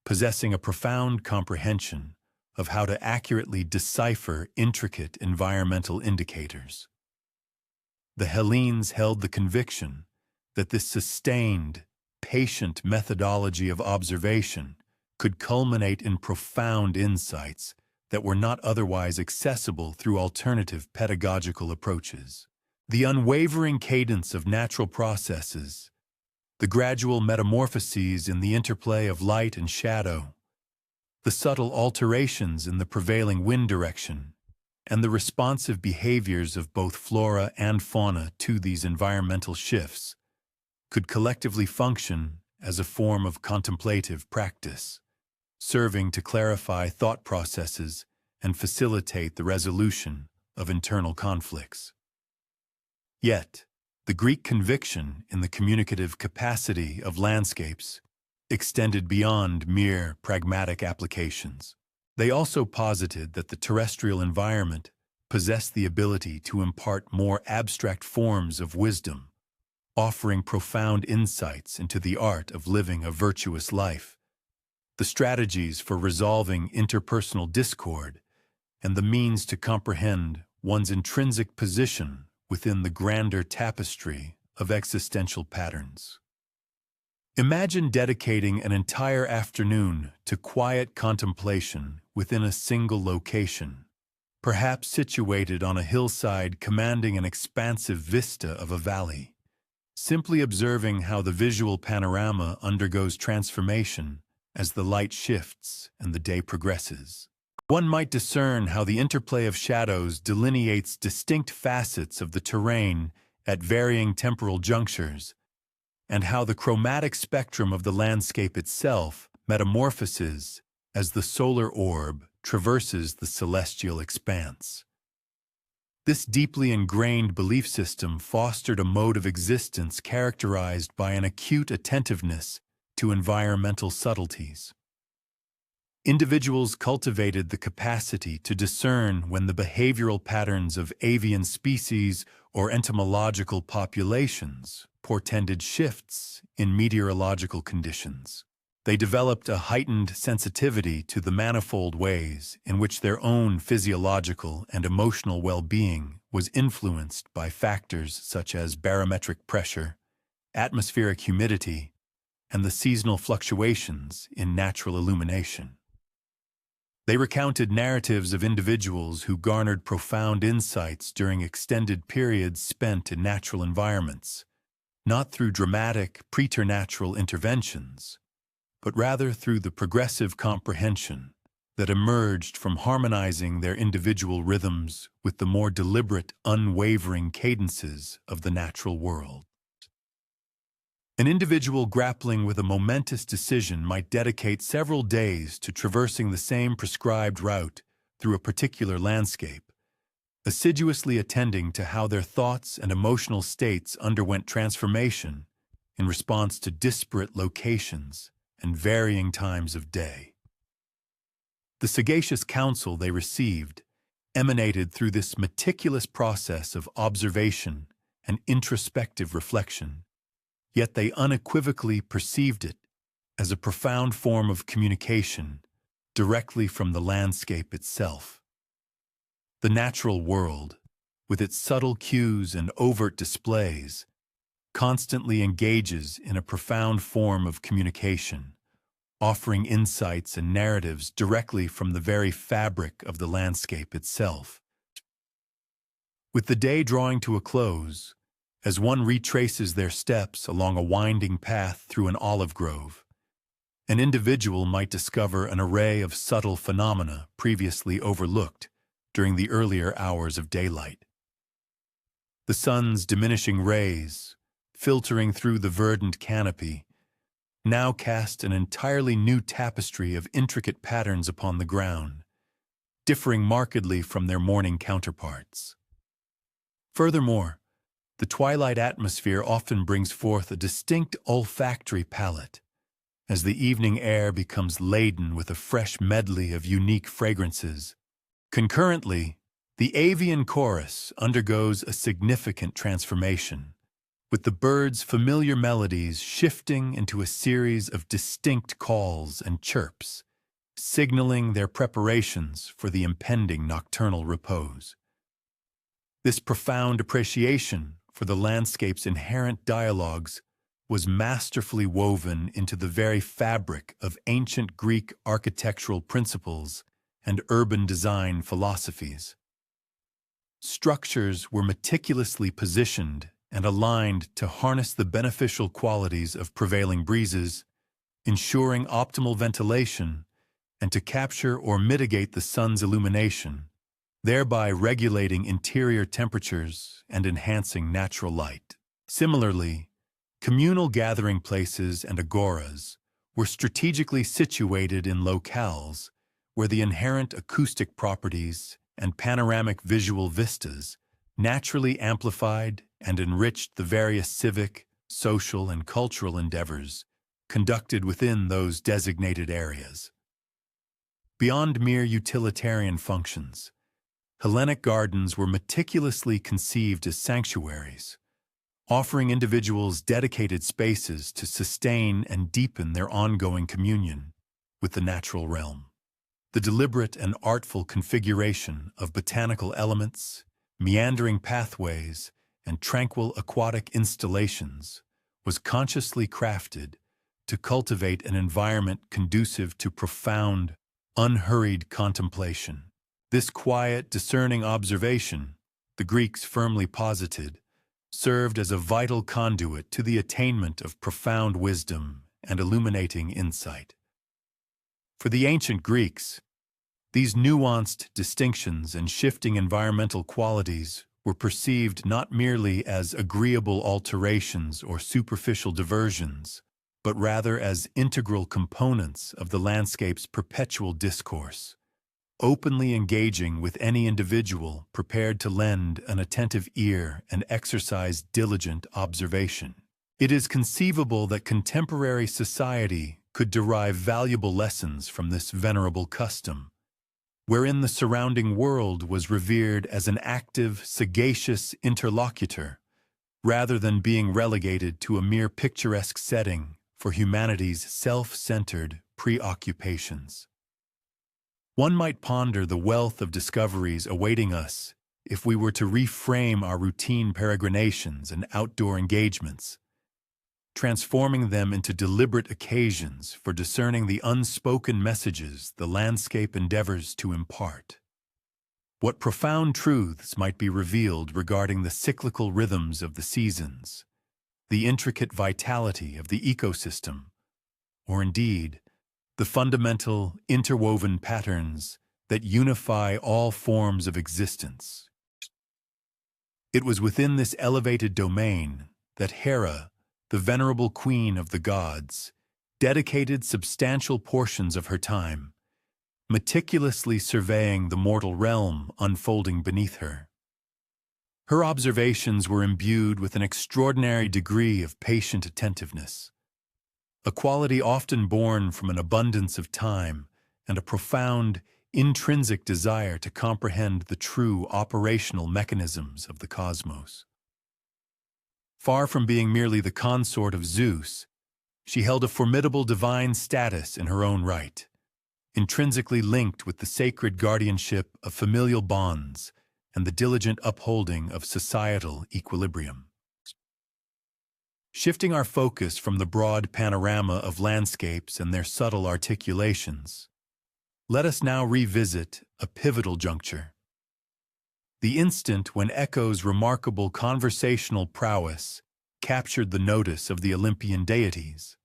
possessing a profound comprehension of how to accurately decipher intricate environmental indicators. The Hellenes held the conviction that this sustained, patient methodology of observation could culminate in profound insights that were not otherwise accessible through alternative pedagogical approaches. The unwavering cadence of natural processes, the gradual metamorphoses in the interplay of light and shadow, the subtle alterations in the prevailing wind direction, and the responsive behaviors of both flora and fauna to these environmental shifts could collectively function as a form of contemplative practice, serving to clarify thought processes and facilitate the resolution of internal conflicts. Yet, the Greek conviction in the communicative capacity of landscapes extended beyond mere pragmatic applications. They also posited that the terrestrial environment possessed the ability to impart more abstract forms of wisdom, offering profound insights into the art of living a virtuous life, the strategies for resolving interpersonal discord, and the means to comprehend one's intrinsic position within the grander tapestry of existential patterns. Imagine dedicating an entire afternoon to quiet contemplation within a single location, perhaps situated on a hillside commanding an expansive vista of a valley, simply observing how the visual panorama undergoes transformation as the light shifts and the day progresses. One might discern how the interplay of shadows delineates distinct facets of the terrain at varying temporal junctures, and how the chromatic spectrum of the landscape itself metamorphoses as the solar orb traverses the celestial expanse. This deeply ingrained belief system fostered a mode of existence characterized by an acute attentiveness to environmental subtleties. Individuals cultivated the capacity to discern when the behavioral patterns of avian species or entomological populations portended shifts in meteorological conditions. They developed a heightened sensitivity to the manifold ways in which their own physiological and emotional well-being was influenced by factors such as barometric pressure, atmospheric humidity, and the seasonal fluctuations in natural illumination. They recounted narratives of individuals who garnered profound insights during extended periods spent in natural environments, not through dramatic, preternatural interventions, but rather through the progressive comprehension that emerged from harmonizing their individual rhythms with the more deliberate, unwavering cadences of the natural world. An individual grappling with a momentous decision might dedicate several days to traversing the same prescribed route through a particular landscape, assiduously attending to how their thoughts and emotional states underwent transformation in response to disparate locations and varying times of day. The sagacious counsel they received emanated through this meticulous process of observation and introspective reflection, yet they unequivocally perceived it as a profound form of communication directly from the landscape itself. The natural world, with its subtle cues and overt displays, constantly engages in a profound form of communication, offering insights and narratives directly from the very fabric of the landscape itself. With the day drawing to a close, as one retraces their steps along a winding path through an olive grove, an individual might discover an array of subtle phenomena previously overlooked during the earlier hours of daylight. The sun's diminishing rays, filtering through the verdant canopy, now cast an entirely new tapestry of intricate patterns upon the ground, differing markedly from their morning counterparts. Furthermore, the twilight atmosphere often brings forth a distinct olfactory palette, as the evening air becomes laden with a fresh medley of unique fragrances. Concurrently, the avian chorus undergoes a significant transformation, with the birds' familiar melodies shifting into a series of distinct calls and chirps, signaling their preparations for the impending nocturnal repose. This profound appreciation for the landscape's inherent dialogues was masterfully woven into the very fabric of ancient Greek architectural principles and urban design philosophies. Structures were meticulously positioned and aligned to harness the beneficial qualities of prevailing breezes, ensuring optimal ventilation, and to capture or mitigate the sun's illumination, thereby regulating interior temperatures and enhancing natural light. Similarly, communal gathering places and agoras were strategically situated in locales where the inherent acoustic properties and panoramic visual vistas naturally amplified and enriched the various civic, social, and cultural endeavors conducted within those designated areas. Beyond mere utilitarian functions, Hellenic gardens were meticulously conceived as sanctuaries, offering individuals dedicated spaces to sustain and deepen their ongoing communion with the natural realm. The deliberate and artful configuration of botanical elements, meandering pathways, and tranquil aquatic installations was consciously crafted to cultivate an environment conducive to profound, unhurried contemplation. This quiet, discerning observation, the Greeks firmly posited, served as a vital conduit to the attainment of profound wisdom and illuminating insight. For the ancient Greeks, these nuanced distinctions and shifting environmental qualities were perceived not merely as agreeable alterations or superficial diversions, but rather as integral components of the landscape's perpetual discourse, openly engaging with any individual prepared to lend an attentive ear and exercise diligent observation. It is conceivable that contemporary society could derive valuable lessons from this venerable custom, wherein the surrounding world was revered as an active, sagacious interlocutor, rather than being relegated to a mere picturesque setting for humanity's self-centered preoccupations. One might ponder the wealth of discoveries awaiting us if we were to reframe our routine peregrinations and outdoor engagements, transforming them into deliberate occasions for discerning the unspoken messages the landscape endeavors to impart. What profound truths might be revealed regarding the cyclical rhythms of the seasons, the intricate vitality of the ecosystem, or indeed, the fundamental interwoven patterns that unify all forms of existence. It was within this elevated domain that Hera, the venerable queen of the gods, dedicated substantial portions of her time, meticulously surveying the mortal realm unfolding beneath her. Her observations were imbued with an extraordinary degree of patient attentiveness, a quality often born from an abundance of time and a profound, intrinsic desire to comprehend the true operational mechanisms of the cosmos. Far from being merely the consort of Zeus, she held a formidable divine status in her own right, intrinsically linked with the sacred guardianship of familial bonds and the diligent upholding of societal equilibrium. Shifting our focus from the broad panorama of landscapes and their subtle articulations, let us now revisit a pivotal juncture. The instant when Echo's remarkable conversational prowess captured the notice of the Olympian deities.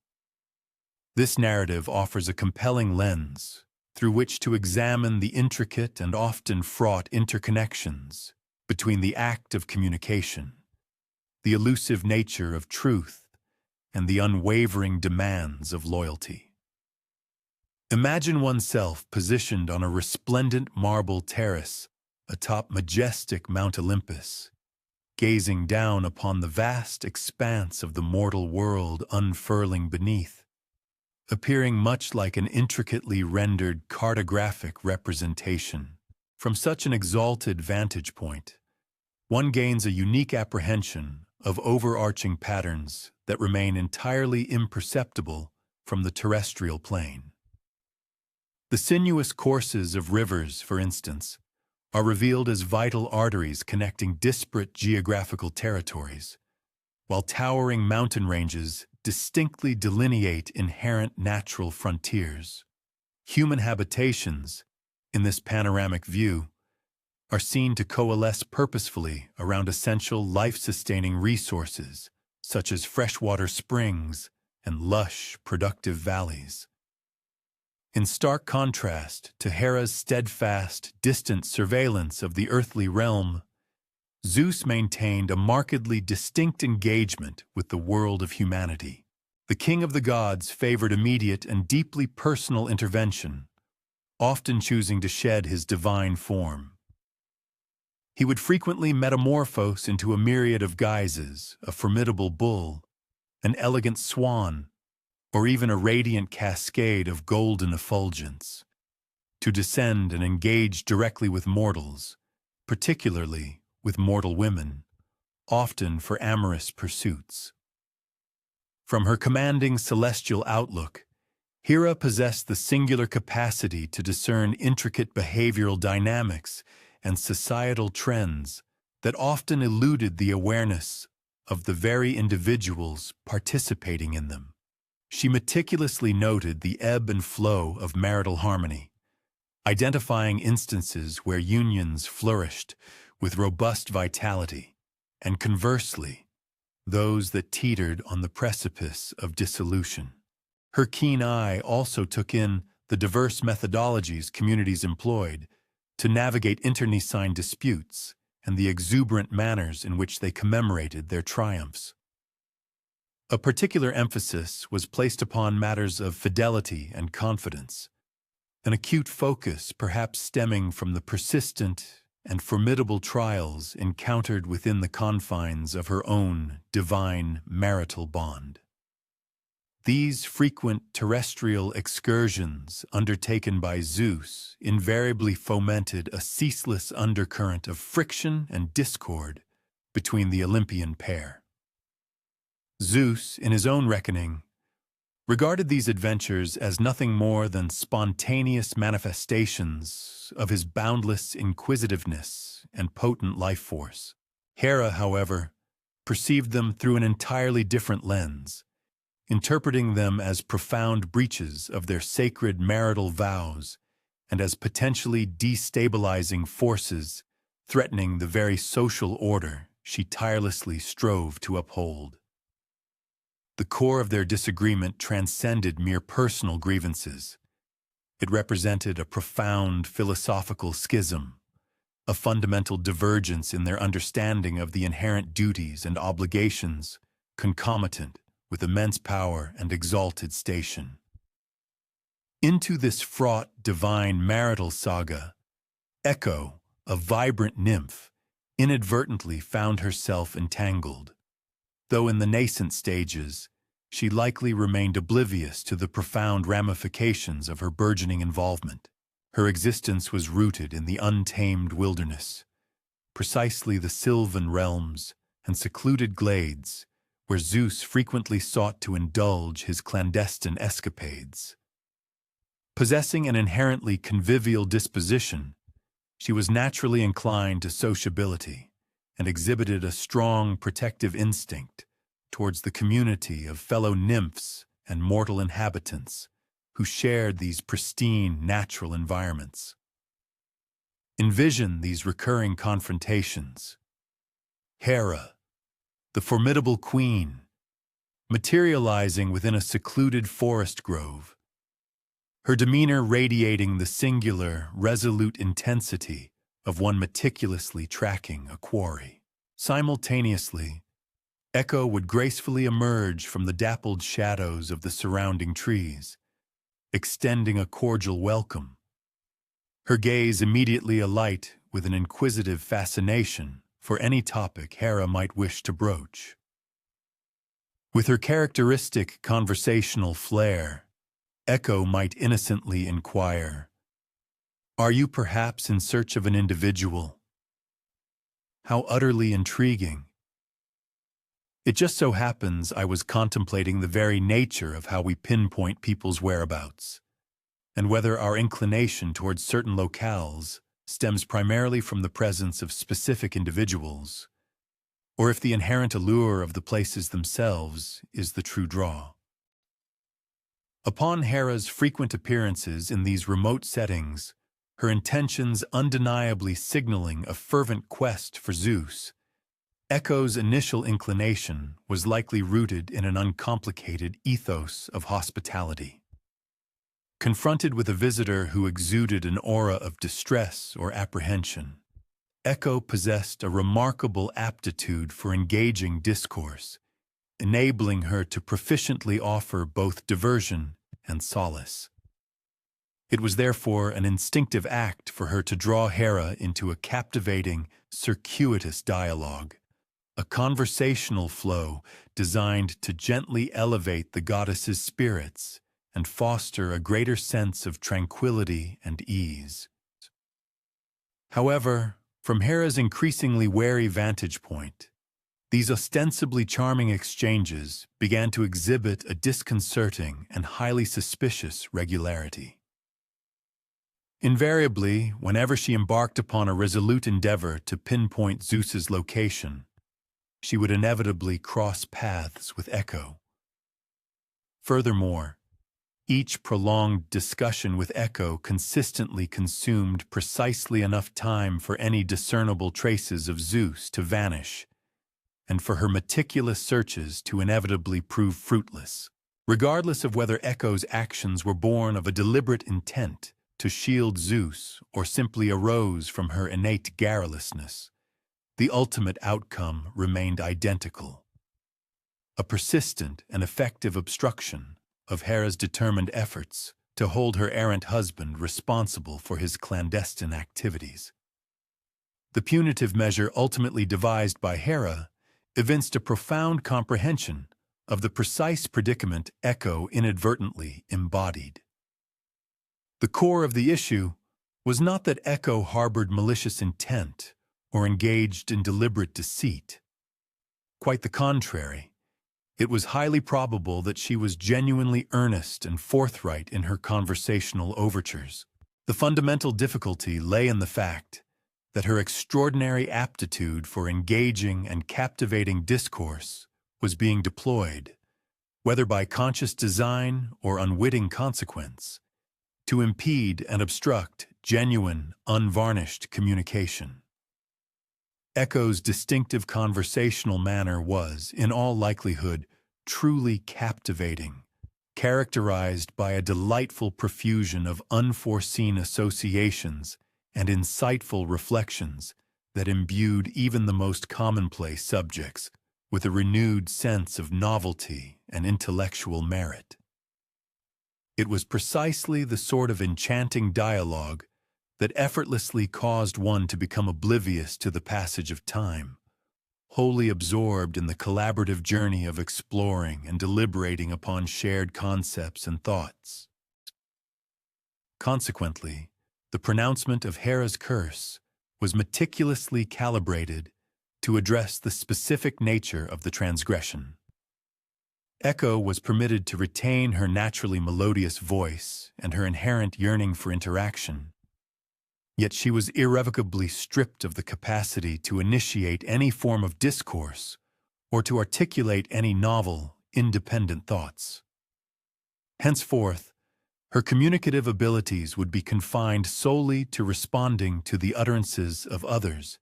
This narrative offers a compelling lens through which to examine the intricate and often fraught interconnections between the act of communication, the elusive nature of truth, and the unwavering demands of loyalty. Imagine oneself positioned on a resplendent marble terrace atop majestic Mount Olympus, gazing down upon the vast expanse of the mortal world unfurling beneath, appearing much like an intricately rendered cartographic representation. From such an exalted vantage point, one gains a unique apprehension of overarching patterns that remain entirely imperceptible from the terrestrial plane. The sinuous courses of rivers, for instance, are revealed as vital arteries connecting disparate geographical territories, while towering mountain ranges distinctly delineate inherent natural frontiers. Human habitations, in this panoramic view, are seen to coalesce purposefully around essential life-sustaining resources, such as freshwater springs and lush, productive valleys. In stark contrast to Hera's steadfast, distant surveillance of the earthly realm, Zeus maintained a markedly distinct engagement with the world of humanity. The king of the gods favored immediate and deeply personal intervention, often choosing to shed his divine form. He would frequently metamorphose into a myriad of guises, a formidable bull, an elegant swan, or even a radiant cascade of golden effulgence, to descend and engage directly with mortals, particularly with mortal women, often for amorous pursuits. From her commanding celestial outlook, Hera possessed the singular capacity to discern intricate behavioral dynamics and societal trends that often eluded the awareness of the very individuals participating in them. She meticulously noted the ebb and flow of marital harmony, identifying instances where unions flourished with robust vitality, and conversely, those that teetered on the precipice of dissolution. Her keen eye also took in the diverse methodologies communities employed to navigate internecine disputes and the exuberant manners in which they commemorated their triumphs. A particular emphasis was placed upon matters of fidelity and confidence, an acute focus perhaps stemming from the persistent and formidable trials encountered within the confines of her own divine marital bond. These frequent terrestrial excursions undertaken by Zeus invariably fomented a ceaseless undercurrent of friction and discord between the Olympian pair. Zeus, in his own reckoning, regarded these adventures as nothing more than spontaneous manifestations of his boundless inquisitiveness and potent life force. Hera, however, perceived them through an entirely different lens, interpreting them as profound breaches of their sacred marital vows and as potentially destabilizing forces threatening the very social order she tirelessly strove to uphold. The core of their disagreement transcended mere personal grievances. It represented a profound philosophical schism, a fundamental divergence in their understanding of the inherent duties and obligations concomitant with immense power and exalted station. Into this fraught divine marital saga, Echo, a vibrant nymph, inadvertently found herself entangled. Though in the nascent stages, she likely remained oblivious to the profound ramifications of her burgeoning involvement. Her existence was rooted in the untamed wilderness, precisely the sylvan realms and secluded glades where Zeus frequently sought to indulge his clandestine escapades. Possessing an inherently convivial disposition, she was naturally inclined to sociability and exhibited a strong protective instinct towards the community of fellow nymphs and mortal inhabitants who shared these pristine natural environments. Envision these recurring confrontations. Hera, the formidable queen, materializing within a secluded forest grove, her demeanor radiating the singular, resolute intensity of one meticulously tracking a quarry. Simultaneously, Echo would gracefully emerge from the dappled shadows of the surrounding trees, extending a cordial welcome, her gaze immediately alight with an inquisitive fascination for any topic Hera might wish to broach. With her characteristic conversational flair, Echo might innocently inquire, "Are you perhaps in search of an individual?" How utterly intriguing. It just so happens I was contemplating the very nature of how we pinpoint people's whereabouts, and whether our inclination towards certain locales stems primarily from the presence of specific individuals, or if the inherent allure of the places themselves is the true draw. Upon Hera's frequent appearances in these remote settings, her intentions undeniably signaling a fervent quest for Zeus, Echo's initial inclination was likely rooted in an uncomplicated ethos of hospitality. Confronted with a visitor who exuded an aura of distress or apprehension, Echo possessed a remarkable aptitude for engaging discourse, enabling her to proficiently offer both diversion and solace. It was therefore an instinctive act for her to draw Hera into a captivating, circuitous dialogue, a conversational flow designed to gently elevate the goddess's spirits and foster a greater sense of tranquility and ease. However, from Hera's increasingly wary vantage point, these ostensibly charming exchanges began to exhibit a disconcerting and highly suspicious regularity. Invariably, whenever she embarked upon a resolute endeavor to pinpoint Zeus's location, she would inevitably cross paths with Echo. Furthermore, each prolonged discussion with Echo consistently consumed precisely enough time for any discernible traces of Zeus to vanish, and for her meticulous searches to inevitably prove fruitless. Regardless of whether Echo's actions were born of a deliberate intent to shield Zeus or simply arose from her innate garrulousness, the ultimate outcome remained identical: a persistent and effective obstruction of Hera's determined efforts to hold her errant husband responsible for his clandestine activities. The punitive measure ultimately devised by Hera evinced a profound comprehension of the precise predicament Echo inadvertently embodied. The core of the issue was not that Echo harbored malicious intent or engaged in deliberate deceit. Quite the contrary. It was highly probable that she was genuinely earnest and forthright in her conversational overtures. The fundamental difficulty lay in the fact that her extraordinary aptitude for engaging and captivating discourse was being deployed, whether by conscious design or unwitting consequence, to impede and obstruct genuine, unvarnished communication. Echo's distinctive conversational manner was, in all likelihood, truly captivating, characterized by a delightful profusion of unforeseen associations and insightful reflections that imbued even the most commonplace subjects with a renewed sense of novelty and intellectual merit. It was precisely the sort of enchanting dialogue that effortlessly caused one to become oblivious to the passage of time, wholly absorbed in the collaborative journey of exploring and deliberating upon shared concepts and thoughts. Consequently, the pronouncement of Hera's curse was meticulously calibrated to address the specific nature of the transgression. Echo was permitted to retain her naturally melodious voice and her inherent yearning for interaction, yet she was irrevocably stripped of the capacity to initiate any form of discourse or to articulate any novel, independent thoughts. Henceforth, her communicative abilities would be confined solely to responding to the utterances of others,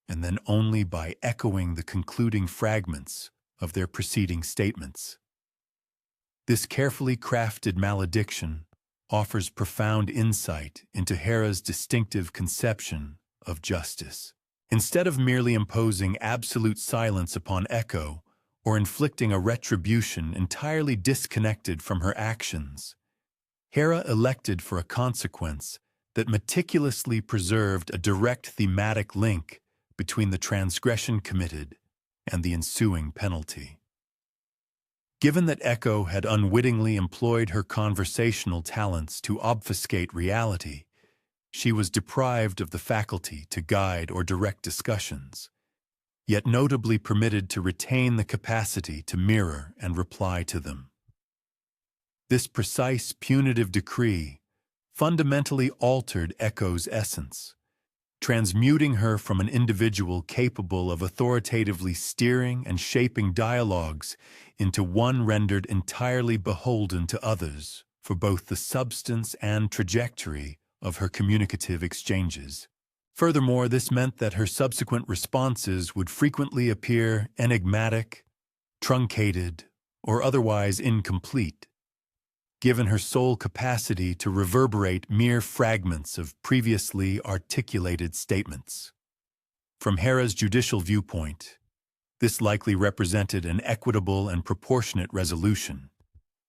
and then only by echoing the concluding fragments of their preceding statements. This carefully crafted malediction offers profound insight into Hera's distinctive conception of justice. Instead of merely imposing absolute silence upon Echo or inflicting a retribution entirely disconnected from her actions, Hera elected for a consequence that meticulously preserved a direct thematic link between the transgression committed and the ensuing penalty. Given that Echo had unwittingly employed her conversational talents to obfuscate reality, she was deprived of the faculty to guide or direct discussions, yet notably permitted to retain the capacity to mirror and reply to them. This precise punitive decree fundamentally altered Echo's essence, transmuting her from an individual capable of authoritatively steering and shaping dialogues into one rendered entirely beholden to others for both the substance and trajectory of her communicative exchanges. Furthermore, this meant that her subsequent responses would frequently appear enigmatic, truncated, or otherwise incomplete, given her sole capacity to reverberate mere fragments of previously articulated statements. From Hera's judicial viewpoint, this likely represented an equitable and proportionate resolution,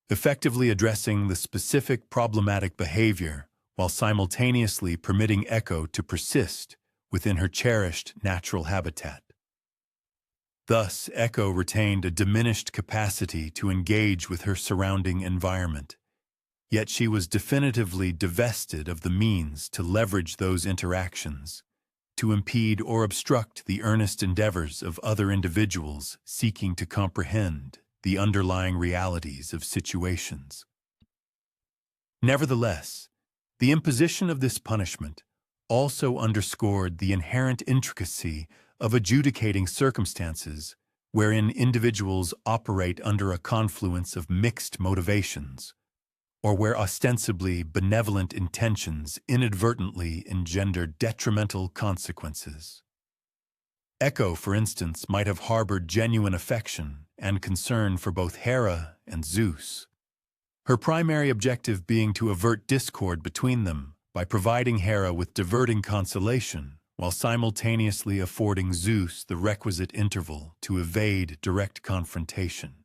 effectively addressing the specific problematic behavior while simultaneously permitting Echo to persist within her cherished natural habitat. Thus, Echo retained a diminished capacity to engage with her surrounding environment, yet she was definitively divested of the means to leverage those interactions, to impede or obstruct the earnest endeavors of other individuals seeking to comprehend the underlying realities of situations. Nevertheless, the imposition of this punishment also underscored the inherent intricacy of adjudicating circumstances wherein individuals operate under a confluence of mixed motivations, or where ostensibly benevolent intentions inadvertently engender detrimental consequences. Echo, for instance, might have harbored genuine affection and concern for both Hera and Zeus, her primary objective being to avert discord between them by providing Hera with diverting consolation while simultaneously affording Zeus the requisite interval to evade direct confrontation.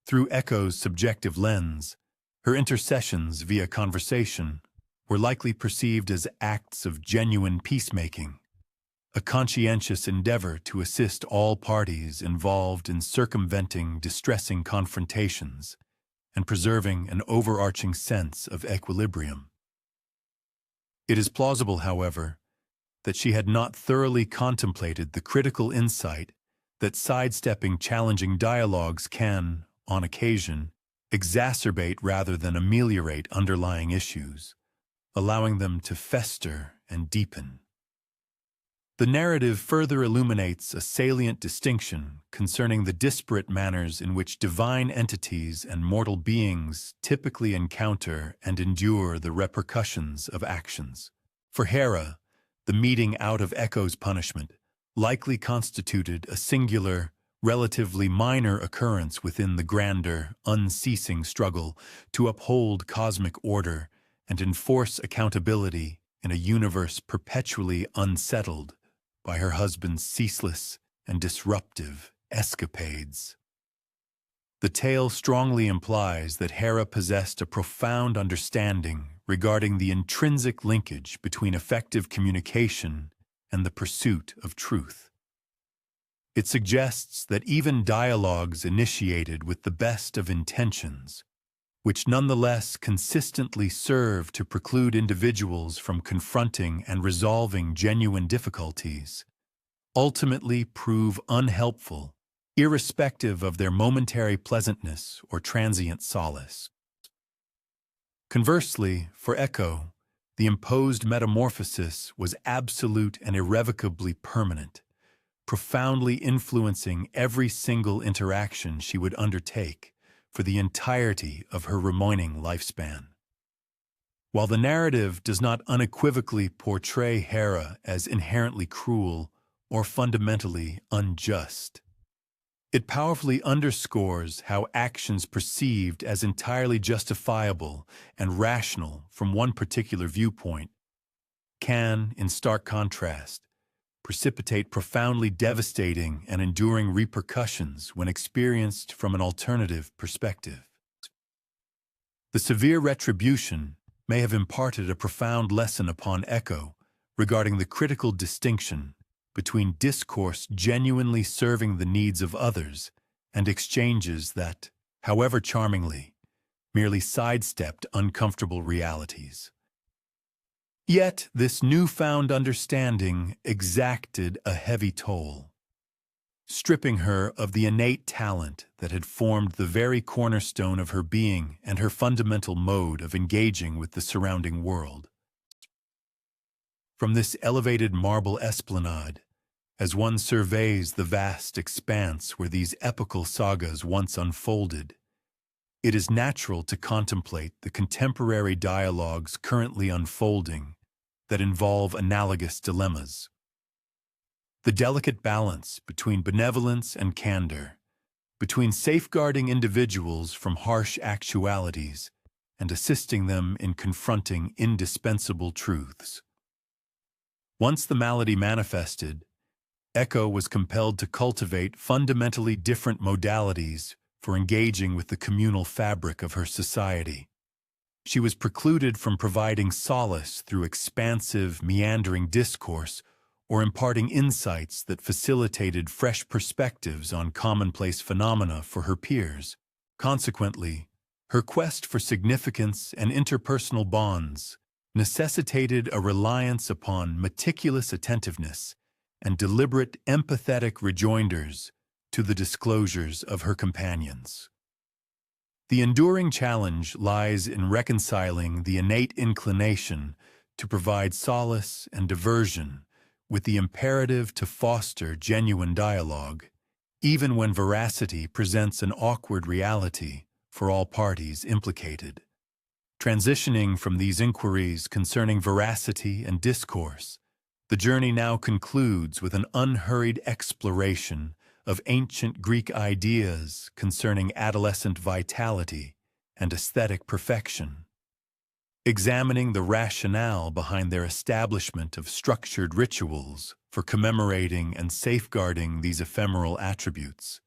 Through Echo's subjective lens, Her intercessions via conversation were likely perceived as acts of genuine peacemaking, a conscientious endeavor to assist all parties involved in circumventing distressing confrontations and preserving an overarching sense of equilibrium. It is plausible, however, that she had not thoroughly contemplated the critical insight that sidestepping challenging dialogues can, on occasion, exacerbate rather than ameliorate underlying issues, allowing them to fester and deepen. The narrative further illuminates a salient distinction concerning the disparate manners in which divine entities and mortal beings typically encounter and endure the repercussions of actions. For Hera, the meting out of Echo's punishment likely constituted a singular, relatively minor occurrence within the grander, unceasing struggle to uphold cosmic order and enforce accountability in a universe perpetually unsettled by her husband's ceaseless and disruptive escapades. The tale strongly implies that Hera possessed a profound understanding regarding the intrinsic linkage between effective communication and the pursuit of truth. It suggests that even dialogues initiated with the best of intentions, which nonetheless consistently serve to preclude individuals from confronting and resolving genuine difficulties, ultimately prove unhelpful, irrespective of their momentary pleasantness or transient solace. Conversely, for Echo, the imposed metamorphosis was absolute and irrevocably permanent, profoundly influencing every single interaction she would undertake for the entirety of her remaining lifespan. While the narrative does not unequivocally portray Hera as inherently cruel or fundamentally unjust, it powerfully underscores how actions perceived as entirely justifiable and rational from one particular viewpoint can, in stark contrast, precipitate profoundly devastating and enduring repercussions when experienced from an alternative perspective. The severe retribution may have imparted a profound lesson upon Echo regarding the critical distinction between discourse genuinely serving the needs of others and exchanges that, however charmingly, merely sidestepped uncomfortable realities. Yet this newfound understanding exacted a heavy toll, stripping her of the innate talent that had formed the very cornerstone of her being and her fundamental mode of engaging with the surrounding world. From this elevated marble esplanade, as one surveys the vast expanse where these epical sagas once unfolded, it is natural to contemplate the contemporary dialogues currently unfolding that involve analogous dilemmas. The delicate balance between benevolence and candor, between safeguarding individuals from harsh actualities and assisting them in confronting indispensable truths. Once the malady manifested, Echo was compelled to cultivate fundamentally different modalities for engaging with the communal fabric of her society. She was precluded from providing solace through expansive, meandering discourse or imparting insights that facilitated fresh perspectives on commonplace phenomena for her peers. Consequently, her quest for significance and interpersonal bonds necessitated a reliance upon meticulous attentiveness and deliberate empathetic rejoinders to the disclosures of her companions. The enduring challenge lies in reconciling the innate inclination to provide solace and diversion with the imperative to foster genuine dialogue, even when veracity presents an awkward reality for all parties implicated. Transitioning from these inquiries concerning veracity and discourse, the journey now concludes with an unhurried exploration of ancient Greek ideas concerning adolescent vitality and aesthetic perfection, examining the rationale behind their establishment of structured rituals for commemorating and safeguarding these ephemeral attributes.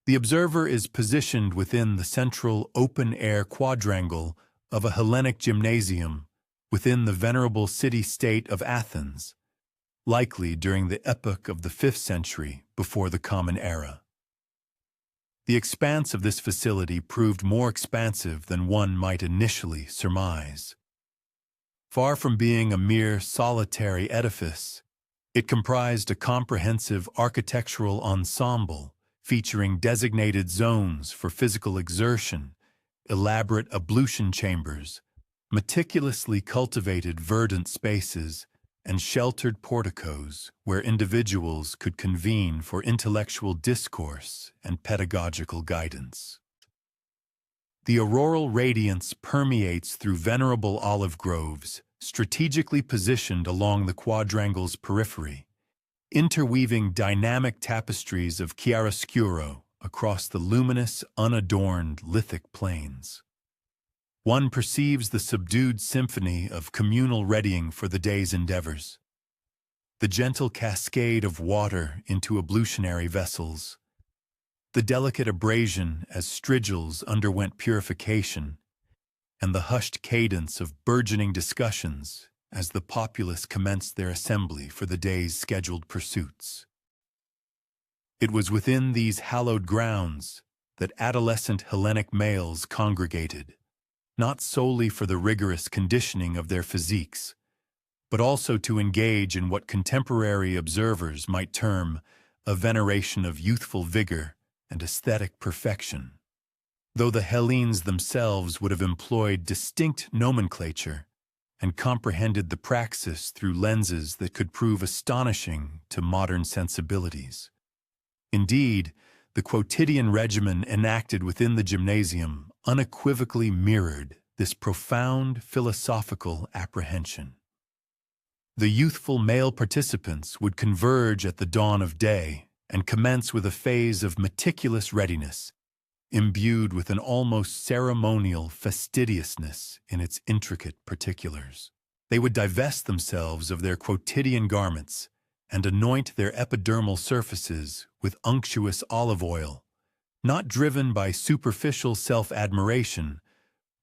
The observer is positioned within the central open-air quadrangle of a Hellenic gymnasium within the venerable city-state of Athens, likely during the epoch of the 5th century before the Common Era. The expanse of this facility proved more expansive than one might initially surmise. Far from being a mere solitary edifice, it comprised a comprehensive architectural ensemble featuring designated zones for physical exertion, elaborate ablution chambers, meticulously cultivated verdant spaces, and sheltered porticos where individuals could convene for intellectual discourse and pedagogical guidance. The auroral radiance permeates through venerable olive groves, strategically positioned along the quadrangle's periphery, interweaving dynamic tapestries of chiaroscuro across the luminous, unadorned lithic plains. One perceives the subdued symphony of communal readying for the day's endeavors. The gentle cascade of water into ablutionary vessels, the delicate abrasion as strigils underwent purification, and the hushed cadence of burgeoning discussions as the populace commenced their assembly for the day's scheduled pursuits. It was within these hallowed grounds that adolescent Hellenic males congregated, not solely for the rigorous conditioning of their physiques, but also to engage in what contemporary observers might term a veneration of youthful vigor and aesthetic perfection. Though the Hellenes themselves would have employed distinct nomenclature and comprehended the praxis through lenses that could prove astonishing to modern sensibilities. Indeed, the quotidian regimen enacted within the gymnasium unequivocally mirrored this profound philosophical apprehension. The youthful male participants would converge at the dawn of day and commence with a phase of meticulous readiness, imbued with an almost ceremonial fastidiousness in its intricate particulars. They would divest themselves of their quotidian garments and anoint their epidermal surfaces with unctuous olive oil, not driven by superficial self-admiration,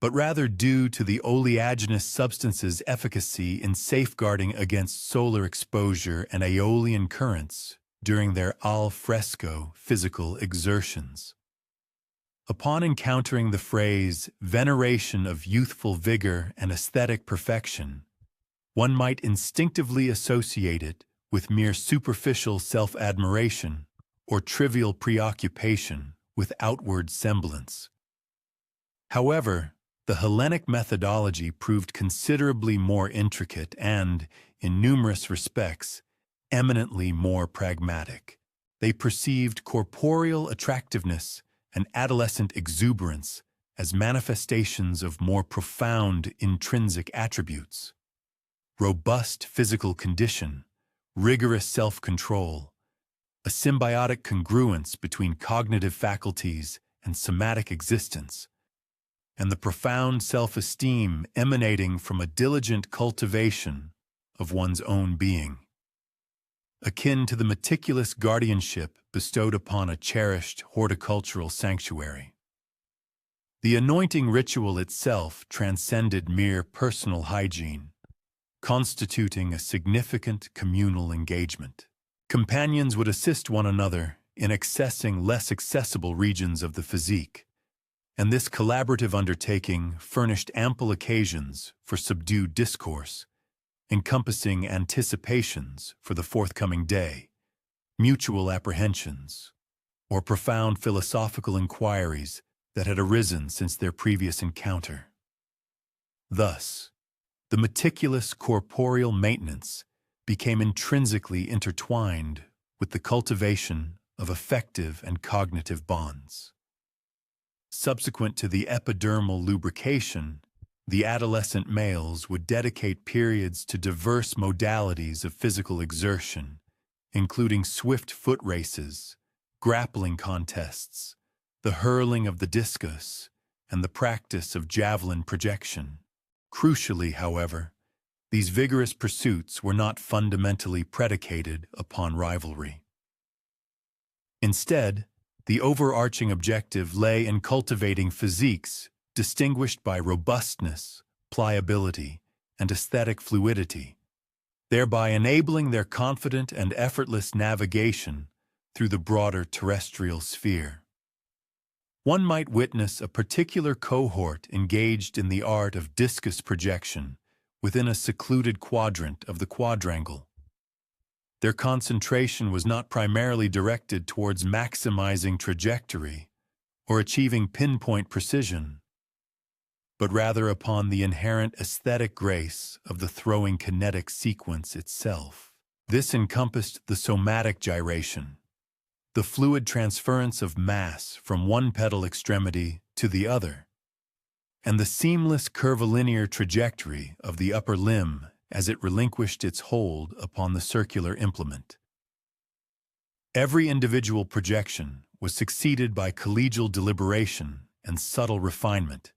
but rather due to the oleaginous substance's efficacy in safeguarding against solar exposure and aeolian currents during their al fresco physical exertions. Upon encountering the phrase veneration of youthful vigor and aesthetic perfection, one might instinctively associate it with mere superficial self-admiration or trivial preoccupation with outward semblance. However, the Hellenic methodology proved considerably more intricate and, in numerous respects, eminently more pragmatic. They perceived corporeal attractiveness and adolescent exuberance as manifestations of more profound intrinsic attributes. Robust physical condition, rigorous self-control, a symbiotic congruence between cognitive faculties and somatic existence, and the profound self-esteem emanating from a diligent cultivation of one's own being, akin to the meticulous guardianship bestowed upon a cherished horticultural sanctuary. The anointing ritual itself transcended mere personal hygiene, constituting a significant communal engagement. Companions would assist one another in accessing less accessible regions of the physique, and this collaborative undertaking furnished ample occasions for subdued discourse, encompassing anticipations for the forthcoming day, mutual apprehensions, or profound philosophical inquiries that had arisen since their previous encounter. Thus, the meticulous corporeal maintenance became intrinsically intertwined with the cultivation of affective and cognitive bonds. Subsequent to the epidermal lubrication, the adolescent males would dedicate periods to diverse modalities of physical exertion, including swift foot races, grappling contests, the hurling of the discus, and the practice of javelin projection. Crucially, however, these vigorous pursuits were not fundamentally predicated upon rivalry. Instead, The overarching objective lay in cultivating physiques distinguished by robustness, pliability, and aesthetic fluidity, thereby enabling their confident and effortless navigation through the broader terrestrial sphere. One might witness a particular cohort engaged in the art of discus projection within a secluded quadrant of the quadrangle. Their concentration was not primarily directed towards maximizing trajectory or achieving pinpoint precision, but rather upon the inherent aesthetic grace of the throwing kinetic sequence itself. This encompassed the somatic gyration, the fluid transference of mass from one pedal extremity to the other, and the seamless curvilinear trajectory of the upper limb as it relinquished its hold upon the circular implement. Every individual projection was succeeded by collegial deliberation and subtle refinement,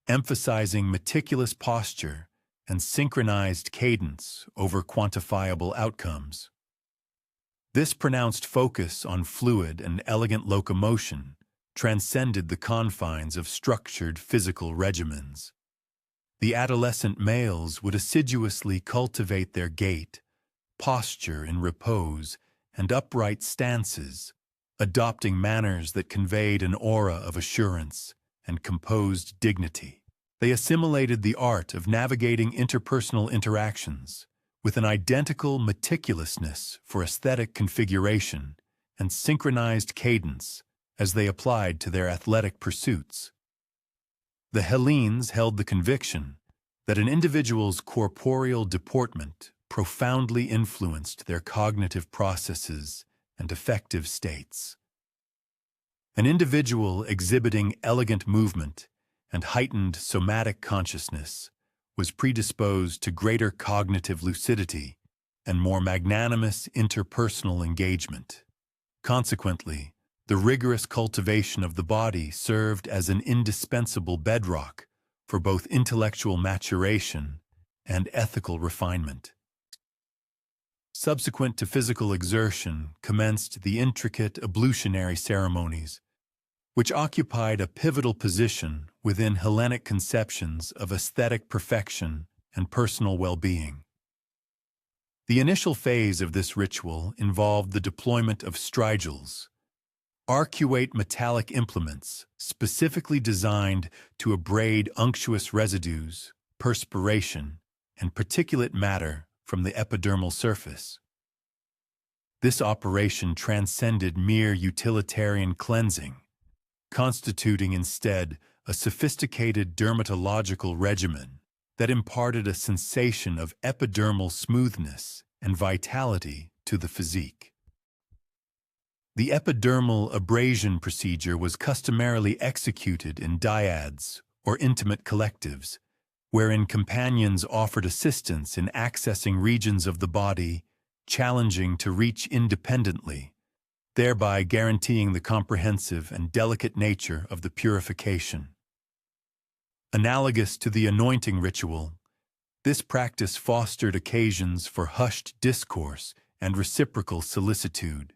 emphasizing meticulous posture and synchronized cadence over quantifiable outcomes. This pronounced focus on fluid and elegant locomotion transcended the confines of structured physical regimens. The adolescent males would assiduously cultivate their gait, posture in repose, and upright stances, adopting manners that conveyed an aura of assurance and composed dignity. They assimilated the art of navigating interpersonal interactions with an identical meticulousness for aesthetic configuration and synchronized cadence as they applied to their athletic pursuits. The Hellenes held the conviction that an individual's corporeal deportment profoundly influenced their cognitive processes and affective states. An individual exhibiting elegant movement and heightened somatic consciousness was predisposed to greater cognitive lucidity and more magnanimous interpersonal engagement. Consequently, the rigorous cultivation of the body served as an indispensable bedrock for both intellectual maturation and ethical refinement. Subsequent to physical exertion commenced the intricate ablutionary ceremonies, which occupied a pivotal position within Hellenic conceptions of aesthetic perfection and personal well-being. The initial phase of this ritual involved the deployment of strigils, arcuate metallic implements specifically designed to abrade unctuous residues, perspiration, and particulate matter from the epidermal surface. This operation transcended mere utilitarian cleansing, constituting instead a sophisticated dermatological regimen that imparted a sensation of epidermal smoothness and vitality to the physique. The epidermal abrasion procedure was customarily executed in dyads or intimate collectives, wherein companions offered assistance in accessing regions of the body challenging to reach independently, thereby guaranteeing the comprehensive and delicate nature of the purification. Analogous to the anointing ritual, this practice fostered occasions for hushed discourse and reciprocal solicitude,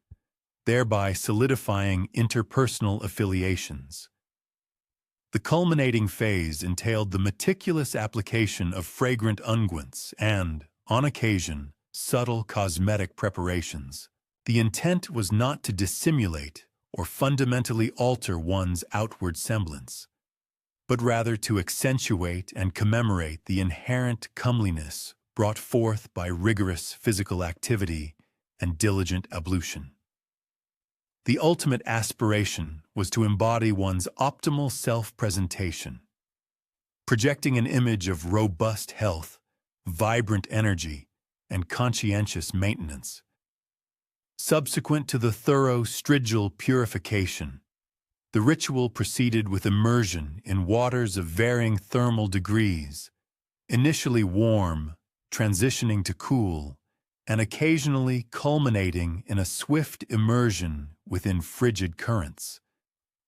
thereby solidifying interpersonal affiliations. The culminating phase entailed the meticulous application of fragrant unguents and, on occasion, subtle cosmetic preparations. The intent was not to dissimulate or fundamentally alter one's outward semblance, but rather to accentuate and commemorate the inherent comeliness brought forth by rigorous physical activity and diligent ablution. The ultimate aspiration was to embody one's optimal self-presentation, projecting an image of robust health, vibrant energy, and conscientious maintenance. Subsequent to the thorough strigil purification, the ritual proceeded with immersion in waters of varying thermal degrees, initially warm, transitioning to cool, and occasionally culminating in a swift immersion within frigid currents,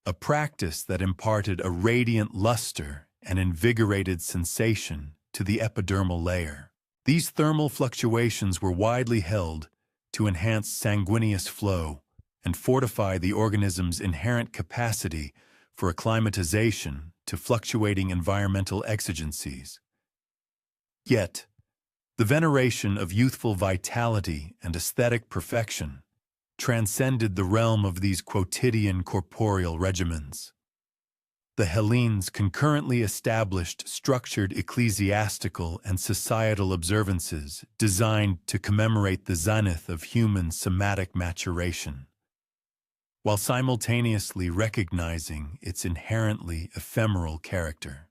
a practice that imparted a radiant luster and invigorated sensation to the epidermal layer. These thermal fluctuations were widely held to enhance sanguineous flow and fortify the organism's inherent capacity for acclimatization to fluctuating environmental exigencies. Yet, the veneration of youthful vitality and aesthetic perfection transcended the realm of these quotidian corporeal regimens. The Hellenes concurrently established structured ecclesiastical and societal observances designed to commemorate the zenith of human somatic maturation, while simultaneously recognizing its inherently ephemeral character.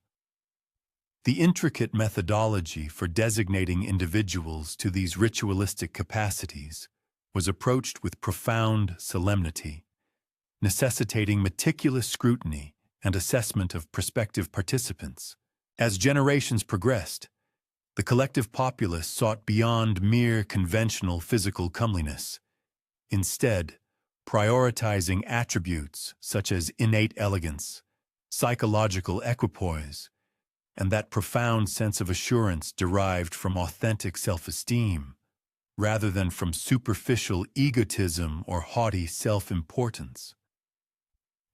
The intricate methodology for designating individuals to these ritualistic capacities was approached with profound solemnity, necessitating meticulous scrutiny and assessment of prospective participants. As generations progressed, the collective populace sought beyond mere conventional physical comeliness, instead prioritizing attributes such as innate elegance, psychological equipoise, and that profound sense of assurance derived from authentic self-esteem, rather than from superficial egotism or haughty self-importance.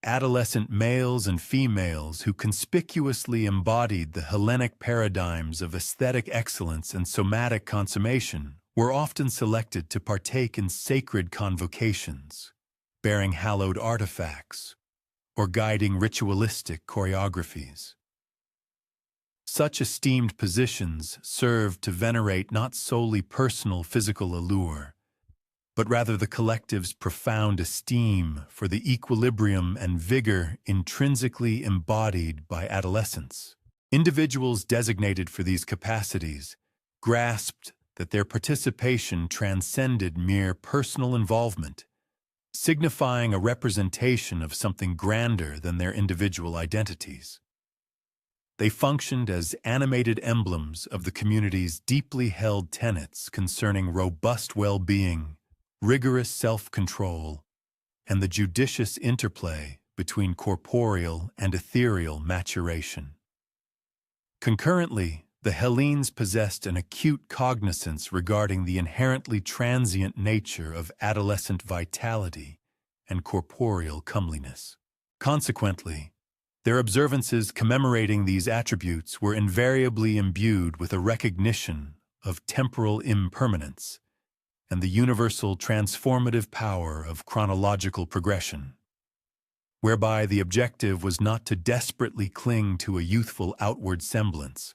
Adolescent males and females who conspicuously embodied the Hellenic paradigms of aesthetic excellence and somatic consummation were often selected to partake in sacred convocations, bearing hallowed artifacts, or guiding ritualistic choreographies. Such esteemed positions served to venerate not solely personal physical allure, but rather the collective's profound esteem for the equilibrium and vigor intrinsically embodied by adolescence. Individuals designated for these capacities grasped that their participation transcended mere personal involvement, signifying a representation of something grander than their individual identities. They functioned as animated emblems of the community's deeply held tenets concerning robust well-being, rigorous self-control, and the judicious interplay between corporeal and ethereal maturation. Concurrently, the Hellenes possessed an acute cognizance regarding the inherently transient nature of adolescent vitality and corporeal comeliness. Consequently, their observances commemorating these attributes were invariably imbued with a recognition of temporal impermanence and the universal transformative power of chronological progression, whereby the objective was not to desperately cling to a youthful outward semblance,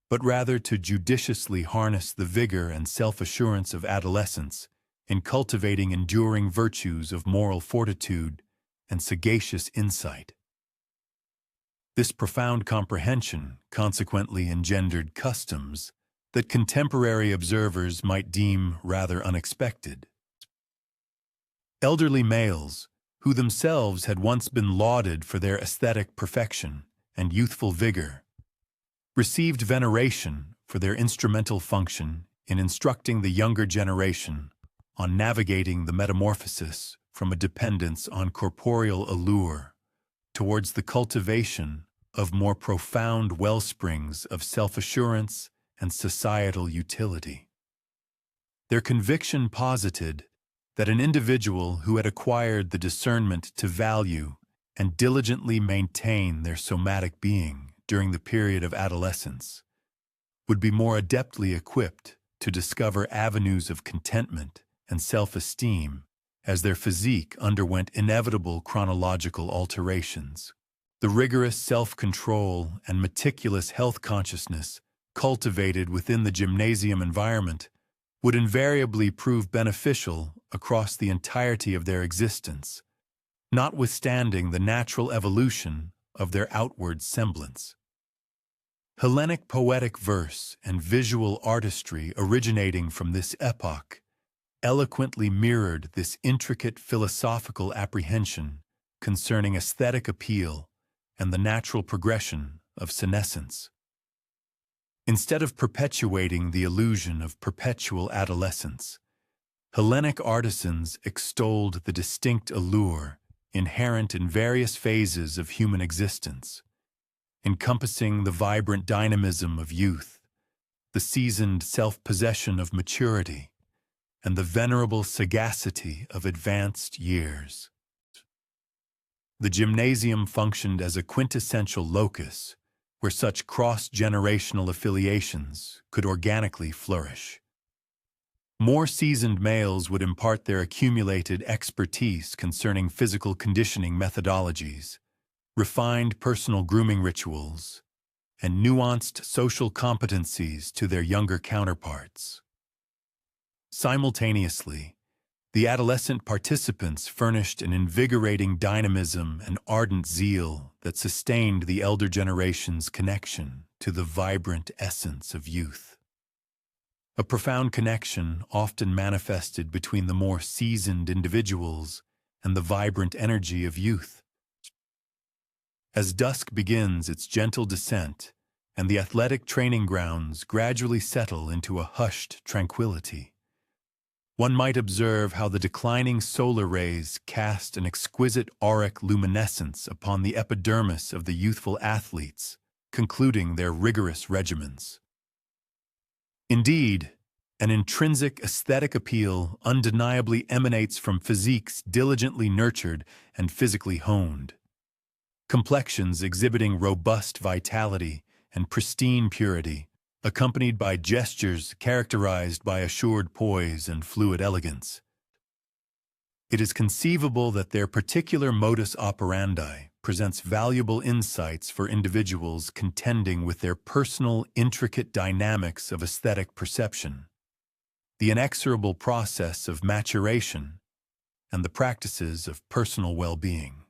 but rather to judiciously harness the vigor and self-assurance of adolescence in cultivating enduring virtues of moral fortitude and sagacious insight. This profound comprehension consequently engendered customs that contemporary observers might deem rather unexpected. Elderly males, who themselves had once been lauded for their aesthetic perfection and youthful vigor, received veneration for their instrumental function in instructing the younger generation on navigating the metamorphosis from a dependence on corporeal allure towards the cultivation of more profound wellsprings of self-assurance and societal utility. Their conviction posited that an individual who had acquired the discernment to value and diligently maintain their somatic being during the period of adolescence would be more adeptly equipped to discover avenues of contentment and self-esteem as their physique underwent inevitable chronological alterations. The rigorous self-control and meticulous health consciousness cultivated within the gymnasium environment would invariably prove beneficial across the entirety of their existence, notwithstanding the natural evolution of their outward semblance. Hellenic poetic verse and visual artistry originating from this epoch eloquently mirrored this intricate philosophical apprehension concerning aesthetic appeal and the natural progression of senescence. Instead of perpetuating the illusion of perpetual adolescence, Hellenic artisans extolled the distinct allure inherent in various phases of human existence, encompassing the vibrant dynamism of youth, the seasoned self-possession of maturity, and the venerable sagacity of advanced years. The gymnasium functioned as a quintessential locus where such cross-generational affiliations could organically flourish. More seasoned males would impart their accumulated expertise concerning physical conditioning methodologies, refined personal grooming rituals, and nuanced social competencies to their younger counterparts. Simultaneously, the adolescent participants furnished an invigorating dynamism and ardent zeal that sustained the elder generation's connection to the vibrant essence of youth. A profound connection often manifested between the more seasoned individuals and the vibrant energy of youth. As dusk begins its gentle descent and the athletic training grounds gradually settle into a hushed tranquility, one might observe how the declining solar rays cast an exquisite auric luminescence upon the epidermis of the youthful athletes, concluding their rigorous regimens. Indeed, an intrinsic aesthetic appeal undeniably emanates from physiques diligently nurtured and physically honed. Complexions exhibiting robust vitality and pristine purity, accompanied by gestures characterized by assured poise and fluid elegance. It is conceivable that their particular modus operandi presents valuable insights for individuals contending with their personal, intricate dynamics of aesthetic perception, the inexorable process of maturation, and the practices of personal well-being.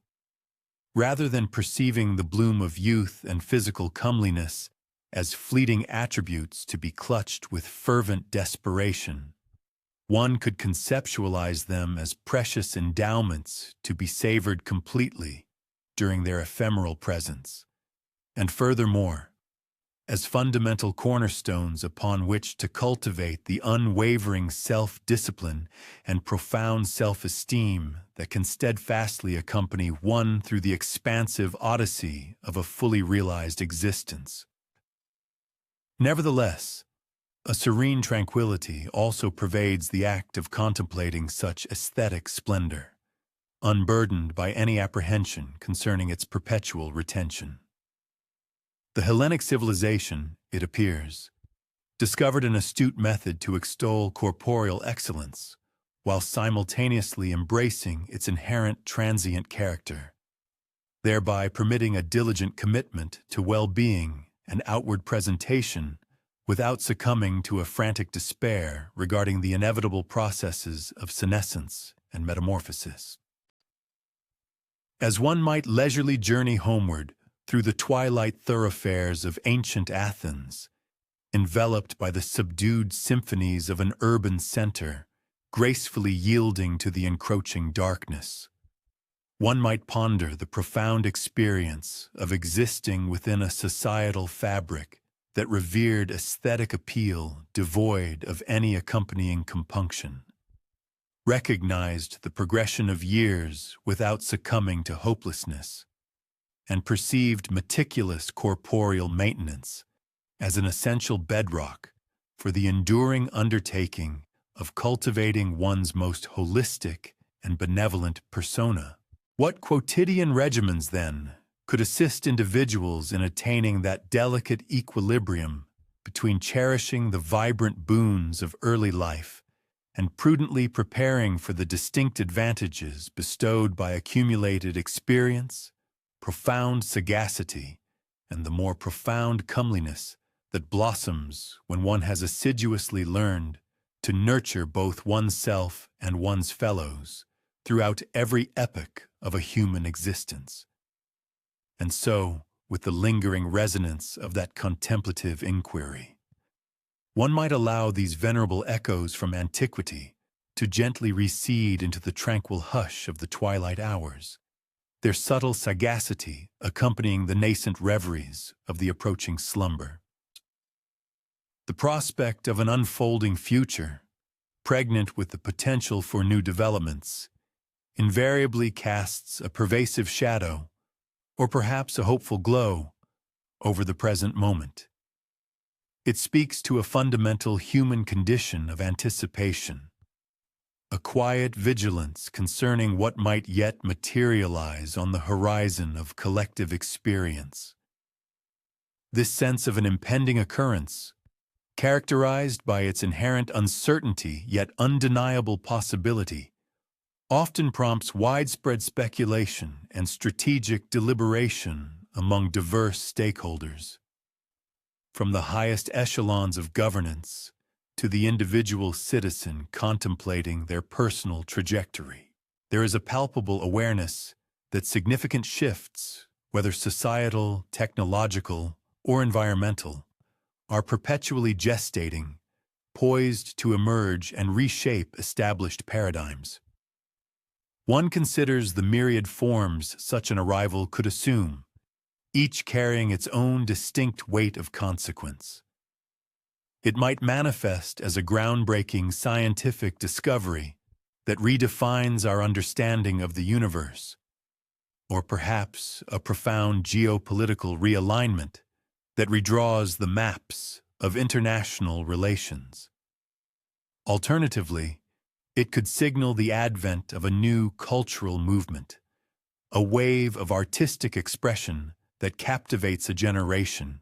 Rather than perceiving the bloom of youth and physical comeliness as fleeting attributes to be clutched with fervent desperation, one could conceptualize them as precious endowments to be savored completely during their ephemeral presence, and furthermore, as fundamental cornerstones upon which to cultivate the unwavering self-discipline and profound self-esteem that can steadfastly accompany one through the expansive odyssey of a fully realized existence. Nevertheless, a serene tranquility also pervades the act of contemplating such aesthetic splendor, unburdened by any apprehension concerning its perpetual retention. The Hellenic civilization, it appears, discovered an astute method to extol corporeal excellence, while simultaneously embracing its inherent transient character, thereby permitting a diligent commitment to well-being and outward presentation without succumbing to a frantic despair regarding the inevitable processes of senescence and metamorphosis. As one might leisurely journey homeward through the twilight thoroughfares of ancient Athens, enveloped by the subdued symphonies of an urban center, gracefully yielding to the encroaching darkness, one might ponder the profound experience of existing within a societal fabric that revered aesthetic appeal devoid of any accompanying compunction, recognized the progression of years without succumbing to hopelessness, and perceived meticulous corporeal maintenance as an essential bedrock for the enduring undertaking of cultivating one's most holistic and benevolent persona. What quotidian regimens, then, could assist individuals in attaining that delicate equilibrium between cherishing the vibrant boons of early life and prudently preparing for the distinct advantages bestowed by accumulated experience, profound sagacity, and the more profound comeliness that blossoms when one has assiduously learned to nurture both oneself and one's fellows throughout every epoch of a human existence. And so, with the lingering resonance of that contemplative inquiry, one might allow these venerable echoes from antiquity to gently recede into the tranquil hush of the twilight hours, their subtle sagacity accompanying the nascent reveries of the approaching slumber. The prospect of an unfolding future, pregnant with the potential for new developments, invariably casts a pervasive shadow, or perhaps a hopeful glow, over the present moment. It speaks to a fundamental human condition of anticipation, a quiet vigilance concerning what might yet materialize on the horizon of collective experience. This sense of an impending occurrence, characterized by its inherent uncertainty yet undeniable possibility, often prompts widespread speculation and strategic deliberation among diverse stakeholders. From the highest echelons of governance to the individual citizen contemplating their personal trajectory, there is a palpable awareness that significant shifts, whether societal, technological, or environmental, are perpetually gestating, poised to emerge and reshape established paradigms. One considers the myriad forms such an arrival could assume, each carrying its own distinct weight of consequence. It might manifest as a groundbreaking scientific discovery that redefines our understanding of the universe, or perhaps a profound geopolitical realignment that redraws the maps of international relations. Alternatively, it could signal the advent of a new cultural movement, a wave of artistic expression that captivates a generation,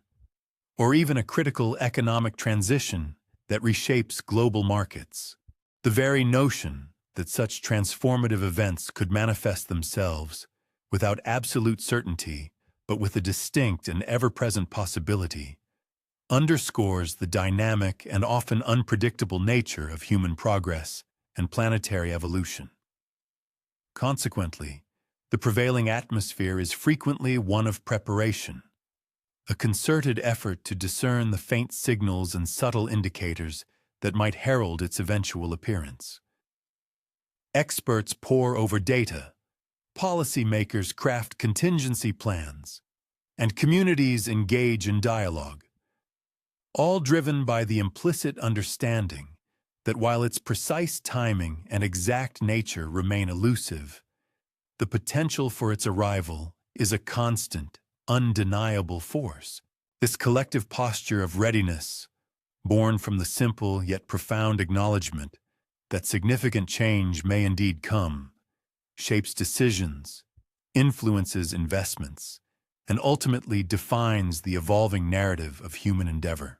or even a critical economic transition that reshapes global markets. The very notion that such transformative events could manifest themselves without absolute certainty, but with a distinct and ever-present possibility, underscores the dynamic and often unpredictable nature of human progress and planetary evolution. Consequently, the prevailing atmosphere is frequently one of preparation, a concerted effort to discern the faint signals and subtle indicators that might herald its eventual appearance. Experts pore over data, policymakers craft contingency plans, and communities engage in dialogue, all driven by the implicit understanding that while its precise timing and exact nature remain elusive, the potential for its arrival is a constant, undeniable force. This collective posture of readiness, born from the simple yet profound acknowledgement that significant change may indeed come, shapes decisions, influences investments, and ultimately defines the evolving narrative of human endeavor.